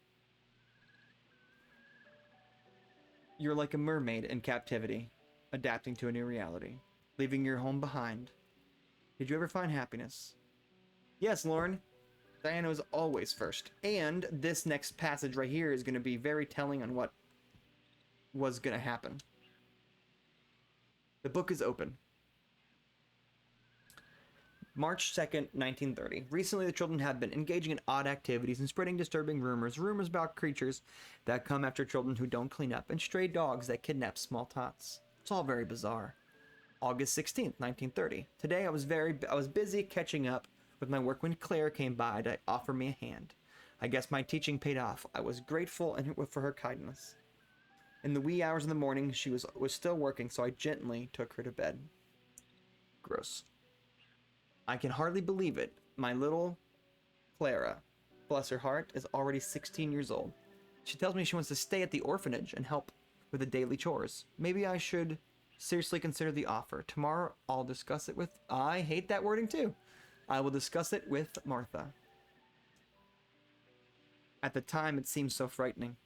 S2: You're like a mermaid in captivity, adapting to a new reality, leaving your home behind. Did you ever find happiness? Yes, Lauren. Diana was always first. And this next passage right here is going to be very telling on what was going to happen. The book is open. March 2nd, 1930. Recently, the children have been engaging in odd activities and spreading disturbing rumors about creatures that come after children who don't clean up, and stray dogs that kidnap small tots. It's all very bizarre. August 16th, 1930. Today, I was busy catching up with my work when Claire came by to offer me a hand. I guess my teaching paid off. I was grateful for her kindness. In the wee hours of the morning, she was still working, so I gently took her to bed. Gross. I can hardly believe it. My little Clara, bless her heart, is already 16 years old. She tells me she wants to stay at the orphanage and help with the daily chores. Maybe I should seriously consider the offer. Tomorrow, I'll discuss it with... I hate that wording too. I will discuss it with Martha. At the time, it seemed so frightening.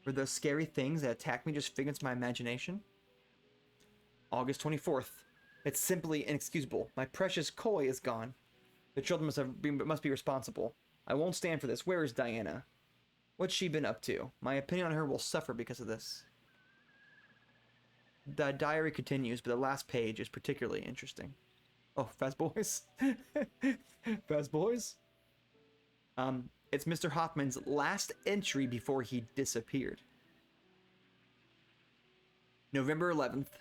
S2: Were those scary things that attacked me just figments of my imagination? August 24th. It's simply inexcusable. My precious Koi is gone. The children must be responsible. I won't stand for this. Where is Diana? What's she been up to? My opinion on her will suffer because of this. The diary continues, but the last page is particularly interesting. Oh, Fast Boys? Fast Boys? It's Mr. Hoffman's last entry before he disappeared. November 11th,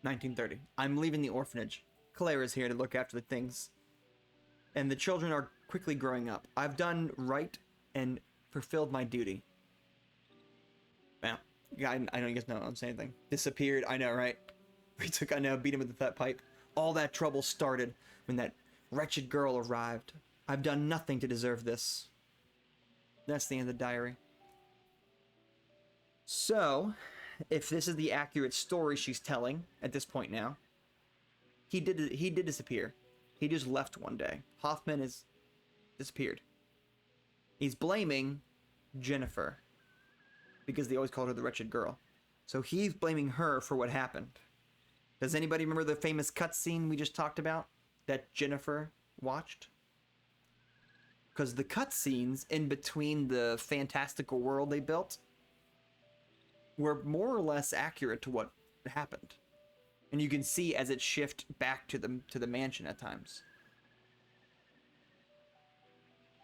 S2: 1930. I'm leaving the orphanage. Claire is here to look after the things. And the children are quickly growing up. I've done right and fulfilled my duty. Well, I know you guys know I'm saying anything. Disappeared, I know, right? We took, I know, beat him with that pipe. All that trouble started when that wretched girl arrived. I've done nothing to deserve this. That's the end of the diary. So, if this is the accurate story she's telling at this point now, he did disappear. He just left one day. Hoffman has disappeared. He's blaming Jennifer because they always called her the wretched girl. So he's blaming her for what happened. Does anybody remember the famous cutscene we just talked about that Jennifer watched? Because the cutscenes in between the fantastical world they built were more or less accurate to what happened. And you can see as it shifts back to the mansion at times.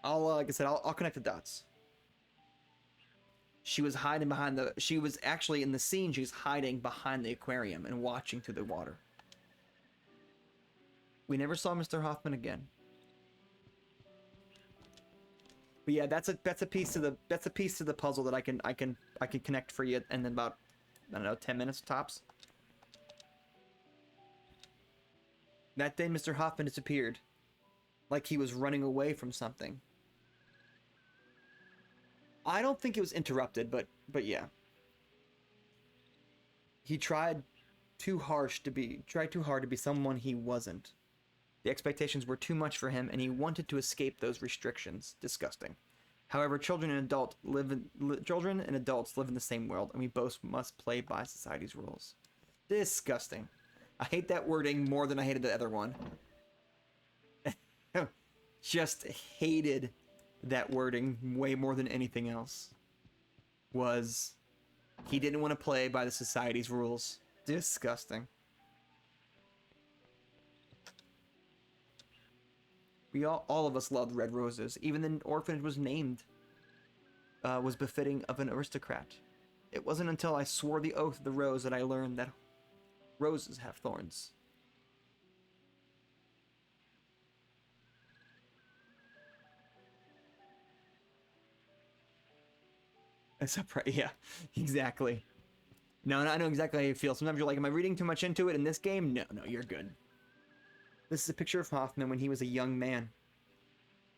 S2: Like I said, I'll connect the dots. She was hiding behind she was actually in the scene, she was hiding behind the aquarium and watching through the water. We never saw Mr. Hoffman again. But yeah, that's a piece to the puzzle that I can connect for you in about, I don't know, 10 minutes tops. That day Mr. Hoffman disappeared. Like he was running away from something. I don't think it was interrupted, but yeah. He tried too hard to be someone he wasn't. The expectations were too much for him, and he wanted to escape those restrictions. Disgusting. However, children and adults live in the same world, and we both must play by society's rules. Disgusting. I hate that wording more than I hated the other one. Just hated that wording way more than anything else. Was he didn't want to play by the society's rules. Disgusting. We all of us loved red roses. Even the orphanage was named, was befitting of an aristocrat. It wasn't until I swore the oath of the rose that I learned that roses have thorns. Yeah, exactly. No, I know exactly how you feel. Sometimes you're like, am I reading too much into it in this game? No, you're good. This is a picture of Hoffman when he was a young man.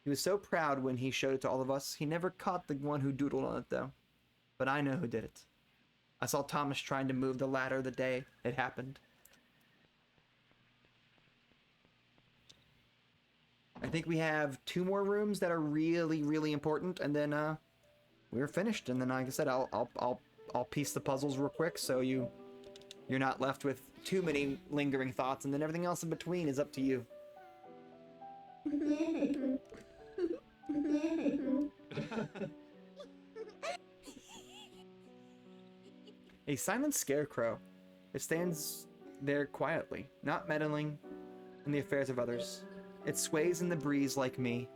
S2: He was so proud when he showed it to all of us. He never caught the one who doodled on it, though. But I know who did it. I saw Thomas trying to move the ladder the day it happened. I think we have 2 more rooms that are really, really important, and then we're finished. And then, like I said, I'll piece the puzzles real quick, so you're not left with too many lingering thoughts, and then everything else in between is up to you. A silent scarecrow. It stands there quietly, not meddling in the affairs of others. It sways in the breeze like me,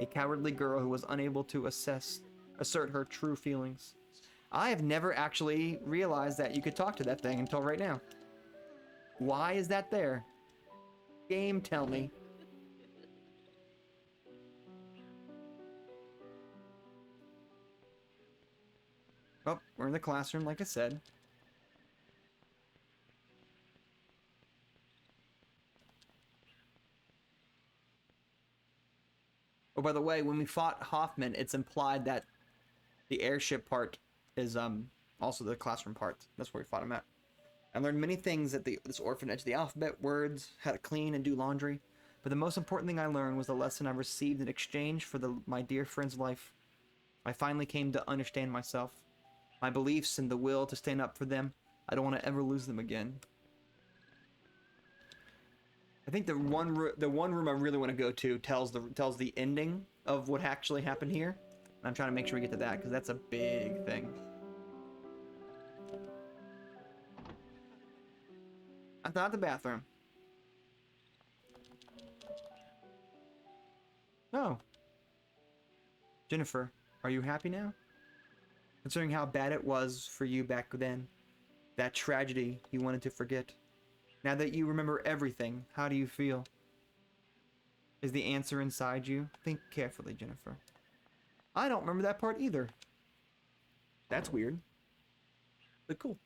S2: a cowardly girl who was unable to assert her true feelings. I have never actually realized that you could talk to that thing until right now. Why is that there? Game, tell me. Oh, we're in the classroom, like I said. Oh, by the way, when we fought Hoffman, it's implied that the airship part is also the classroom part. That's where we fought him at. I learned many things at this orphanage. The alphabet, words, how to clean and do laundry. But the most important thing I learned was the lesson I received in exchange for my dear friend's life. I finally came to understand myself, my beliefs, and the will to stand up for them. I don't want to ever lose them again. I think the one room I really want to go to tells the ending of what actually happened here. And I'm trying to make sure we get to that, because that's a big thing. I thought the bathroom. Oh. Jennifer, are you happy now? Considering how bad it was for you back then, that tragedy you wanted to forget. Now that you remember everything, how do you feel? Is the answer inside you? Think carefully, Jennifer. I don't remember that part either. That's weird. But cool.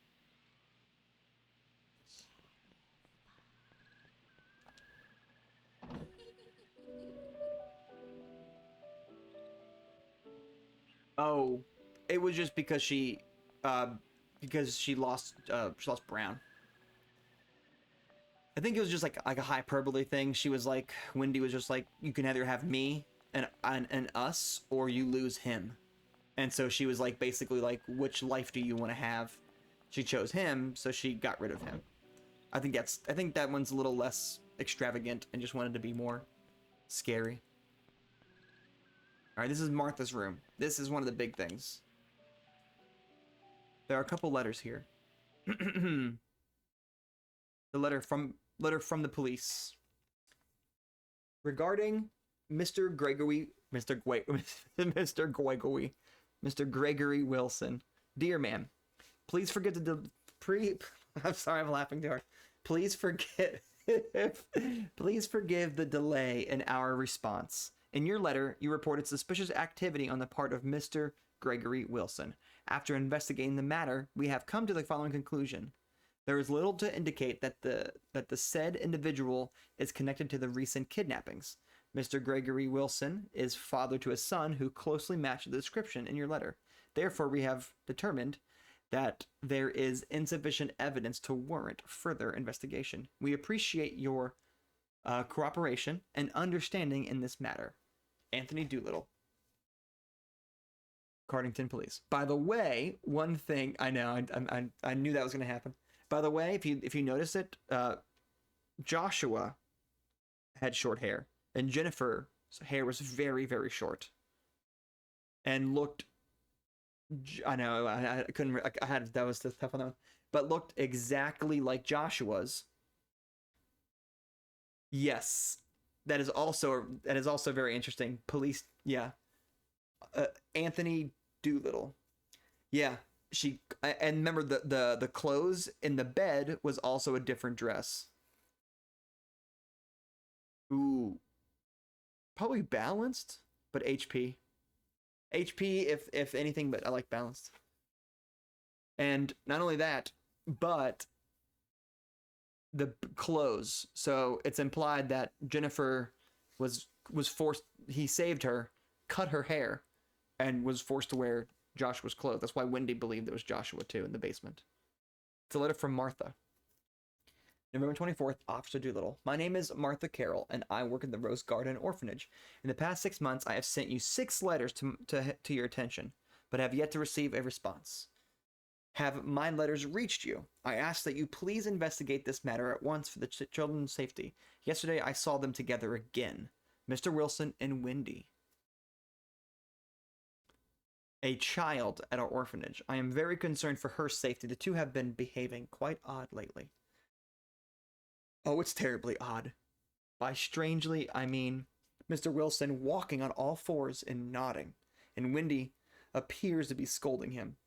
S2: Oh, it was just because she lost Brown. I think it was just like a hyperbole thing. She was like, Wendy was just like, you can either have me and us, or you lose him. And so she was like, basically like, which life do you want to have? She chose him, so she got rid of him. I think that one's a little less extravagant and just wanted to be more scary. All right, this is Martha's room. This is one of the big things. There are a couple letters here. The letter from the police regarding Mr. Gregory Wilson. Dear ma'am, please forget I'm sorry, I'm laughing too hard. Please forgive the delay in our response. In your letter, you reported suspicious activity on the part of Mr. Gregory Wilson. After investigating the matter, we have come to the following conclusion. There is little to indicate that the said individual is connected to the recent kidnappings. Mr. Gregory Wilson is father to a son who closely matched the description in your letter. Therefore, we have determined that there is insufficient evidence to warrant further investigation. We appreciate your cooperation and understanding in this matter. Anthony Doolittle. Cardington Police. By the way, one thing I know, I knew that was going to happen. By the way, if you notice it, Joshua had short hair, and Jennifer's hair was very, very short, and looked. I know I couldn't. I had that was the tough one, but looked exactly like Joshua's. Yes, that is also very interesting. Police, yeah. Anthony Doolittle, yeah. And remember the clothes in the bed was also a different dress. Ooh, probably balanced, but HP if anything, but I like balanced. And not only that, but the clothes. So it's implied that Jennifer was forced. He saved her, cut her hair, and was forced to wear Joshua's clothes. That's why Wendy believed it was Joshua too in the basement. It's a letter from Martha. November 24th, Officer Doolittle. My name is Martha Carroll, and I work at the Rose Garden Orphanage. In the past 6 months, I have sent you 6 letters to your attention, but have yet to receive a response. Have my letters reached you? I ask that you please investigate this matter at once for the children's safety. Yesterday, I saw them together again. Mr. Wilson and Wendy. A child at our orphanage. I am very concerned for her safety. The two have been behaving quite odd lately. Oh, it's terribly odd. By strangely, I mean Mr. Wilson walking on all fours and nodding, and Wendy appears to be scolding him.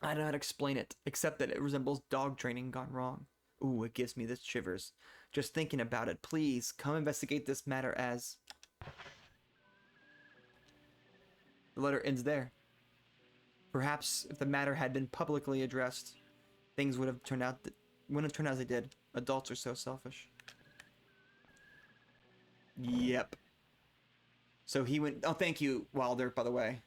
S2: I don't know how to explain it, except that it resembles dog training gone wrong. Ooh, it gives me the shivers. Just thinking about it, please, come investigate this matter as... The letter ends there. Perhaps if the matter had been publicly addressed, things wouldn't have turned out as they did. Adults are so selfish. Yep. So he went... Oh, thank you, Wilder, by the way.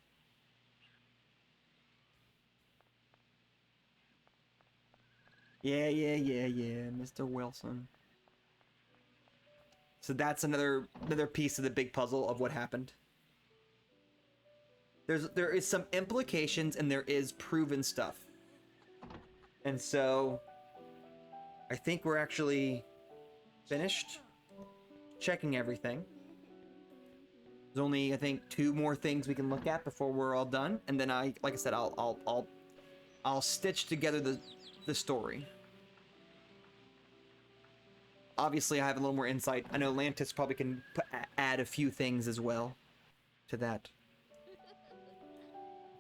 S2: Yeah, Mr. Wilson. So that's another piece of the big puzzle of what happened. There is some implications and there is proven stuff. And so I think we're actually finished checking everything. There's only, I think, 2 more things we can look at before we're all done, and then like I said, I'll stitch together the story. Obviously, I have a little more insight. I know Lantis probably can add a few things as well to that.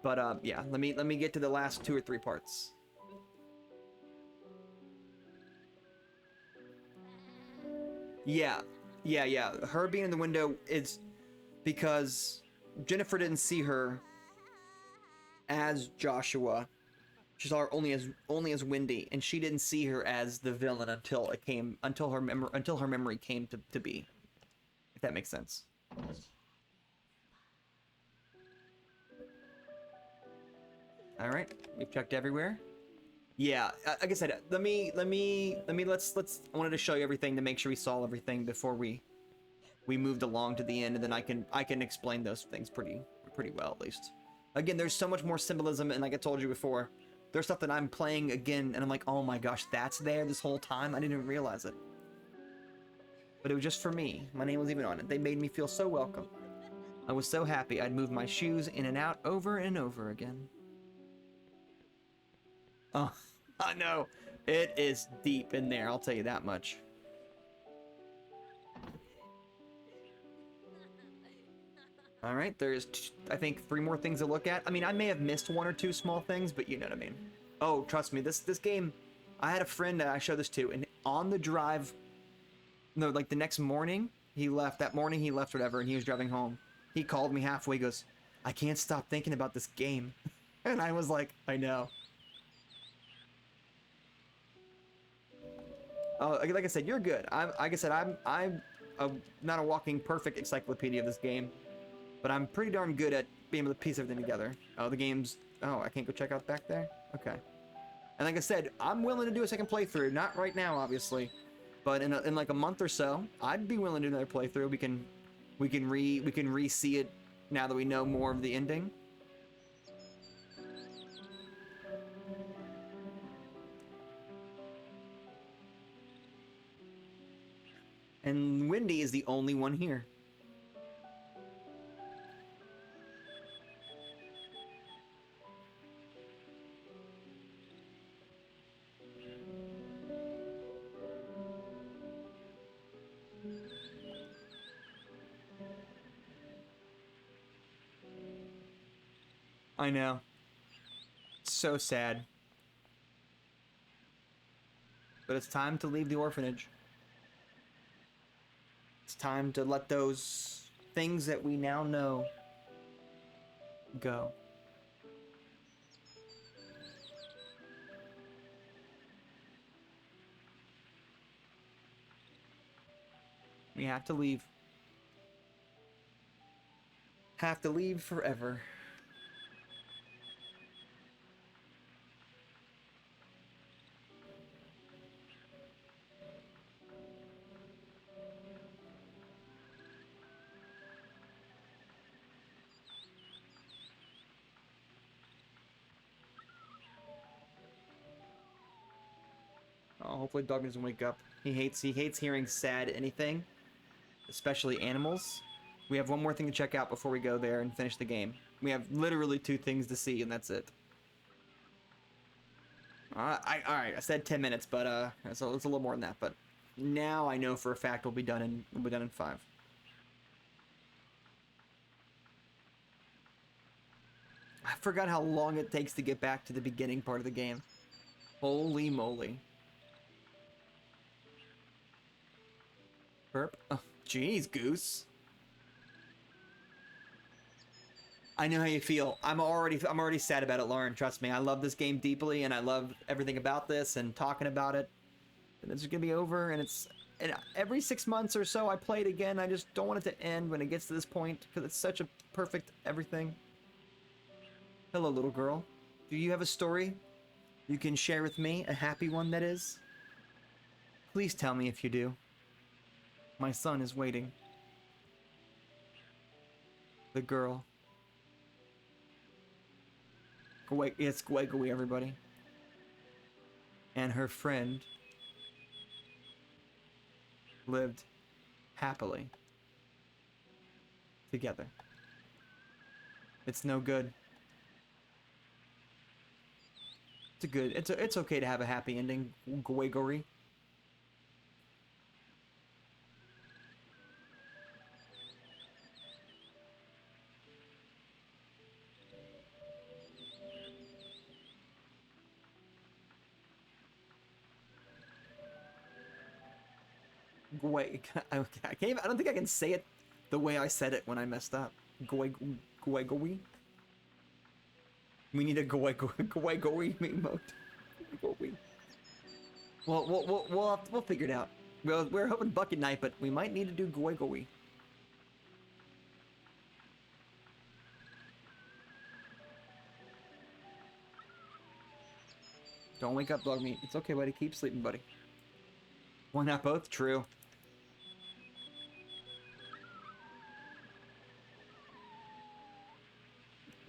S2: But yeah, let me get to the last 2 or 3 parts. Yeah. Her being in the window is because Jennifer didn't see her as Joshua. She saw her only as Wendy, and she didn't see her as the villain until her memory came to be. If that makes sense. All right, we've checked everywhere. Yeah, like I said, let's. I wanted to show you everything to make sure we saw everything before we moved along to the end, and then I can explain those things pretty well at least. Again, there's so much more symbolism, and like I told you before, there's stuff that I'm playing again, and I'm like, oh my gosh, that's there this whole time. I didn't even realize it. But it was just for me. My name was even on it. They made me feel so welcome. I was so happy. I'd move my shoes in and out over and over again. Oh, I know. It is deep in there, I'll tell you that much. Alright, there's, I think, 3 more things to look at. I mean, I may have missed 1 or 2 small things, but you know what I mean. Oh, trust me, this game, I had a friend that I showed this to, and on the drive, no, like the next morning, he left, whatever, and he was driving home. He called me halfway, goes, I can't stop thinking about this game. And I was like, I know. Like I said, you're good. I'm not a walking perfect encyclopedia of this game, but I'm pretty darn good at being able to piece everything together. Oh, the game's... Oh, I can't go check out back there? Okay. And like I said, I'm willing to do a second playthrough. Not right now, obviously, but in like a month or so, I'd be willing to do another playthrough. We can re-see it now that we know more of the ending. And Wendy is the only one here. I know. So sad. But it's time to leave the orphanage. It's time to let those things that we now know go. We have to leave. Have to leave forever. Oh, hopefully the dog doesn't wake up. He hates hearing sad anything, especially animals. We have one more thing to check out before we go there and finish the game. We have literally 2 things to see, and that's it. Alright, I said 10 minutes, but it's a little more than that. But now I know for a fact we'll be done in 5. I forgot how long it takes to get back to the beginning part of the game. Holy moly. Burp. Oh, jeez, Goose. I know how you feel. I'm already sad about it, Lauren. Trust me. I love this game deeply, and I love everything about this and talking about it. And it's gonna be over, and every 6 months or so I play it again. I just don't want it to end when it gets to this point because it's such a perfect everything. Hello, little girl. Do you have a story you can share with me? A happy one, that is? Please tell me if you do. My son is waiting. The girl. It's Gwegui, everybody. And her friend lived happily together. It's no good. It's okay to have a happy ending, Gwegui. I don't think I can say it the way I said it when I messed up. Gwegui. We need a Gwegui emote. Well, we'll figure it out. We're hoping Bucket Night, but we might need to do Gwegui. Don't wake up, dog meat. It's okay, buddy. Keep sleeping, buddy. Why not both? True.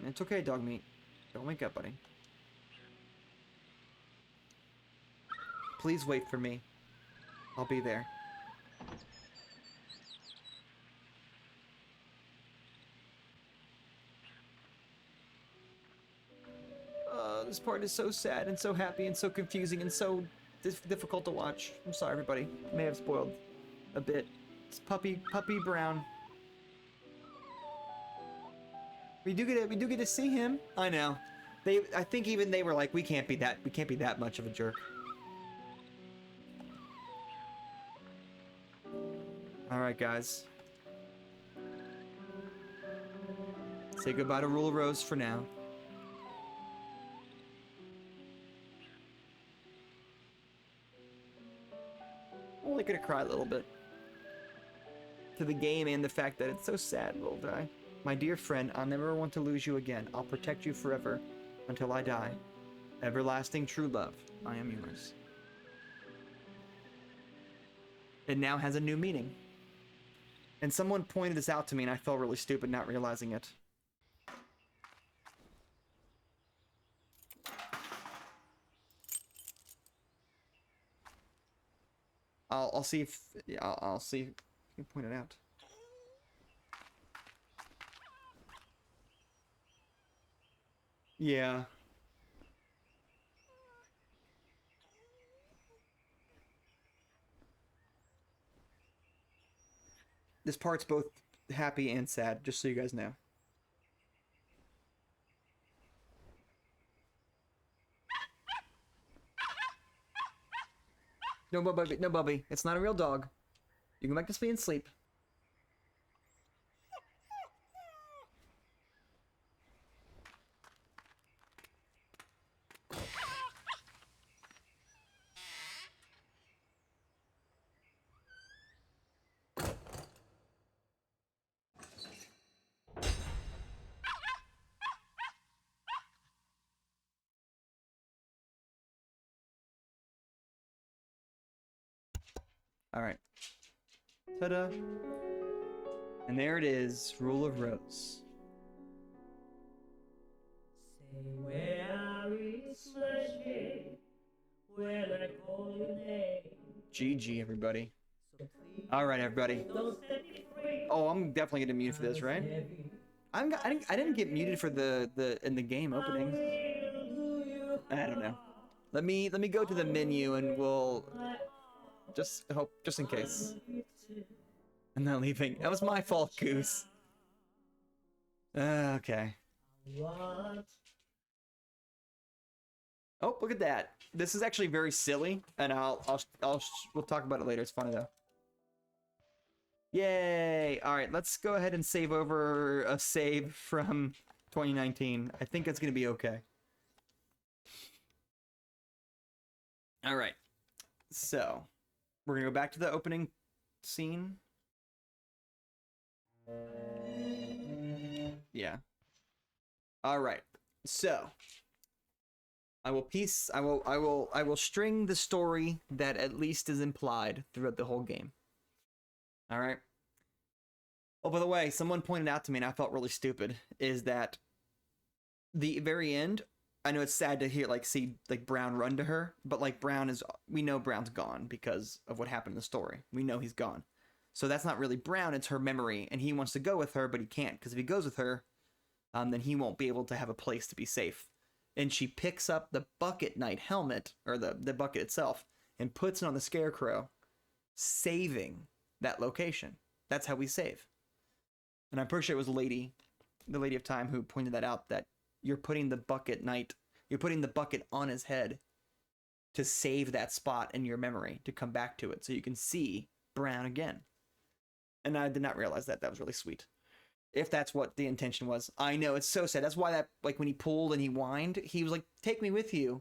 S2: It's okay, dog meat. Don't wake up, buddy. Please wait for me. I'll be there. This part is so sad and so happy and so confusing and so difficult to watch. I'm sorry, everybody. May have spoiled a bit. It's puppy Brown. We do get to see him. I know. I think even they were like, we can't be that much of a jerk. All right, guys. Say goodbye to Rule of Rose for now. Only gonna cry a little bit. To the game and the fact that it's so sad we'll die. My dear friend, I'll never want to lose you again. I'll protect you forever until I die. Everlasting true love, I am yours. It now has a new meaning. And someone pointed this out to me and I felt really stupid not realizing it. I'll see if I'll see if you can point it out. Yeah. This part's both happy and sad, just so you guys know. No, Bubby, no, Bubby. It's not a real dog. You can go back to sleep and sleep. All right. Ta-da. And there it is, Rule of Rose.
S1: Say where is my when I call your name.
S2: GG, everybody. All right, everybody.
S1: Don't set me free.
S2: Oh, I'm definitely getting muted for this, right? I didn't get muted for the in the game opening. I don't know. Let me go to the menu and we'll just in case. I'm not leaving. That was my fault, Goose. Okay.
S1: What?
S2: Oh, look at that. This is actually very silly, and we'll talk about it later. It's funny though. Yay! All right, let's go ahead and save over a save from 2019. I think it's gonna be okay. All right. So, we're gonna go back to the opening scene. Yeah. All right. So, I will string the story that at least is implied throughout the whole game. All right. Oh, by the way, someone pointed out to me, and I felt really stupid, is that the very end. I know it's sad to see Brown run to her, but we know Brown's gone because of what happened in the story. We know he's gone. So that's not really Brown, it's her memory, and he wants to go with her, but he can't, because if he goes with her, then he won't be able to have a place to be safe. And she picks up the Bucket Knight helmet, or the bucket itself, and puts it on the Scarecrow, saving that location. That's how we save. And I'm pretty sure it was the Lady of Time, who pointed that out, that you're putting the Bucket Knight, you're putting the bucket on his head to save that spot in your memory, to come back to it, so you can see Brown again. And I did not realize that. That was really sweet. If that's what the intention was. I know, it's so sad. That's why that, when he pulled and he whined, he was like, take me with you.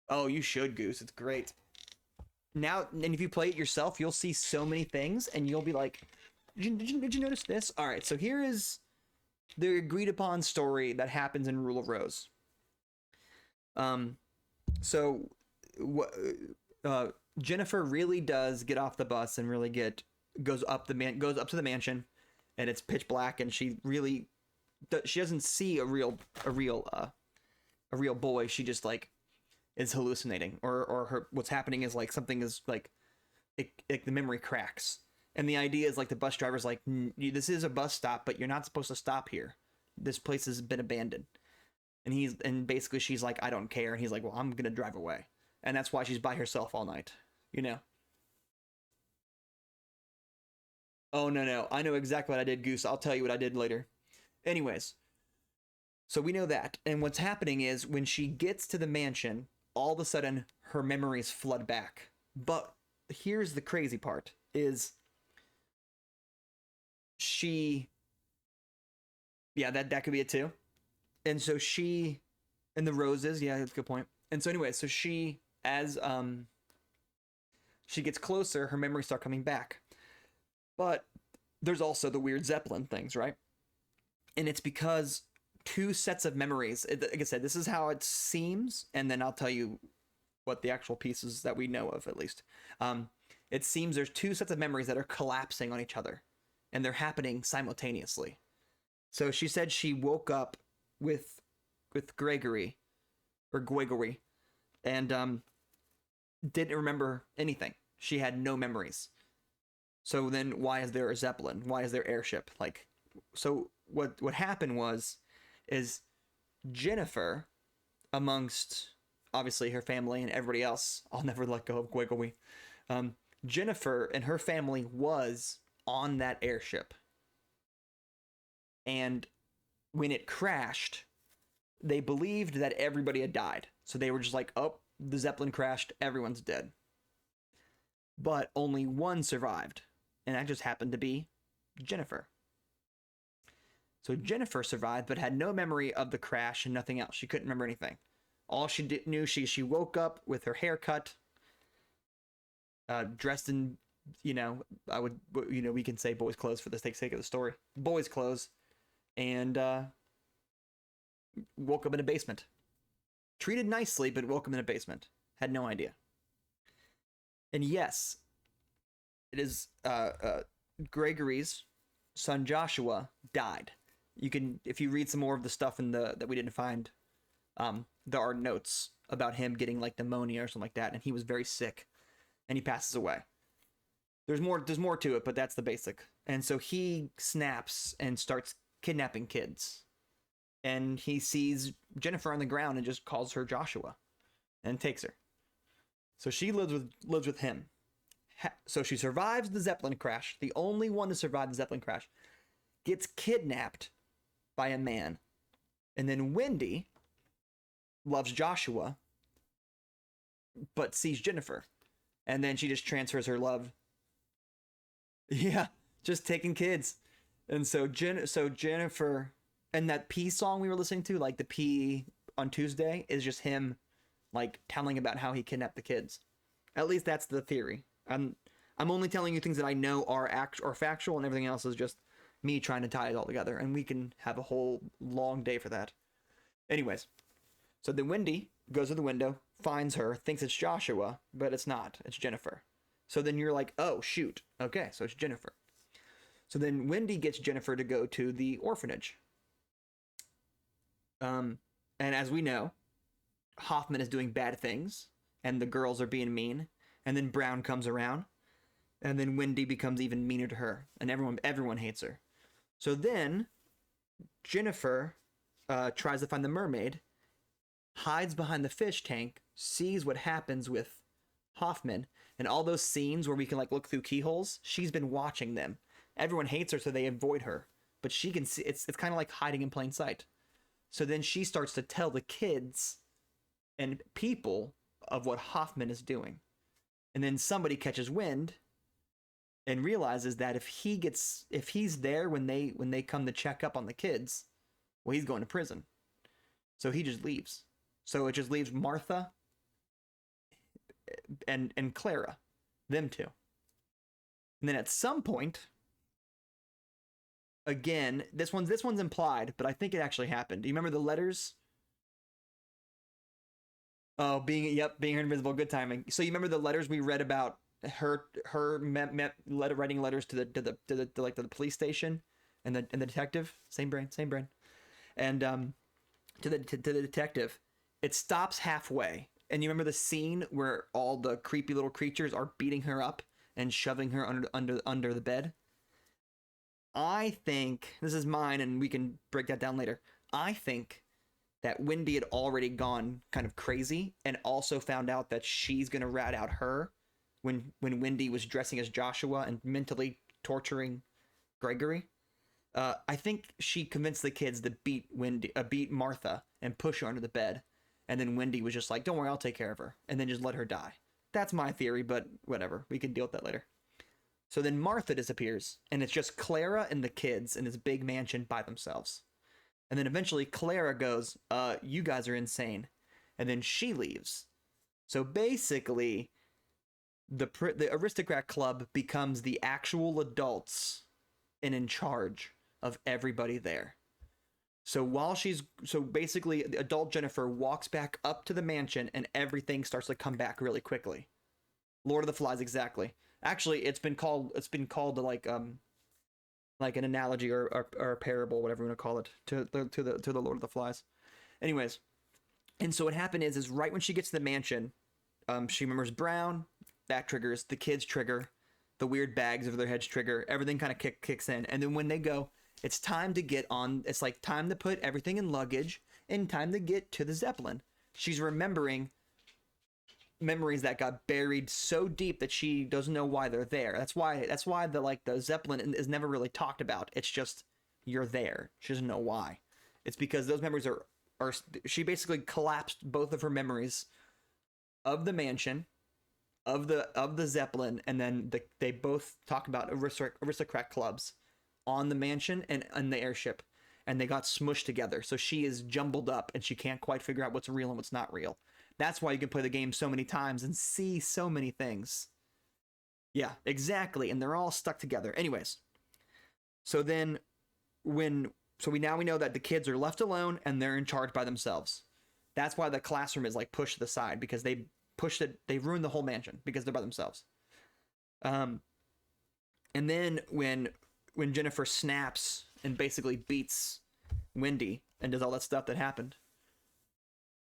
S2: Oh, you should, Goose. It's great. Now, and if you play it yourself, you'll see so many things, and you'll be like, did you notice this? All right, so here is the agreed upon story that happens in Rule of Rose. Um, so Jennifer really does get off the bus and really goes up to the mansion, and it's pitch black, and she doesn't see a real boy. She just like is hallucinating, or her what's happening is like something is like the memory cracks, and the idea is like the bus driver's like, this is a bus stop, but you're not supposed to stop here. This place has been abandoned. And basically she's like, I don't care. And he's like, well, I'm gonna drive away. And that's why she's by herself all night, you know? Oh, no. I know exactly what I did, Goose. I'll tell you what I did later. Anyways, so we know that. And what's happening is when she gets to the mansion, all of a sudden her memories flood back. But here's the crazy part is that could be it too. And so and the roses, yeah, that's a good point. And so anyway, so as she gets closer, her memories start coming back. But there's also the weird Zeppelin things, right? And it's because two sets of memories, like I said, this is how it seems, and then I'll tell you what the actual pieces that we know of, at least. It seems there's two sets of memories that are collapsing on each other, and they're happening simultaneously. So she said she woke up with Gregory, and didn't remember anything. She had no memories. So then why is there a Zeppelin? Why is there airship? Like, so what happened is Jennifer, amongst obviously her family and everybody else, I'll never let go of Gregory. Jennifer and her family was on that airship. And when it crashed, they believed that everybody had died. So they were just like, oh, the Zeppelin crashed, everyone's dead. But only one survived, and that just happened to be Jennifer. So Jennifer survived, but had no memory of the crash and nothing else. She couldn't remember anything. All she knew, she woke up with her hair cut, dressed in, we can say boys' clothes for the sake of the story. Boys' clothes. And woke up in a basement. Treated nicely, but woke up in a basement. Had no idea. And yes, it is Gregory's son Joshua died. You can, if you read some more of the stuff that we didn't find, there are notes about him getting like pneumonia or something like that, and he was very sick, and he passes away. There's more to it, but that's the basic. And so he snaps and starts kidnapping kids. And he sees Jennifer on the ground and just calls her Joshua and takes her. So she lives with him. So she survives the Zeppelin crash, the only one to survive the Zeppelin crash, gets kidnapped by a man. And then Wendy loves Joshua, but sees Jennifer. And then she just transfers her love. Yeah, just taking kids. And so Jennifer, and that P song we were listening to, like the P on Tuesday, is just him like telling about how he kidnapped the kids. At least that's the theory. I'm only telling you things that I know are factual, and everything else is just me trying to tie it all together, and we can have a whole long day for that. Anyways, so then Wendy goes to the window, finds her, thinks it's Joshua, but it's not. It's Jennifer. So then you're like, oh, shoot. Okay, so it's Jennifer. So then Wendy gets Jennifer to go to the orphanage. And as we know, Hoffman is doing bad things, and the girls are being mean, and then Brown comes around, and then Wendy becomes even meaner to her, and everyone hates her. So then Jennifer tries to find the mermaid, hides behind the fish tank, sees what happens with Hoffman, and all those scenes where we can like look through keyholes, she's been watching them. Everyone hates her, so they avoid her, but she can see. It's kind of like hiding in plain sight. So then she starts to tell the kids and people of what Hoffman is doing. And then somebody catches wind and realizes that if he's there when they come to check up on the kids, well, he's going to prison. So he just leaves. So it just leaves Martha and Clara, them two. And then at some point, again, this one's implied, but I think it actually happened. Do you remember the letters? Oh, being invisible, good timing. So you remember the letters we read about writing letters to the police station, and the detective, same brain, and to the detective, it stops halfway. And you remember the scene where all the creepy little creatures are beating her up and shoving her under the bed? I think this is mine, and we can break that down later. I think that Wendy had already gone kind of crazy and also found out that she's gonna rat out her when Wendy was dressing as Joshua and mentally torturing Gregory. I think she convinced the kids to beat Martha and push her under the bed, and then Wendy was just like, "Don't worry, I'll take care of her," and then just let her die. That's my theory, but whatever, we can deal with that later. So then Martha disappears, and it's just Clara and the kids in this big mansion by themselves. And then eventually Clara goes, you guys are insane. And then she leaves. So basically, the Aristocrat Club becomes the actual adults and in charge of everybody there. So basically, the adult Jennifer walks back up to the mansion, and everything starts to come back really quickly. Lord of the Flies, exactly. Actually, it's been called like an analogy or a parable, whatever you want to call it, to the Lord of the Flies. Anyways, and so what happened is right when she gets to the mansion, she remembers Brown. That triggers the kids. Trigger the weird bags over their heads. Trigger everything. Kind of kicks in, and then when they go, it's time to get on. It's like time to put everything in luggage and time to get to the Zeppelin. She's remembering memories that got buried so deep that she doesn't know why they're there. That's why the Zeppelin is never really talked about. It's just you're there. She doesn't know why. It's because those memories are she basically collapsed both of her memories of the mansion, of the Zeppelin, and then they both talk about aristocrat clubs on the mansion and the airship, and they got smushed together. So she is jumbled up and she can't quite figure out what's real and what's not real. That's why you can play the game so many times and see so many things. Yeah, exactly. And they're all stuck together. Anyways, so then we know that the kids are left alone and they're in charge by themselves. That's why the classroom is like pushed to the side, because they ruined the whole mansion because they're by themselves. And then when Jennifer snaps and basically beats Wendy and does all that stuff that happened.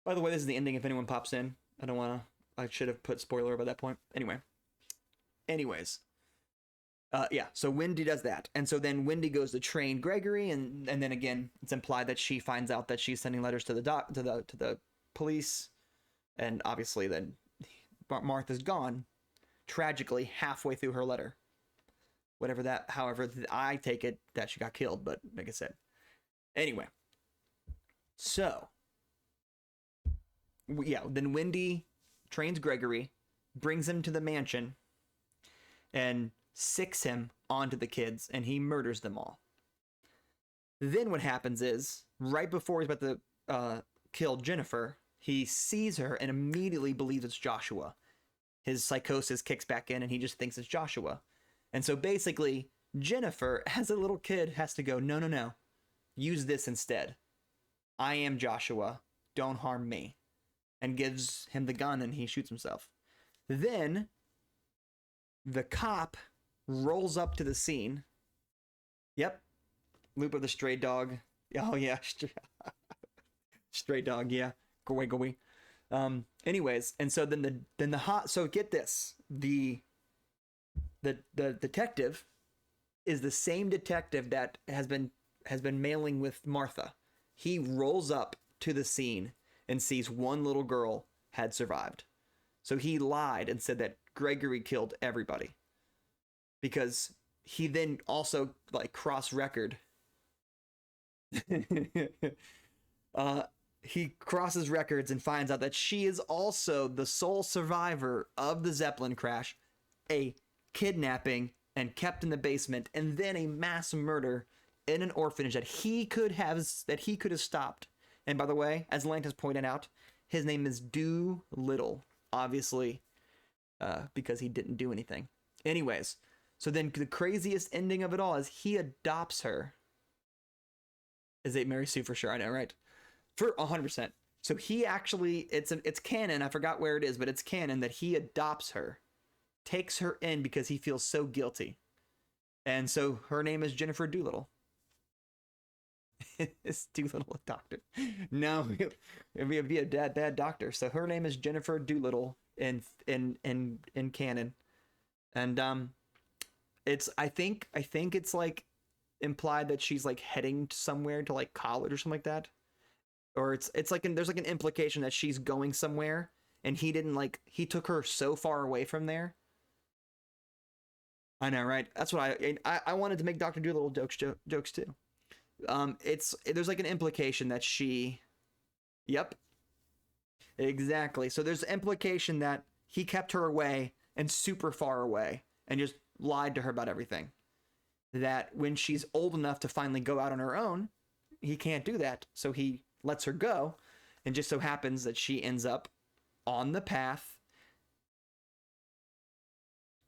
S2: By the way, this is the ending if anyone pops in. I should have put spoiler by that point. Anyways. Yeah, so Wendy does that. And so then Wendy goes to train Gregory, and then again, it's implied that she finds out that she's sending letters to the police. And obviously then Martha's gone, tragically, halfway through her letter. However, I take it that she got killed, but like I said. Anyway. So yeah, then Wendy trains Gregory, brings him to the mansion, and sicks him onto the kids, and he murders them all. Then what happens is, right before he's about to kill Jennifer, he sees her and immediately believes it's Joshua. His psychosis kicks back in, and he just thinks it's Joshua. And so basically, Jennifer, as a little kid, has to go, no, use this instead. I am Joshua. Don't harm me. And gives him the gun, and he shoots himself. Then the cop rolls up to the scene. Yep. Loop of the stray dog. Oh, yeah. Stray dog, yeah. Go away. Anyways, and so then so get this. The detective is the same detective that has been mailing with Martha. He rolls up to the scene and sees one little girl had survived. So he lied and said that Gregory killed everybody. Because he then also cross-record. He crosses records and finds out that she is also the sole survivor of the Zeppelin crash, a kidnapping and kept in the basement, and then a mass murder in an orphanage that he could have stopped. And by the way, as Lantis pointed out, his name is Doolittle, obviously, because he didn't do anything. Anyways, so then the craziest ending of it all is he adopts her. Is it Mary Sue for sure? I know, right? For 100%. So he actually, it's canon. I forgot where it is, but it's canon that he adopts her, takes her in because he feels so guilty, and so her name is Jennifer Doolittle. It's Doolittle doctor. No, it'd be a bad doctor. So her name is Jennifer Doolittle in canon, and it's I think it's like implied that she's like heading somewhere to like college or something like that, or it's like there's like an implication that she's going somewhere, and he didn't like he took her so far away from there. I know, right? That's what I wanted to make Doctor Doolittle jokes too. It's there's like an implication that she, yep, exactly. So there's implication that he kept her away and super far away and just lied to her about everything. That when she's old enough to finally go out on her own, he can't do that. So he lets her go, and just so happens that she ends up on the path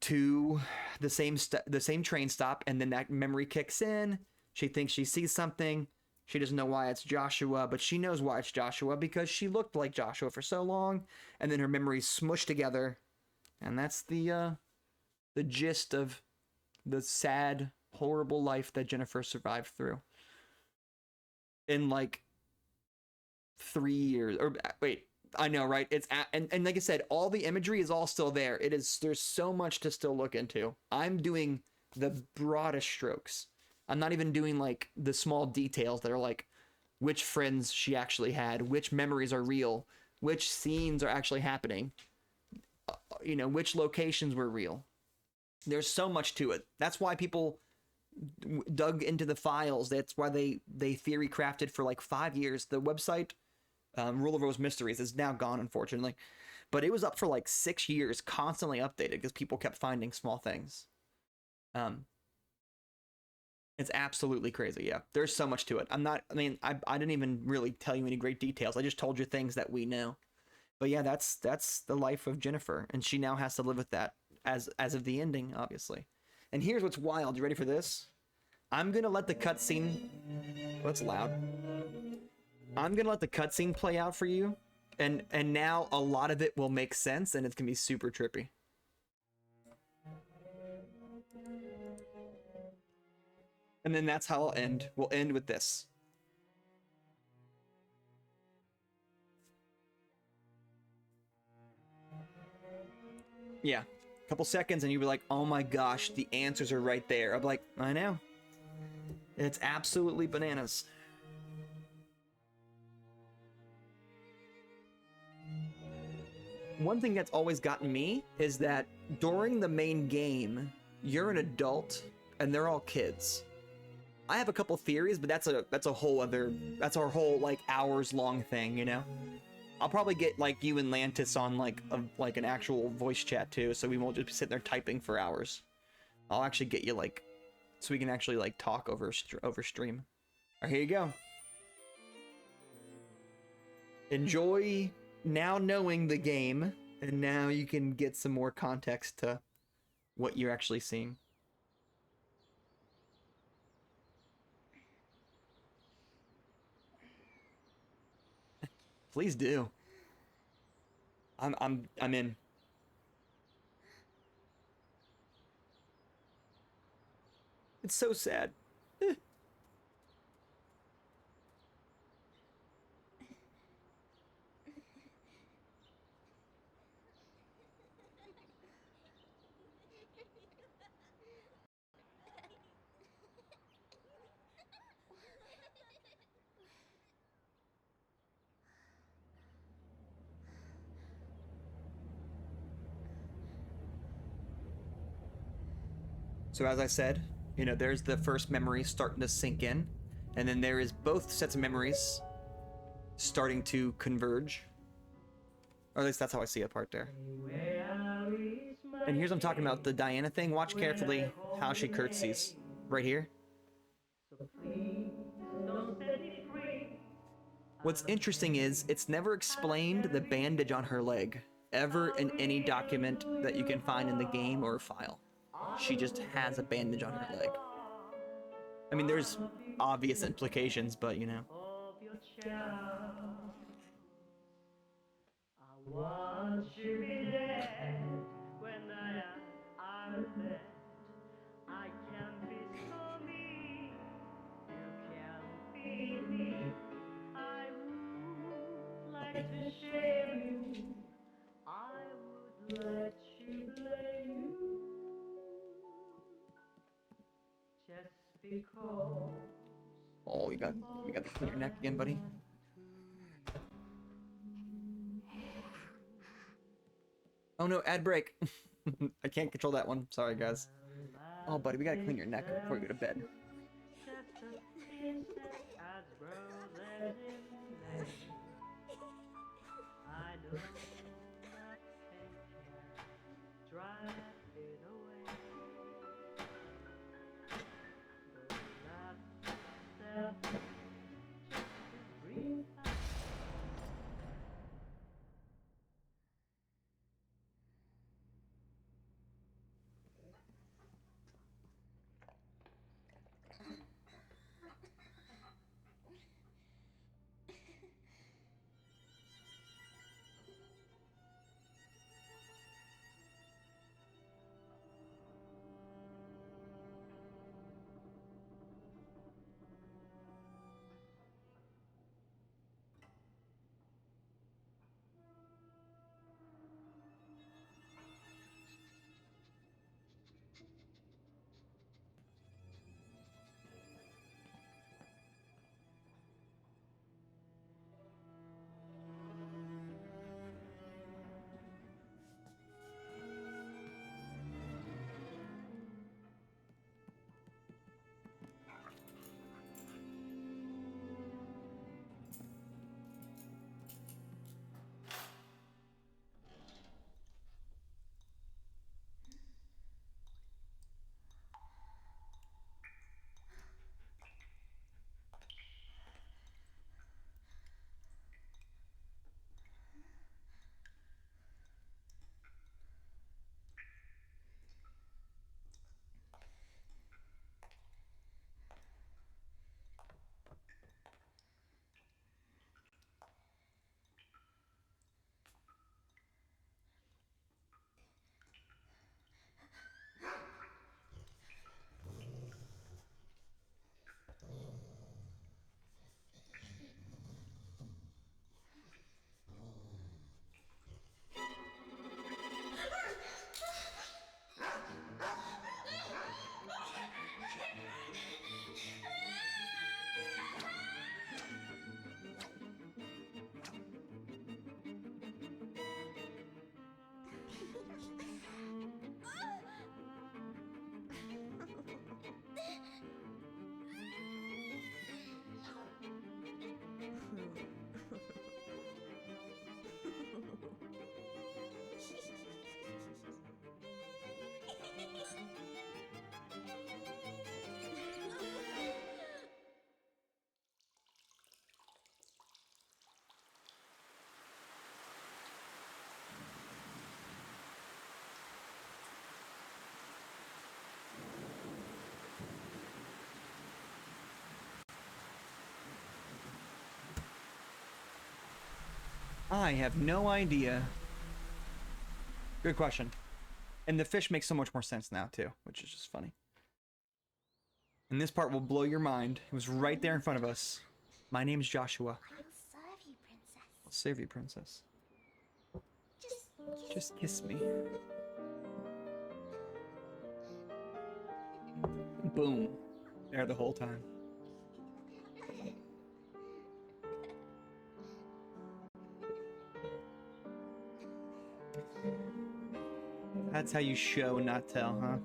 S2: to the same train stop, and then that memory kicks in. She thinks she sees something. She doesn't know why it's Joshua, but she knows why it's Joshua because she looked like Joshua for so long, and then her memories smushed together, and that's the gist of the sad, horrible life that Jennifer survived through in like 3 years. Or wait, I know, right? And like I said, all the imagery is all still there. There's so much to still look into. I'm doing the broadest strokes. I'm not even doing like the small details that are like which friends she actually had, which memories are real, which scenes are actually happening, which locations were real. There's so much to it. That's why people dug into the files. That's why they theory crafted for like 5 years. The website, Rule of Rose Mysteries, is now gone, unfortunately. But it was up for like 6 years, constantly updated because people kept finding small things. It's absolutely crazy, yeah. There's so much to it. I didn't even really tell you any great details. I just told you things that we know. But yeah, that's the life of Jennifer, and she now has to live with that as of the ending, obviously. And here's what's wild. You ready for this? I'm gonna let the cutscene. What's loud? I'm gonna let the cutscene play out for you, and now a lot of it will make sense, and it's gonna be super trippy. And then that's how I'll end. We'll end with this. Yeah. A couple seconds and you'll be like, oh my gosh, the answers are right there. I'm like, I know. It's absolutely bananas. One thing that's always gotten me is that during the main game, you're an adult and they're all kids. I have a couple theories, but that's our whole like hours long thing, I'll probably get like you and Lantis on like an actual voice chat too, so we won't just be sitting there typing for hours. I'll actually get you like, so we can actually like talk over stream. All right, here you go. Enjoy now knowing the game, and now you can get some more context to what you're actually seeing. Please do. I'm in. It's so sad. So as I said, there's the first memory starting to sink in, and then there is both sets of memories starting to converge. Or at least that's how I see it part there. And here's what I'm talking about, the Diana thing. Watch carefully how she curtsies. Right here. What's interesting is it's never explained the bandage on her leg, ever in any document that you can find in the game or file. She just has a bandage on her leg. I mean, there's obvious implications, but
S1: Want you be there when I am there. I can be so mean, you can be me. I would like to share you. I would let you play you just because.
S2: Oh, you got to clean your neck again, buddy. Oh no, ad break. I can't control that one. Sorry, guys. Oh, buddy, we gotta clean your neck before you go to bed.
S1: Just a princess as roses in May. I know nothing can drive it away. But love itself just a dream.
S2: I have no idea. Good question. And the fish makes so much more sense now, too, which is just funny. And this part will blow your mind. It was right there in front of us. My name's Joshua.
S4: I will serve you, princess.
S2: I'll save you, princess. Just kiss me. Boom. There the whole time. That's how you show, not tell, huh?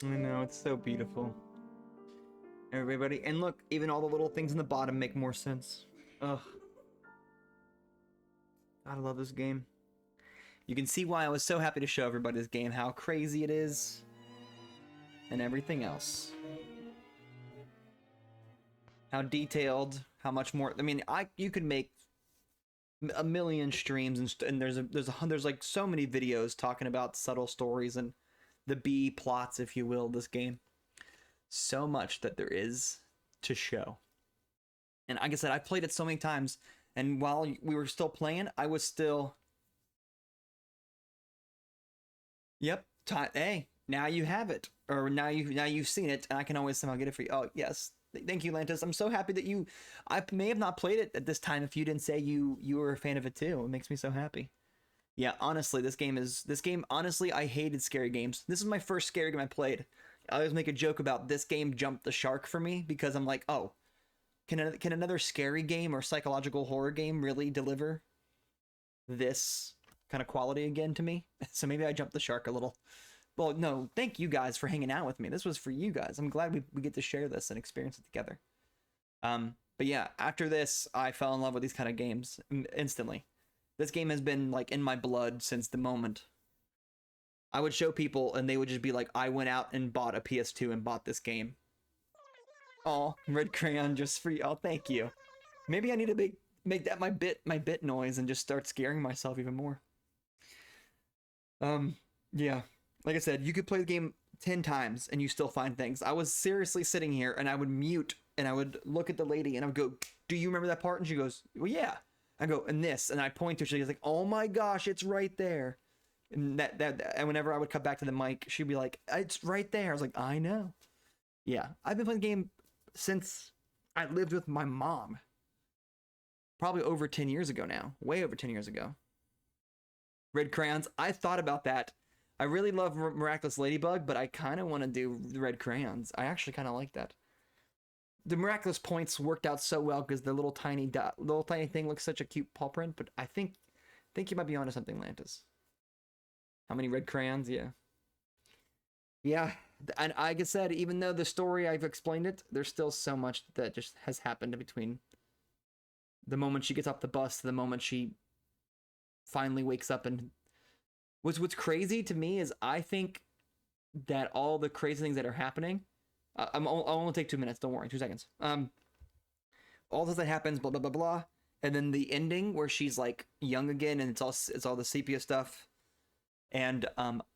S2: I know, it's so beautiful. Everybody, and look, even all the little things in the bottom make more sense. Ugh. God, I love this game. You can see why I was so happy to show everybody this game, how crazy it is, and everything else. How detailed, how much more, I mean, you could make a million streams and there's like so many videos talking about subtle stories and the B plots, if you will, this game. So much that there is to show. And like I said, I played it so many times, and while we were still playing, I was still. Yep. Hey, now you have it, or now you've seen it, and I can always somehow get it for you. Oh yes, thank you, Lantis. I'm so happy that you. I may have not played it at this time if you didn't say you were a fan of it too. It makes me so happy. Yeah, honestly, this game. Honestly, I hated scary games. This is my first scary game I played. I always make a joke about this game jumped the shark for me because I'm like, oh, can another scary game or psychological horror game really deliver this kind of quality again to me? So maybe I jumped the shark a little. Well, no, thank you guys for hanging out with me. This was for you guys. I'm glad we get to share this and experience it together. But yeah, after this, I fell in love with these kind of games instantly. This game has been like in my blood since the moment. I would show people and they would just be like, I went out and bought a PS2 and bought this game. Oh, red crayon just for you. Oh, thank you. Maybe I need to make that my bit noise and just start scaring myself even more. Yeah. Like I said, you could play the game 10 times and you still find things. I was seriously sitting here and I would mute and I would look at the lady and I would go, do you remember that part? And she goes, well, yeah. I go, and this, and I point to her, she's like, oh my gosh, it's right there. And and whenever I would cut back to the mic, she'd be like, it's right there. I was like, I know. Yeah, I've been playing the game since I lived with my mom. Probably over 10 years ago now. Way over 10 years ago. Red crayons. I thought about that. I really love Miraculous Ladybug, but I kind of want to do the red crayons. I actually kind of like that. The Miraculous Points worked out so well because the little tiny thing looks such a cute paw print, but I think you might be onto something, Lantis. How many red crayons? Yeah. Yeah, and like I said, even though the story, I've explained it, there's still so much that just has happened between the moment she gets off the bus to the moment she finally wakes up. And what's crazy to me is I think that all the crazy things that are happening, I'll only take 2 minutes, don't worry, 2 seconds. All this that happens, blah, blah, blah, blah, and then the ending where she's like young again and it's all the sepia stuff. And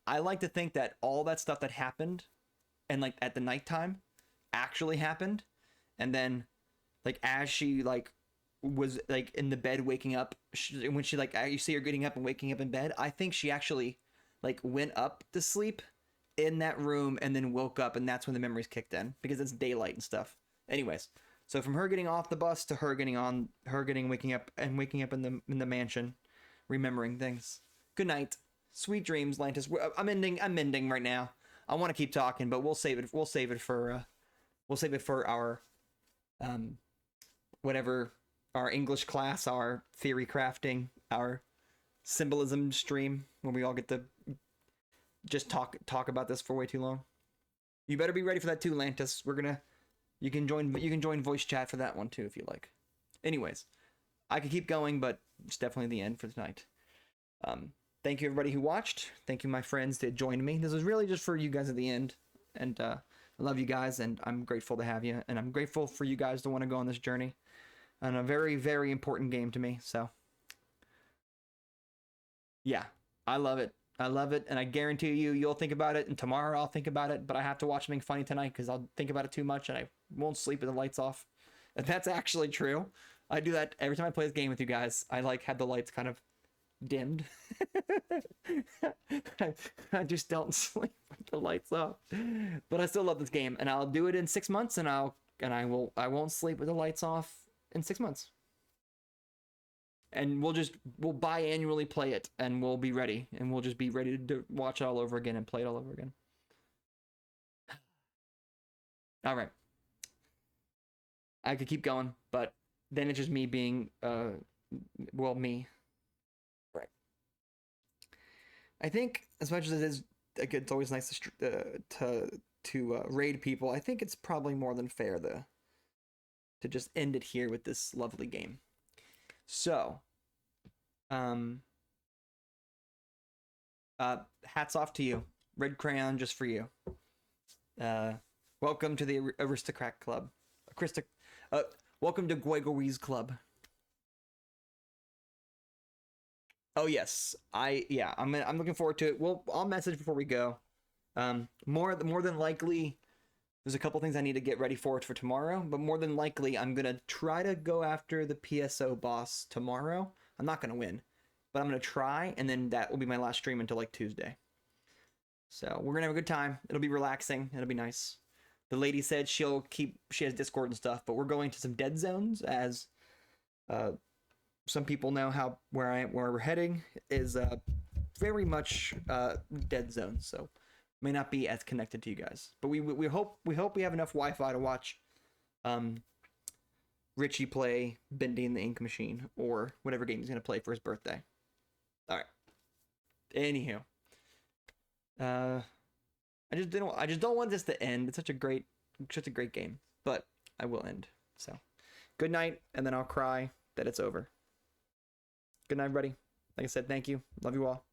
S2: I like to think that all that stuff that happened and like at the nighttime actually happened. And then like as she like was like in the bed waking up, when she like you see her getting up and waking up in bed, I think she actually like went up to sleep in that room and then woke up, and that's when the memories kicked in because it's daylight and stuff. Anyways, so from her getting off the bus to her waking up in the mansion, remembering things. Good night. Sweet dreams, Lantis. I'm ending right now. I want to keep talking, but we'll save it for our whatever, our English class, our theory crafting, our symbolism stream, when we all get to just talk about this for way too long. You better be ready for that too, Lantis. You can join voice chat for that one too if you like. Anyways, I could keep going, but it's definitely the end for tonight. Thank you everybody who watched. Thank you my friends that joined me. This was really just for you guys at the end, and I love you guys, and I'm grateful to have you, and I'm grateful for you guys to want to go on this journey on a very, very important game to me. So yeah, I love it. And I guarantee you'll think about it, and tomorrow I'll think about it, but I have to watch something funny tonight because I'll think about it too much and I won't sleep with the lights off. And that's actually true. I do that every time I play this game with you guys. I like had the lights kind of dimmed. I just don't sleep with the lights off. But I still love this game, and I'll do it in 6 months, and I won't sleep with the lights off in 6 months. And we'll biannually play it, and we'll be ready, and we'll just be ready to watch it all over again and play it all over again. All right. I could keep going, but then it's just me being, me. Right. I think as much as it is, like, it's always nice to raid people, I think it's probably more than fair to just end it here with this lovely game. So, hats off to you. Red crayon just for you. Welcome to the Aristocrat Club. Welcome to Gwegory's Club. Oh yes, I'm looking forward to it. Well, I'll message before we go. More than likely, there's a couple things I need to get ready for tomorrow, but more than likely, I'm gonna try to go after the PSO boss tomorrow. I'm not gonna win, but I'm gonna try, and then that will be my last stream until like Tuesday. So we're gonna have a good time. It'll be relaxing. It'll be nice. The lady said she has Discord and stuff, but we're going to some dead zones as some people know where we're heading is very much dead zone, so may not be as connected to you guys. But we hope we have enough Wi-Fi to watch Richie play Bendy and the Ink Machine or whatever game he's gonna play for his birthday. All right. Anywho, I just don't want this to end. It's such a great game, but I will end. So, good night, and then I'll cry that it's over. Good night, everybody. Like I said, thank you. Love you all.